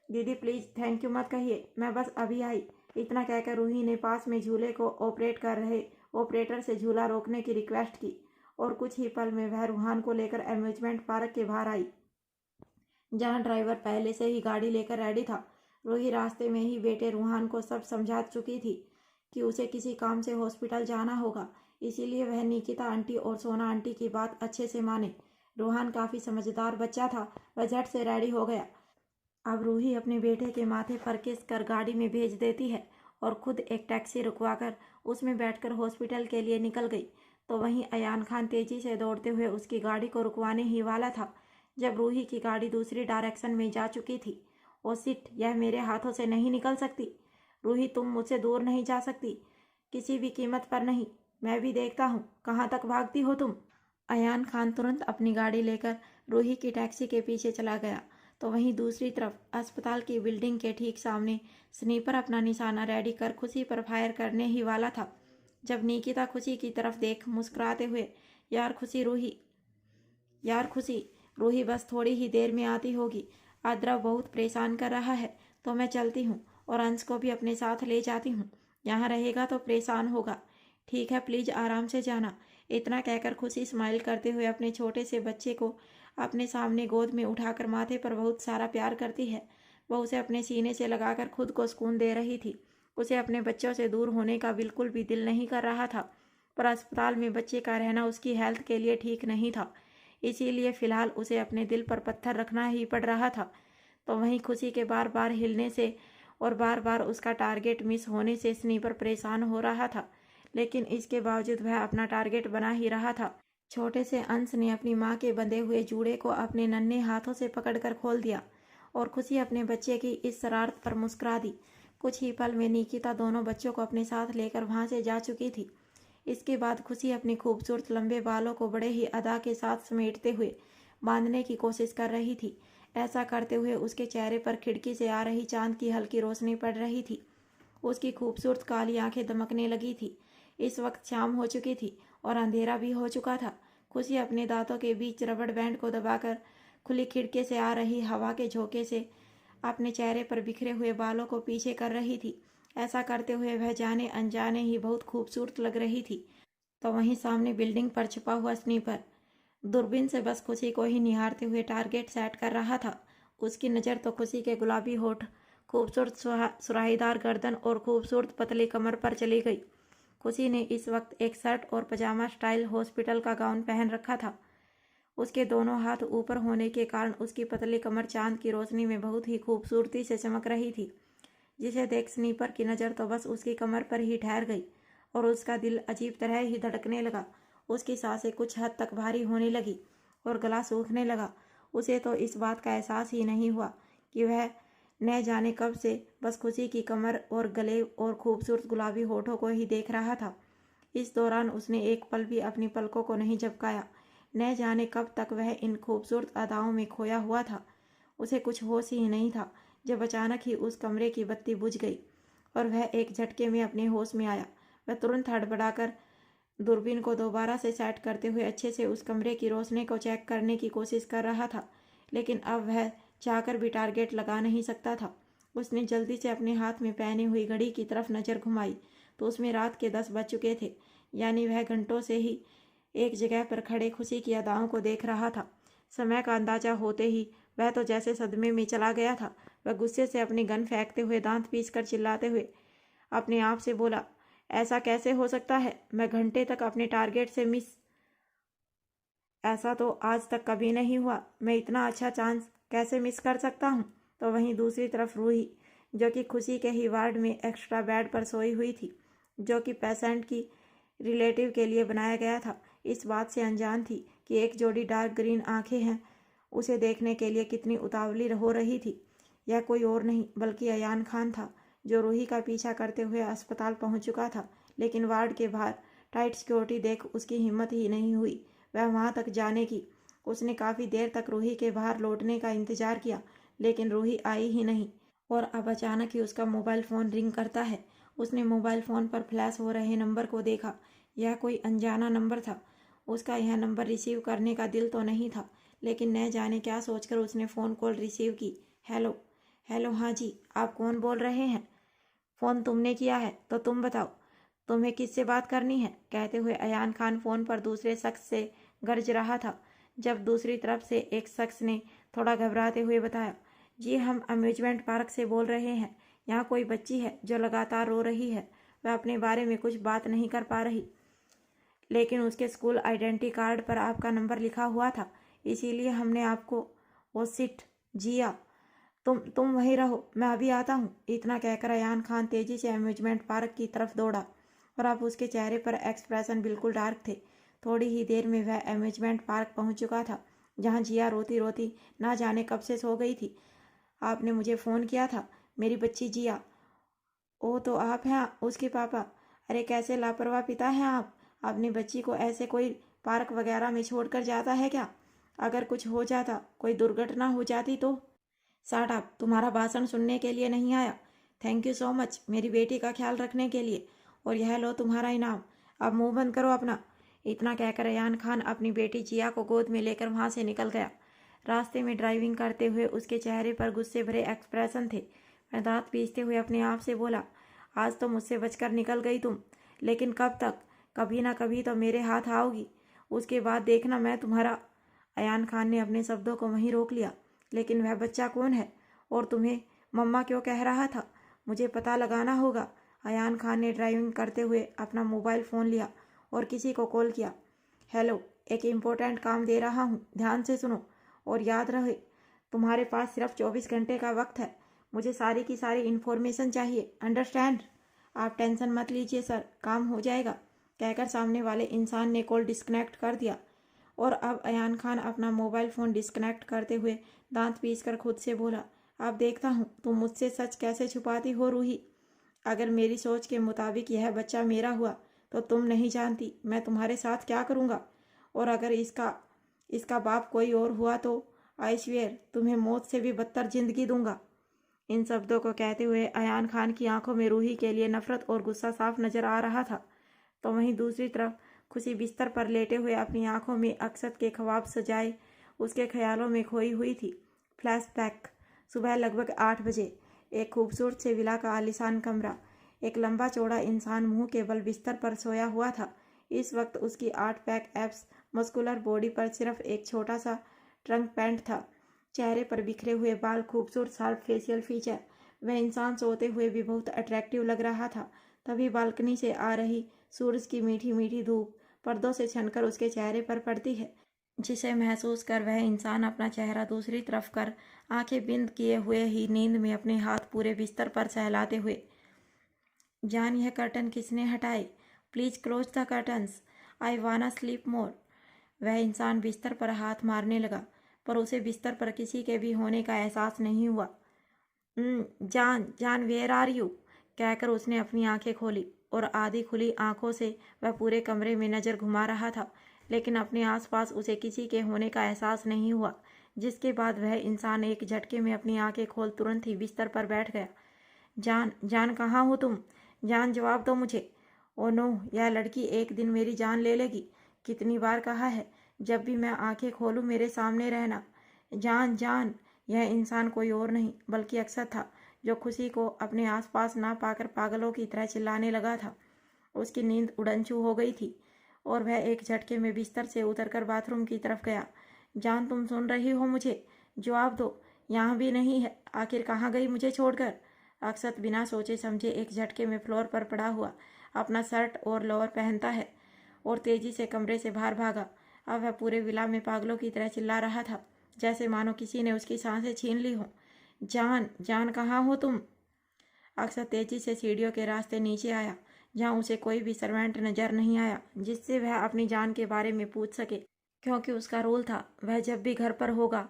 S2: दीदी प्लीज़ थैंक यू मत कहिए, मैं बस अभी आई। इतना कहकर रूही ने पास में झूले को ऑपरेट कर रहे ऑपरेटर से झूला रोकने की रिक्वेस्ट की और कुछ ही पल में वह रूहान को लेकर अम्यूजमेंट पार्क के बाहर आई, जहां ड्राइवर पहले से ही गाड़ी लेकर रेडी था। रूही रास्ते में ही बेटे रूहान को सब समझा चुकी थी कि उसे किसी काम से हॉस्पिटल जाना होगा, इसीलिए वह निकिता आंटी और सोना आंटी की बात अच्छे से माने। रूहान काफ़ी समझदार बच्चा था, वह झट से रेडी हो गया। अब रूही अपने बेटे के माथे पर किस कर गाड़ी में भेज देती है और खुद एक टैक्सी रुकवाकर उसमें बैठकर हॉस्पिटल के लिए निकल गई। तो वहीं अयान खान तेजी से दौड़ते हुए उसकी गाड़ी को रुकवाने ही वाला था जब रूही की गाड़ी दूसरी डायरेक्शन में जा चुकी थी। ओ सिट, यह मेरे हाथों से नहीं निकल सकती। रूही, तुम मुझसे दूर नहीं जा सकती, किसी भी कीमत पर नहीं। मैं भी देखता हूँ कहाँ तक भागती हो तुम। अयान खान तुरंत अपनी गाड़ी लेकर रूही की टैक्सी के पीछे चला गया। तो वहीं दूसरी तरफ अस्पताल की बिल्डिंग के ठीक सामने स्नीपर अपना निशाना रेडी कर खुशी पर फायर करने ही वाला था जब निकिता खुशी की तरफ देख मुस्कुराते हुए, यार खुशी रूही बस थोड़ी ही देर में आती होगी। आद्रव बहुत परेशान कर रहा है तो मैं चलती हूँ और अंश को भी अपने साथ ले जाती हूँ, यहाँ रहेगा तो परेशान होगा। ठीक है, प्लीज़ आराम से जाना। इतना कहकर खुशी स्माइल करते हुए अपने छोटे से बच्चे को अपने सामने गोद में उठाकर माथे पर बहुत सारा प्यार करती है। वह उसे अपने सीने से लगाकर खुद को सुकून दे रही थी। उसे अपने बच्चों से दूर होने का बिल्कुल भी दिल नहीं कर रहा था, पर अस्पताल में बच्चे का रहना उसकी हेल्थ के लिए ठीक नहीं था, इसीलिए फ़िलहाल उसे अपने दिल पर पत्थर रखना ही पड़ रहा था। तो वहीं खुशी के बार बार हिलने से और बार बार उसका टारगेट मिस होने से स्नीपर परेशान हो रहा था, लेकिन इसके बावजूद वह अपना टारगेट बना ही रहा था। छोटे से अंश ने अपनी माँ के बंधे हुए जूड़े को अपने नन्हे हाथों से पकड़कर खोल दिया और खुशी अपने बच्चे की इस शरारत पर मुस्कुरा दी। कुछ ही पल में निकिता दोनों बच्चों को अपने साथ लेकर वहाँ से जा चुकी थी। इसके बाद खुशी अपनी खूबसूरत लंबे बालों को बड़े ही अदा के साथ समेटते हुए बांधने की कोशिश कर रही थी। ऐसा करते हुए उसके चेहरे पर खिड़की से आ रही चांद की हल्की रोशनी पड़ रही थी। उसकी खूबसूरत काली आंखें दमकने लगी थी। इस वक्त शाम हो चुकी थी और अंधेरा भी हो चुका था। खुशी अपने दांतों के बीच रबड़ बैंड को दबाकर खुली खिड़की से आ रही हवा के झोंके से अपने चेहरे पर बिखरे हुए बालों को पीछे कर रही थी। ऐसा करते हुए वह जाने अनजाने ही बहुत खूबसूरत लग रही थी। तो वहीं सामने बिल्डिंग पर छुपा हुआ स्नीपर दूरबीन से बस खुशी को ही निहारते हुए टारगेट सेट कर रहा था। उसकी नज़र तो खुशी के गुलाबी होठ, खूबसूरत सुराहीदार गर्दन और खूबसूरत पतली कमर पर चली गई। खुशी ने इस वक्त एक शर्ट और पजामा स्टाइल हॉस्पिटल का गाउन पहन रखा था। उसके दोनों हाथ ऊपर होने के कारण उसकी पतली कमर चांद की रोशनी में बहुत ही खूबसूरती से चमक रही थी, जिसे देख स्नीपर की नज़र तो बस उसकी कमर पर ही ठहर गई और उसका दिल अजीब तरह ही धड़कने लगा। उसकी सांसें कुछ हद तक भारी होने लगी और गला सूखने लगा। उसे तो इस बात का एहसास ही नहीं हुआ कि वह न जाने कब से बस खुशी की कमर और गले और खूबसूरत गुलाबी होठों को ही देख रहा था। इस दौरान उसने एक पल भी अपनी पलकों को नहीं झपकाया। न जाने कब तक वह इन खूबसूरत अदाओं में खोया हुआ था। उसे कुछ होश ही नहीं था जब अचानक ही उस कमरे की बत्ती बुझ गई और वह एक झटके में अपने होश में आया। वह तुरंत हड़बड़ाकर दूरबीन को दोबारा से सेट करते हुए अच्छे से उस कमरे की रोशनी को चेक करने की कोशिश कर रहा था, लेकिन अब वह चाहकर भी टारगेट लगा नहीं सकता था। उसने जल्दी से अपने हाथ में पहनी हुई घड़ी की तरफ नज़र घुमाई तो उसमें रात के 10 बज चुके थे, यानी वह घंटों से ही एक जगह पर खड़े खुशी की अदाओं को देख रहा था। समय का अंदाजा होते ही वह तो जैसे सदमे में चला गया था। वह गुस्से से अपनी गन फेंकते हुए दांत पीसकर चिल्लाते हुए अपने आप से बोला, ऐसा कैसे हो सकता है? मैं घंटे तक अपने टारगेट से मिस, ऐसा तो आज तक कभी नहीं हुआ। मैं इतना अच्छा चांस कैसे मिस कर सकता हूँ? तो वहीं दूसरी तरफ रूही, जो कि खुशी के ही वार्ड में एक्स्ट्रा बेड पर सोई हुई थी, जो कि पेशेंट की रिलेटिव के लिए बनाया गया था, इस बात से अनजान थी कि एक जोड़ी डार्क ग्रीन आंखें हैं उसे देखने के लिए कितनी उतावली हो रही थी। यह कोई और नहीं बल्कि अयान खान था, जो रूही का पीछा करते हुए अस्पताल पहुंच चुका था, लेकिन वार्ड के बाहर टाइट सिक्योरिटी देख उसकी हिम्मत ही नहीं हुई वह वहां तक जाने की। उसने काफ़ी देर तक रूही के बाहर लौटने का इंतजार किया, लेकिन रूही आई ही नहीं। और अब अचानक ही उसका मोबाइल फ़ोन रिंग करता है। उसने मोबाइल फ़ोन पर फ्लैश हो रहे नंबर को देखा। यह कोई अनजाना नंबर था। उसका यह नंबर रिसीव करने का दिल तो नहीं था, लेकिन न जाने क्या सोचकर उसने फ़ोन कॉल रिसीव की। हेलो। हेलो, हाँ जी, आप कौन बोल रहे हैं? फ़ोन तुमने किया है तो तुम बताओ, तुम्हें किससे बात करनी है? कहते हुए अयान खान फ़ोन पर दूसरे शख्स से गरज रहा था, जब दूसरी तरफ से एक शख्स ने थोड़ा घबराते हुए बताया, जी हम अम्यूजमेंट पार्क से बोल रहे हैं। यहाँ कोई बच्ची है जो लगातार रो रही है। वह अपने बारे में कुछ बात नहीं कर पा रही, लेकिन उसके स्कूल आइडेंटिटी कार्ड पर आपका नंबर लिखा हुआ था, इसीलिए हमने आपको। वो सिट, जिया, तुम वहीं रहो, मैं अभी आता हूँ। इतना कहकर अयान खान तेजी से अम्यूजमेंट पार्क की तरफ दौड़ा और अब उसके चेहरे पर एक्सप्रेशन बिल्कुल डार्क थे। थोड़ी ही देर में वह अम्यूजमेंट पार्क पहुँच चुका था, जहाँ जिया रोती रोती ना जाने कब से सो गई थी। आपने मुझे फ़ोन किया था, मेरी बच्ची जिया। ओ तो आप हैं उसके पापा। अरे कैसे लापरवाह पिता हैं आप। अपनी बच्ची को ऐसे कोई पार्क वगैरह में छोड़कर जाता है क्या? अगर कुछ हो जाता, कोई दुर्घटना हो जाती तो? साठ आप, तुम्हारा भाषण सुनने के लिए नहीं आया। थैंक यू सो मच मेरी बेटी का ख्याल रखने के लिए, और यह लो तुम्हारा इनाम। अब मुंह बंद करो अपना। इतना कहकर अयान खान अपनी बेटी जिया को गोद में लेकर वहाँ से निकल गया। रास्ते में ड्राइविंग करते हुए उसके चेहरे पर गुस्से भरे एक्सप्रेशन थे। वह दांत पीसते हुए अपने आप से बोला, आज तो मुझसे बचकर निकल गई तुम, लेकिन कब तक? कभी ना कभी तो मेरे हाथ आओगी, उसके बाद देखना मैं तुम्हारा। अयान खान ने अपने शब्दों को वहीं रोक लिया। लेकिन वह बच्चा कौन है, और तुम्हें मम्मा क्यों कह रहा था? मुझे पता लगाना होगा। अयान खान ने ड्राइविंग करते हुए अपना मोबाइल फ़ोन लिया और किसी को कॉल किया। हेलो, एक इम्पोर्टेंट काम दे रहा हूँ, ध्यान से सुनो और याद रहे, तुम्हारे पास सिर्फ 24 घंटे का वक्त है। मुझे सारी की सारी इन्फॉर्मेशन चाहिए, अंडरस्टैंड? आप टेंशन मत लीजिए सर, काम हो जाएगा, कहकर सामने वाले इंसान ने कॉल डिस्कनेक्ट कर दिया। और अब अयान खान अपना मोबाइल फ़ोन डिस्कनेक्ट करते हुए दांत पीसकर खुद से बोला, अब देखता हूँ तुम मुझसे सच कैसे छुपाती हो रूही। अगर मेरी सोच के मुताबिक यह बच्चा मेरा हुआ तो तुम नहीं जानती मैं तुम्हारे साथ क्या करूँगा, और अगर इसका बाप कोई और हुआ तो आई स्वेयर तुम्हें मौत से भी बदतर जिंदगी दूंगा। इन शब्दों को कहते हुए अयान खान की आंखों में रूही के लिए नफरत और गुस्सा साफ नजर आ रहा था। तो वहीं दूसरी तरफ खुशी बिस्तर पर लेटे हुए अपनी आंखों में अक्षत के ख्वाब सजाए उसके ख्यालों में खोई हुई थी। फ्लैशबैक। सुबह लगभग 8 बजे। एक खूबसूरत से विला का आलीशान कमरा। एक लंबा चौड़ा इंसान मुंह के बल बिस्तर पर सोया हुआ था। इस वक्त उसकी 8 पैक एब्स मस्कुलर बॉडी पर सिर्फ एक छोटा सा ट्रंक पैंट था। चेहरे पर बिखरे हुए बाल, खूबसूरत शार्प फेशियल फीचर। वह इंसान सोते हुए भी बहुत अट्रैक्टिव लग रहा था। तभी बालकनी से आ रही सूरज की मीठी मीठी धूप पर्दों से छनकर उसके चेहरे पर पड़ती है, जिसे महसूस कर वह इंसान अपना चेहरा दूसरी तरफ कर आंखें बिंद किए हुए ही नींद में अपने हाथ पूरे बिस्तर पर सहलाते हुए, जान यह कर्टन किसने हटाए? प्लीज क्लोज द कर्टन्स, आई वाना स्लीप मोर। वह इंसान बिस्तर पर हाथ मारने लगा, पर उसे बिस्तर पर किसी के भी होने का एहसास नहीं हुआ। जान जान वेयर आर यू, कहकर उसने अपनी आंखें खोली और आधी खुली आंखों से वह पूरे कमरे में नज़र घुमा रहा था, लेकिन अपने आसपास उसे किसी के होने का एहसास नहीं हुआ। जिसके बाद वह इंसान एक झटके में अपनी आंखें खोल तुरंत ही बिस्तर पर बैठ गया। जान जान कहाँ हो तुम? जान जवाब दो मुझे। ओ नो, यह लड़की एक दिन मेरी जान ले लेगी। कितनी बार कहा है, जब भी मैं आंखें खोलूं मेरे सामने रहना। जान जान। यह इंसान कोई और नहीं बल्कि अक्षत था, जो खुशी को अपने आसपास ना पाकर पागलों की तरह चिल्लाने लगा था। उसकी नींद उड़नछू हो गई थी और वह एक झटके में बिस्तर से उतरकर बाथरूम की तरफ गया। जान, तुम सुन रही हो मुझे? जवाब दो। यहाँ भी नहीं है, आखिर कहाँ गई मुझे छोड़कर? अक्षत बिना सोचे समझे एक झटके में फ्लोर पर पड़ा हुआ अपना शर्ट और लोअर पहनता है और तेजी से कमरे से बाहर भागा। अब वह पूरे विला में पागलों की तरह चिल्ला रहा था, जैसे मानो किसी ने उसकी सांसें छीन ली हो। जान जान कहाँ हो तुम? अक्षत तेजी से सीढ़ियों के रास्ते नीचे आया, जहाँ उसे कोई भी सर्वेंट नजर नहीं आया जिससे वह अपनी जान के बारे में पूछ सके, क्योंकि उसका रूल था वह जब भी घर पर होगा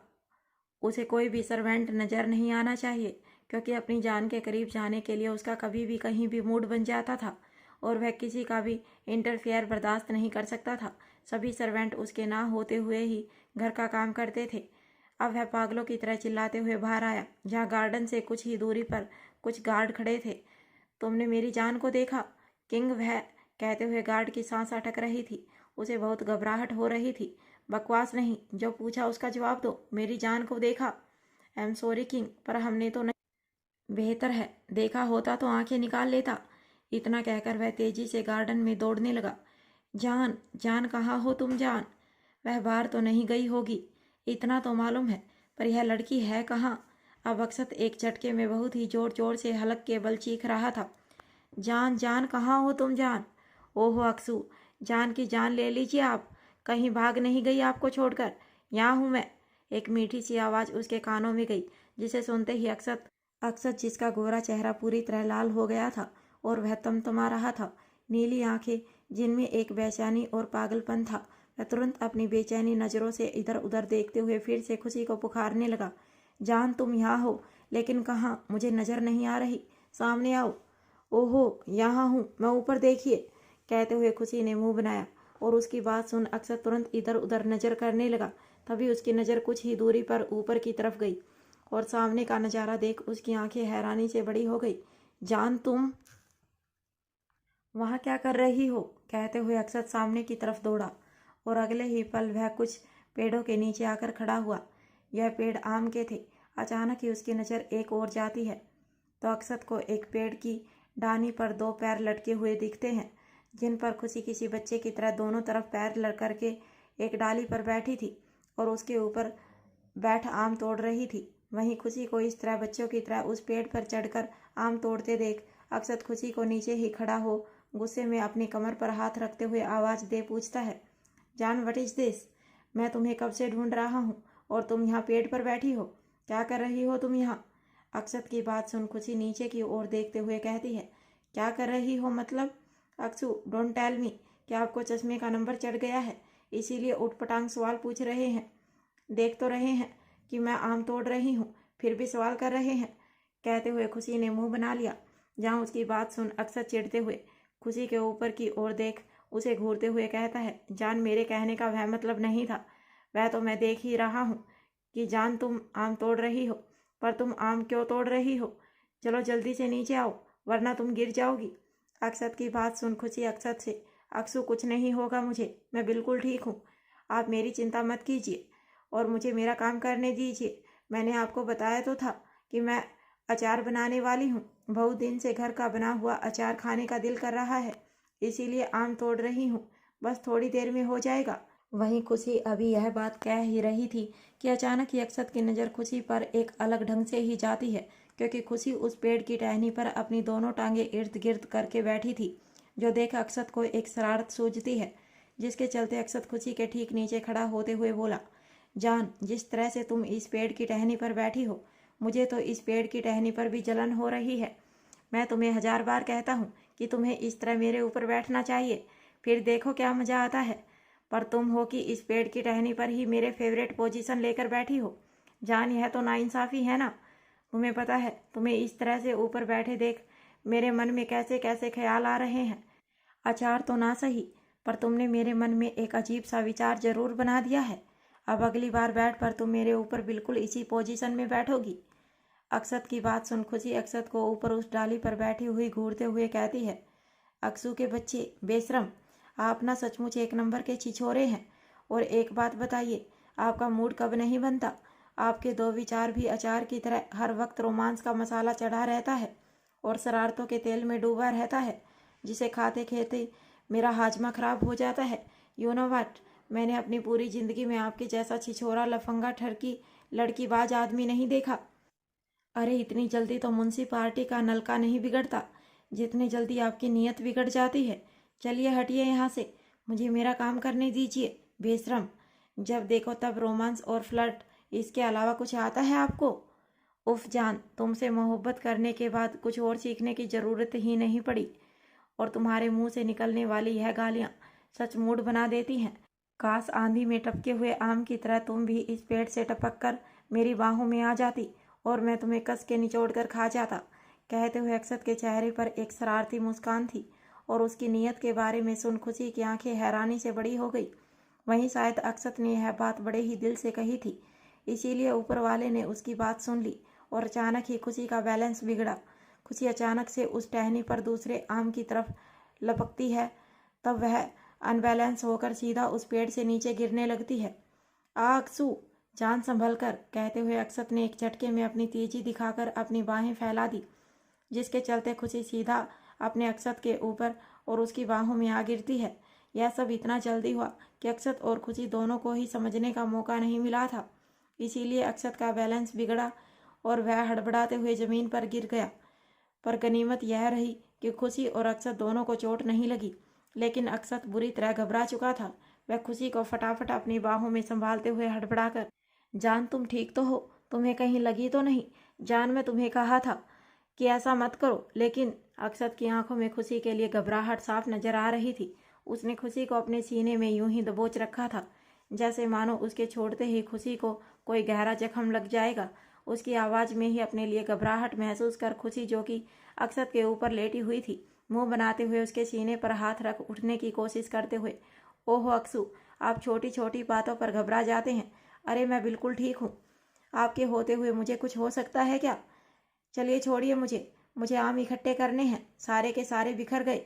S2: उसे कोई भी सर्वेंट नजर नहीं आना चाहिए, क्योंकि अपनी जान के करीब जाने के लिए उसका कभी भी कहीं भी मूड बन जाता था और वह किसी का भी इंटरफेयर बर्दाश्त नहीं कर सकता था। सभी सर्वेंट उसके ना होते हुए ही घर का काम करते थे। अब वह पागलों की तरह चिल्लाते हुए बाहर आया, जहाँ गार्डन से कुछ ही दूरी पर कुछ गार्ड खड़े थे। तुमने मेरी जान को देखा किंग? वह कहते हुए गार्ड की सांस अटक रही थी। उसे बहुत घबराहट हो रही थी। बकवास नहीं, जो पूछा उसका जवाब दो। मेरी जान को देखा? आई एम सॉरी किंग, पर हमने तो नहीं। बेहतर है, देखा होता तो आंखें निकाल लेता। इतना कहकर वह तेजी से गार्डन में दौड़ने लगा। जान, जान कहाँ हो तुम जान? वह बाहर तो नहीं गई होगी, इतना तो मालूम है, पर यह लड़की है कहाँ? अब अक्षत एक झटके में बहुत ही जोर जोर से हलक के बल चीख रहा था। जान, जान कहाँ हो तुम जान? ओहो अक्सू, जान की जान ले लीजिए आप, कहीं भाग नहीं गई आपको छोड़कर? यहाँ हूँ मैं। एक मीठी सी आवाज़ उसके कानों में गई, जिसे सुनते ही अक्षत जिसका गोरा चेहरा पूरी तरह लाल हो गया था और वह तमतमा रहा था, नीली आंखें जिनमें एक बेचैनी और पागलपन था, वह तुरंत अपनी बेचैनी नज़रों से इधर उधर देखते हुए फिर से खुशी को पुकारने लगा। जान, तुम यहाँ हो, लेकिन कहाँ? मुझे नज़र नहीं आ रही, सामने आओ। ओहो, यहाँ हूँ मैं, ऊपर देखिए। कहते हुए खुशी ने मुंह बनाया और उसकी बात सुन अक्षर तुरंत इधर उधर नज़र करने लगा। तभी उसकी नज़र कुछ ही दूरी पर ऊपर की तरफ गई और सामने का नज़ारा देख उसकी आंखें हैरानी से बड़ी हो गई। जान, तुम वहाँ क्या कर रही हो? कहते हुए अक्षत सामने की तरफ दौड़ा और अगले ही पल वह कुछ पेड़ों के नीचे आकर खड़ा हुआ। यह पेड़ आम के थे। अचानक ही उसकी नज़र एक ओर जाती है तो अक्षत को एक पेड़ की डानी पर दो पैर लटके हुए दिखते हैं, जिन पर खुशी किसी बच्चे की तरह दोनों तरफ पैर लड़ करके एक डाली पर बैठी थी और उसके ऊपर बैठ आम तोड़ रही थी। वहीं खुशी को इस तरह बच्चों की तरह उस पेड़ पर चढ़कर आम तोड़ते देख अक्षत खुशी को नीचे ही खड़ा हो गुस्से में अपनी कमर पर हाथ रखते हुए आवाज़ दे पूछता है, जान, व्हाट इज़ दिस? मैं तुम्हें कब से ढूंढ रहा हूँ और तुम यहाँ पेड़ पर बैठी हो। क्या कर रही हो तुम यहाँ? अक्षत की बात सुन खुशी नीचे की ओर देखते हुए कहती है, क्या कर रही हो मतलब? अक्षु, डोंट टेल मी, क्या आपको चश्मे का नंबर चढ़ गया है, इसीलिए उठपटांग सवाल पूछ रहे हैं? देख तो रहे हैं कि मैं आम तोड़ रही हूँ, फिर भी सवाल कर रहे हैं। कहते हुए खुशी ने मुंह बना लिया। जहाँ उसकी बात सुन अक्षत चिढ़ते हुए खुशी के ऊपर की ओर देख उसे घूरते हुए कहता है, जान, मेरे कहने का वह मतलब नहीं था। वह तो मैं देख ही रहा हूँ कि जान तुम आम तोड़ रही हो, पर तुम आम क्यों तोड़ रही हो? चलो जल्दी से नीचे आओ, वरना तुम गिर जाओगी। अक्षत की बात सुन खुशी अक्षत से, अक्षु, कुछ नहीं होगा मुझे, मैं बिल्कुल ठीक हूँ, आप मेरी चिंता मत कीजिए और मुझे मेरा काम करने दीजिए। मैंने आपको बताया तो था कि मैं अचार बनाने वाली हूँ। बहुत दिन से घर का बना हुआ अचार खाने का दिल कर रहा है, इसीलिए आम तोड़ रही हूँ, बस थोड़ी देर में हो जाएगा। वहीं खुशी अभी यह बात कह ही रही थी कि अचानक ही अक्षत की नज़र खुशी पर एक अलग ढंग से ही जाती है, क्योंकि खुशी उस पेड़ की टहनी पर अपनी दोनों टांगें इर्द गिर्द करके बैठी थी, जो देख अक्षत को एक शरारत सूझती है, जिसके चलते अक्षत खुशी के ठीक नीचे खड़ा होते हुए बोला, जान, जिस तरह से तुम इस पेड़ की टहनी पर बैठी हो, मुझे तो इस पेड़ की टहनी पर भी जलन हो रही है। मैं तुम्हें 1000 बार कहता हूँ कि तुम्हें इस तरह मेरे ऊपर बैठना चाहिए, फिर देखो क्या मज़ा आता है, पर तुम हो कि इस पेड़ की टहनी पर ही मेरे फेवरेट पोजीशन लेकर बैठी हो। जान, यह तो नाइंसाफ़ी है ना? तुम्हें पता है तुम्हें इस तरह से ऊपर बैठे देख मेरे मन में कैसे कैसे ख्याल आ रहे हैं। अचार तो ना सही, पर तुमने मेरे मन में एक अजीब सा विचार जरूर बना दिया है। अब अगली बार बैठ पर तुम मेरे ऊपर बिल्कुल इसी पोजीशन में बैठोगी। अक्षत की बात सुन खुशी अक्षत को ऊपर उस डाली पर बैठी हुई घूरते हुए कहती है, अक्षु के बच्चे, बेशरम, आप ना सचमुच एक नंबर के छिछोरे हैं। और एक बात बताइए, आपका मूड कब नहीं बनता? आपके दो विचार भी अचार की तरह हर वक्त रोमांस का मसाला चढ़ा रहता है और शरारतों के तेल में डूबा रहता है, जिसे खाते खाते मेरा हाजमा खराब हो जाता है। यू नो व्हाट, मैंने अपनी पूरी ज़िंदगी में आपके जैसा छिछोरा, लफंगा, ठरकी, लड़कीबाज आदमी नहीं देखा। अरे इतनी जल्दी तो म्युनिसिपालिटी का नलका नहीं बिगड़ता, जितनी जल्दी आपकी नीयत बिगड़ जाती है। चलिए हटिए यहाँ से, मुझे मेरा काम करने दीजिए। बेशरम, जब देखो तब रोमांस और फ्लर्ट, इसके अलावा कुछ आता है आपको? उफ जान, तुमसे मोहब्बत करने के बाद कुछ और सीखने की ज़रूरत ही नहीं पड़ी और तुम्हारे मुंह से निकलने वाली यह गालियाँ सच मूड बना देती हैं। काश आंधी में टपके हुए आम की तरह तुम भी इस पेड़ से टपक कर मेरी बाहों में आ जाती और मैं तुम्हें कस के निचोड़ कर खा जाता। कहते हुए अक्षत के चेहरे पर एक शरारती मुस्कान थी और उसकी नीयत के बारे में सुन खुशी की आंखें हैरानी से बड़ी हो गई। वहीं शायद अक्षत ने यह बात बड़े ही दिल से कही थी, इसीलिए ऊपर वाले ने उसकी बात सुन ली और अचानक ही खुशी का बैलेंस बिगड़ा। खुशी अचानक से उस टहनी पर दूसरे आम की तरफ लपकती है, तब वह अनबैलेंस होकर सीधा उस पेड़ से नीचे गिरने लगती है। अक्सू, जान संभल कर, कहते हुए अक्षत ने एक झटके में अपनी तेजी दिखाकर अपनी बाहें फैला दी, जिसके चलते खुशी सीधा अपने अक्षत के ऊपर और उसकी बाहों में आ गिरती है। यह सब इतना जल्दी हुआ कि अक्षत और खुशी दोनों को ही समझने का मौका नहीं मिला था, इसीलिए अक्षत का बैलेंस बिगड़ा और वह हड़बड़ाते हुए जमीन पर गिर गया। पर गनीमत यह रही कि खुशी और अक्षत दोनों को चोट नहीं लगी, लेकिन अक्षत बुरी तरह घबरा चुका था। वह खुशी को फटाफट अपनी बाहों में संभालते हुए हड़बड़ाकर, जान तुम ठीक तो हो? तुम्हें कहीं लगी तो नहीं? जान, मैं तुम्हें कहा था कि ऐसा मत करो। लेकिन अक्षत की आंखों में खुशी के लिए घबराहट साफ नजर आ रही थी। उसने खुशी को अपने सीने में यूं ही दबोच रखा था, जैसे मानो उसके छोड़ते ही खुशी को कोई गहरा जख्म लग जाएगा। उसकी आवाज़ में ही अपने लिए घबराहट महसूस कर खुशी, जो कि अक्षत के ऊपर लेटी हुई थी, मुंह बनाते हुए उसके सीने पर हाथ रख उठने की कोशिश करते हुए, ओहो अक्सू, आप छोटी छोटी बातों पर घबरा जाते हैं। अरे मैं बिल्कुल ठीक हूँ। आपके होते हुए मुझे कुछ हो सकता है क्या? चलिए छोड़िए मुझे आम इकट्ठे करने हैं। सारे के सारे बिखर गए।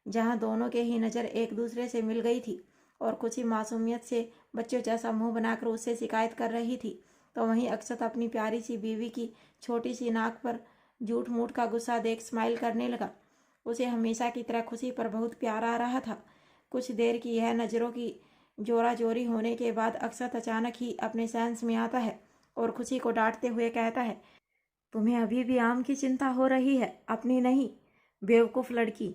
S2: जहाँ दोनों के ही नज़र एक दूसरे से मिल गई थी और खुशी मासूमियत से बच्चों जैसा मुंह बनाकर उससे शिकायत कर रही थी, तो वहीं अक्षत अपनी प्यारी सी बीवी की छोटी सी नाक पर झूठ मूठ का गुस्सा देख स्माइल करने लगा। उसे हमेशा की तरह खुशी पर बहुत प्यार आ रहा था। कुछ देर की यह नज़रों की जोरा जोरी होने के बाद अक्षत अचानक ही अपने सेंस में आता है और खुशी को डांटते हुए कहता है, तुम्हें अभी भी आम की चिंता हो रही है, अपनी नहीं? बेवकूफ़ लड़की,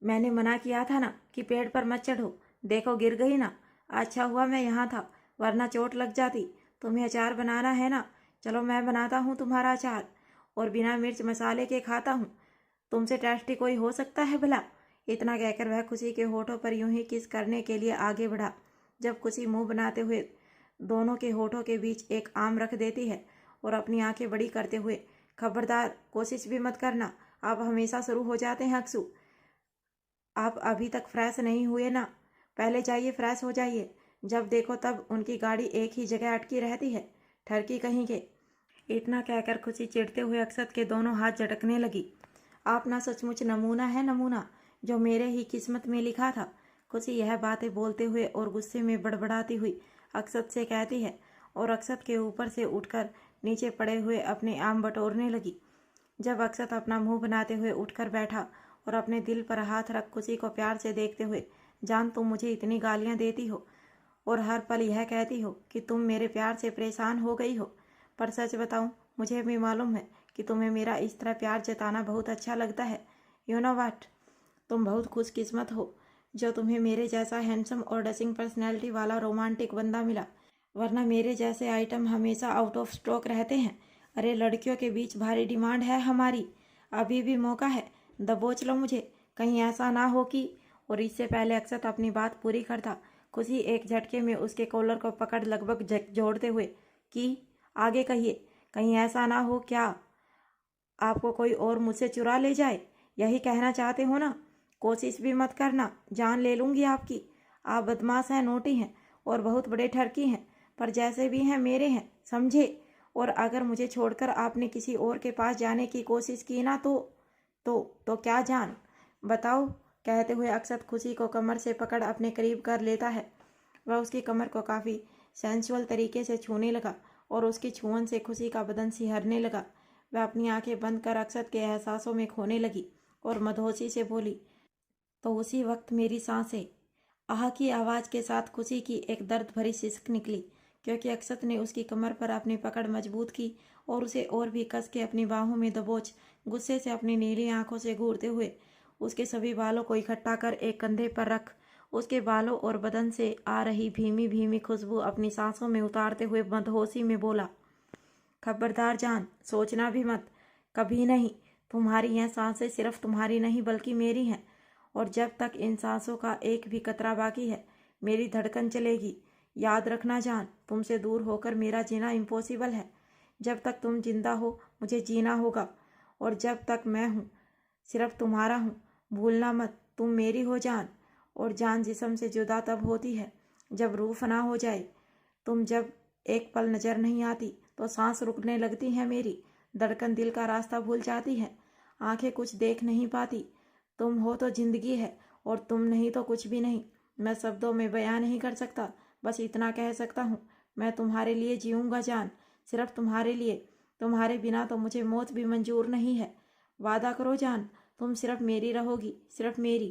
S2: मैंने मना किया था ना कि पेड़ पर मत चढ़ो। देखो गिर गई ना। अच्छा हुआ मैं यहाँ था, वरना चोट लग जाती। तुम्हें अचार बनाना है ना? चलो मैं बनाता हूँ तुम्हारा अचार, और बिना मिर्च मसाले के खाता हूँ। तुमसे टेस्टी कोई हो सकता है भला? इतना कहकर वह खुशी के होठों पर यूं ही किस करने के लिए आगे बढ़ा, जब खुशी मुंह बनाते हुए दोनों के होठों के बीच एक आम रख देती है और अपनी आंखें बड़ी करते हुए, खबरदार कोशिश भी मत करना, आप हमेशा शुरू हो जाते हैं अक्सू। आप अभी तक फ्रेश नहीं हुए ना? पहले जाइए फ्रेश हो जाइए। जब देखो तब उनकी गाड़ी एक ही जगह अटकी रहती है, ठरकी कहीं के। इतना कहकर खुशी चिढ़ते हुए अक्षत के दोनों हाथ झटकने लगी। आप ना सचमुच नमूना है, नमूना जो मेरे ही किस्मत में लिखा था। खुशी यह बातें बोलते हुए और गुस्से में बड़बड़ाती हुई अक्षत से कहती है और अक्षत के ऊपर से उठकर नीचे पड़े हुए अपने आम बटोरने लगी। जब अक्षत अपना मुंह बनाते हुए उठकर बैठा और अपने दिल पर हाथ रख खुशी को प्यार से देखते हुए, जान तुम मुझे इतनी गालियां देती हो और हर पल यह कहती हो कि तुम मेरे प्यार से परेशान हो गई हो, पर सच बताऊं, मुझे भी मालूम है कि तुम्हें मेरा इस तरह प्यार जताना बहुत अच्छा लगता है। यू नो व्हाट, तुम बहुत खुशकिस्मत हो जो तुम्हें मेरे जैसा हैंडसम और डसिंग पर्सनैलिटी वाला रोमांटिक बंदा मिला, वरना मेरे जैसे आइटम हमेशा आउट ऑफ स्टॉक रहते हैं। अरे लड़कियों के बीच भारी डिमांड है हमारी, अभी भी मौका है, दबोच लो मुझे, कहीं ऐसा ना हो कि। और इससे पहले अक्षत अपनी बात पूरी करता, खुशी एक झटके में उसके कॉलर को पकड़ लगभग जोड़ते हुए, कि आगे कहिए, कहीं ऐसा ना हो क्या आपको कोई और मुझसे चुरा ले जाए? यही कहना चाहते हो ना? कोशिश भी मत करना, जान ले लूँगी आपकी। आप बदमाश हैं, नोटी हैं और बहुत बड़े ठरकी हैं, पर जैसे भी हैं मेरे हैं, समझे? और अगर मुझे छोड़कर आपने किसी और के पास जाने की कोशिश की ना तो क्या जान? बताओ, कहते हुए अक्षत खुशी को कमर से पकड़ अपने करीब कर लेता है। वह उसकी कमर को काफ़ी सेंसुअल तरीके से छूने लगा और उसकी छुअन से खुशी का बदन सिहरने लगा। वह अपनी आंखें बंद कर अक्षत के एहसासों में खोने लगी और मदहोशी से बोली, तो उसी वक्त मेरी सांसें, आह की आवाज़ के साथ खुशी की एक दर्द भरी सिसक निकली, क्योंकि अक्षत ने उसकी कमर पर अपनी पकड़ मजबूत की और उसे और भी कस के अपनी बाहों में दबोच गुस्से से अपनी नीली आंखों से घूरते हुए उसके सभी बालों को इकट्ठा कर एक कंधे पर रख उसके बालों और बदन से आ रही भीमी भीमी खुशबू अपनी सांसों में उतारते हुए मदहोशी में बोला, खबरदार जान, सोचना भी मत, कभी नहीं। तुम्हारी यह सांसें सिर्फ तुम्हारी नहीं बल्कि मेरी हैं, और जब तक इन सांसों का एक भी कतरा बाकी है, मेरी धड़कन चलेगी। याद रखना जान, तुमसे दूर होकर मेरा जीना इम्पॉसिबल है। जब तक तुम जिंदा हो मुझे जीना होगा, और जब तक मैं हूँ सिर्फ तुम्हारा हूँ। भूलना मत, तुम मेरी हो जान, और जान जिस्म से जुदा तब होती है जब रूह फना हो जाए। तुम जब एक पल नजर नहीं आती तो सांस रुकने लगती है मेरी, धड़कन दिल का रास्ता भूल जाती है, आंखें कुछ देख नहीं पाती। तुम हो तो जिंदगी है और तुम नहीं तो कुछ भी नहीं। मैं शब्दों में बयां नहीं कर सकता, बस इतना कह सकता हूँ, मैं तुम्हारे लिए जीऊँगा जान, सिर्फ तुम्हारे लिए। तुम्हारे बिना तो मुझे मौत भी मंजूर नहीं है। वादा करो जान, तुम सिर्फ मेरी रहोगी, सिर्फ मेरी।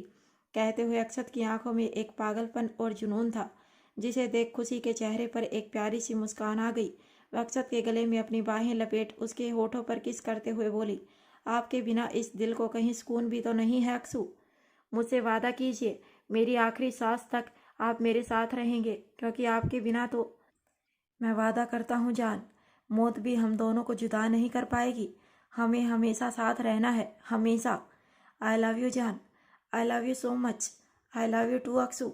S2: कहते हुए अक्षत की आंखों में एक पागलपन और जुनून था, जिसे देख खुशी के चेहरे पर एक प्यारी सी मुस्कान आ गई। वह अक्षत के गले में अपनी बाहें लपेट उसके होठों पर किस करते हुए बोली, आपके बिना इस दिल को कहीं सुकून भी तो नहीं है अक्सू। मुझसे वादा कीजिए, मेरी आखिरी सांस तक आप मेरे साथ रहेंगे, क्योंकि आपके बिना तो। मैं वादा करता हूँ जान, मौत भी हम दोनों को जुदा नहीं कर पाएगी। हमें हमेशा साथ रहना है, हमेशा। आई लव यू जान, I love you so much, I love you too Aksu.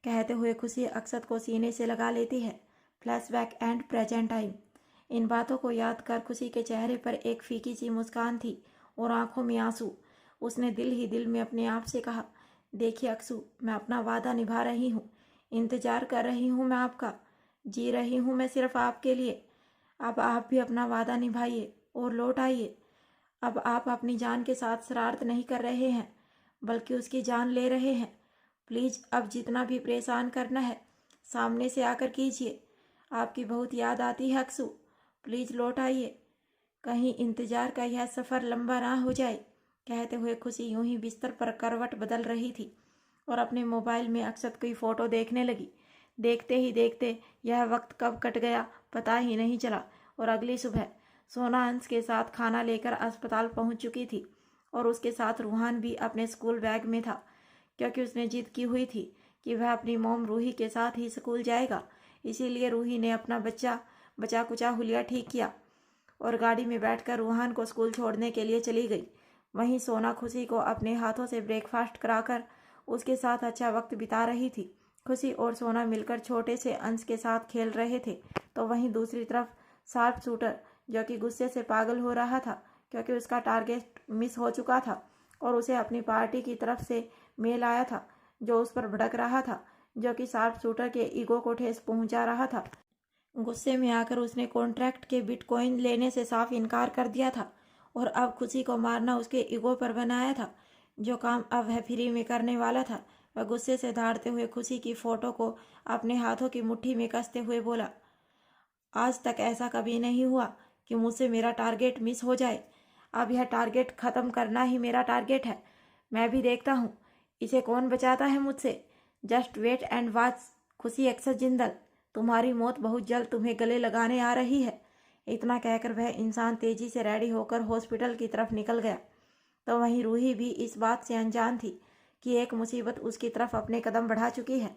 S2: कहते हुए खुशी अक्षत को सीने से लगा लेती है। Flashback and present time. इन बातों को याद कर खुशी के चेहरे पर एक फीकी सी मुस्कान थी और आंखों में आंसू। उसने दिल ही दिल में अपने आप से कहा, देखिए अक्सू, मैं अपना वादा निभा रही हूँ, इंतजार कर रही हूँ मैं आपका, जी रही हूँ मैं सिर्फ आपके लिए। अब आप भी अपना वादा निभाइए और लौट आइए। अब आप अपनी जान के साथ शरारत नहीं कर रहे हैं, बल्कि उसकी जान ले रहे हैं। प्लीज़ अब जितना भी परेशान करना है सामने से आकर कीजिए। आपकी बहुत याद आती है अक्सू, प्लीज़ लौट आइए, कहीं इंतज़ार का यह सफ़र लंबा ना हो जाए। कहते हुए खुशी यूं ही बिस्तर पर करवट बदल रही थी और अपने मोबाइल में अक्षत की फ़ोटो देखने लगी। देखते ही देखते यह वक्त कब कट गया पता ही नहीं चला और अगली सुबह सोना अंश के साथ खाना लेकर अस्पताल पहुंच चुकी थी और उसके साथ रूहान भी अपने स्कूल बैग में था, क्योंकि उसने जिद की हुई थी कि वह अपनी मोम रूही के साथ ही स्कूल जाएगा। इसीलिए रूही ने अपना बचा कुचा हुलिया ठीक किया और गाड़ी में बैठकर रूहान को स्कूल छोड़ने के लिए चली गई। वहीं सोना खुशी को अपने हाथों से ब्रेकफास्ट कराकर उसके साथ अच्छा वक्त बिता रही थी। खुशी और सोना मिलकर छोटे से अंश के साथ खेल रहे थे, तो वहीं दूसरी तरफ शार्प शूटर, जो कि गुस्से से पागल हो रहा था क्योंकि उसका टारगेट मिस हो चुका था और उसे अपनी पार्टी की तरफ से मेल आया था जो उस पर भड़क रहा था, जो कि शार्प शूटर के ईगो को ठेस पहुंचा रहा था। गुस्से में आकर उसने कॉन्ट्रैक्ट के बिटकॉइन लेने से साफ इनकार कर दिया था और अब खुशी को मारना उसके ईगो पर बनाया था। जो काम अब वह फ्री में करने वाला था, वह गुस्से से धाड़ते हुए खुशी की फ़ोटो को अपने हाथों की मुट्ठी में कसते हुए बोला, आज तक ऐसा कभी नहीं हुआ कि मुझसे मेरा टारगेट मिस हो जाए। अब यह टारगेट ख़त्म करना ही मेरा टारगेट है। मैं भी देखता हूँ इसे कौन बचाता है मुझसे। जस्ट वेट एंड वॉच खुशी अक्सर जिंदल, तुम्हारी मौत बहुत जल्द तुम्हें गले लगाने आ रही है। इतना कहकर वह इंसान तेजी से रेडी होकर हॉस्पिटल की तरफ निकल गया। तो वहीं रूही भी इस बात से अनजान थी कि एक मुसीबत उसकी तरफ अपने कदम बढ़ा चुकी है।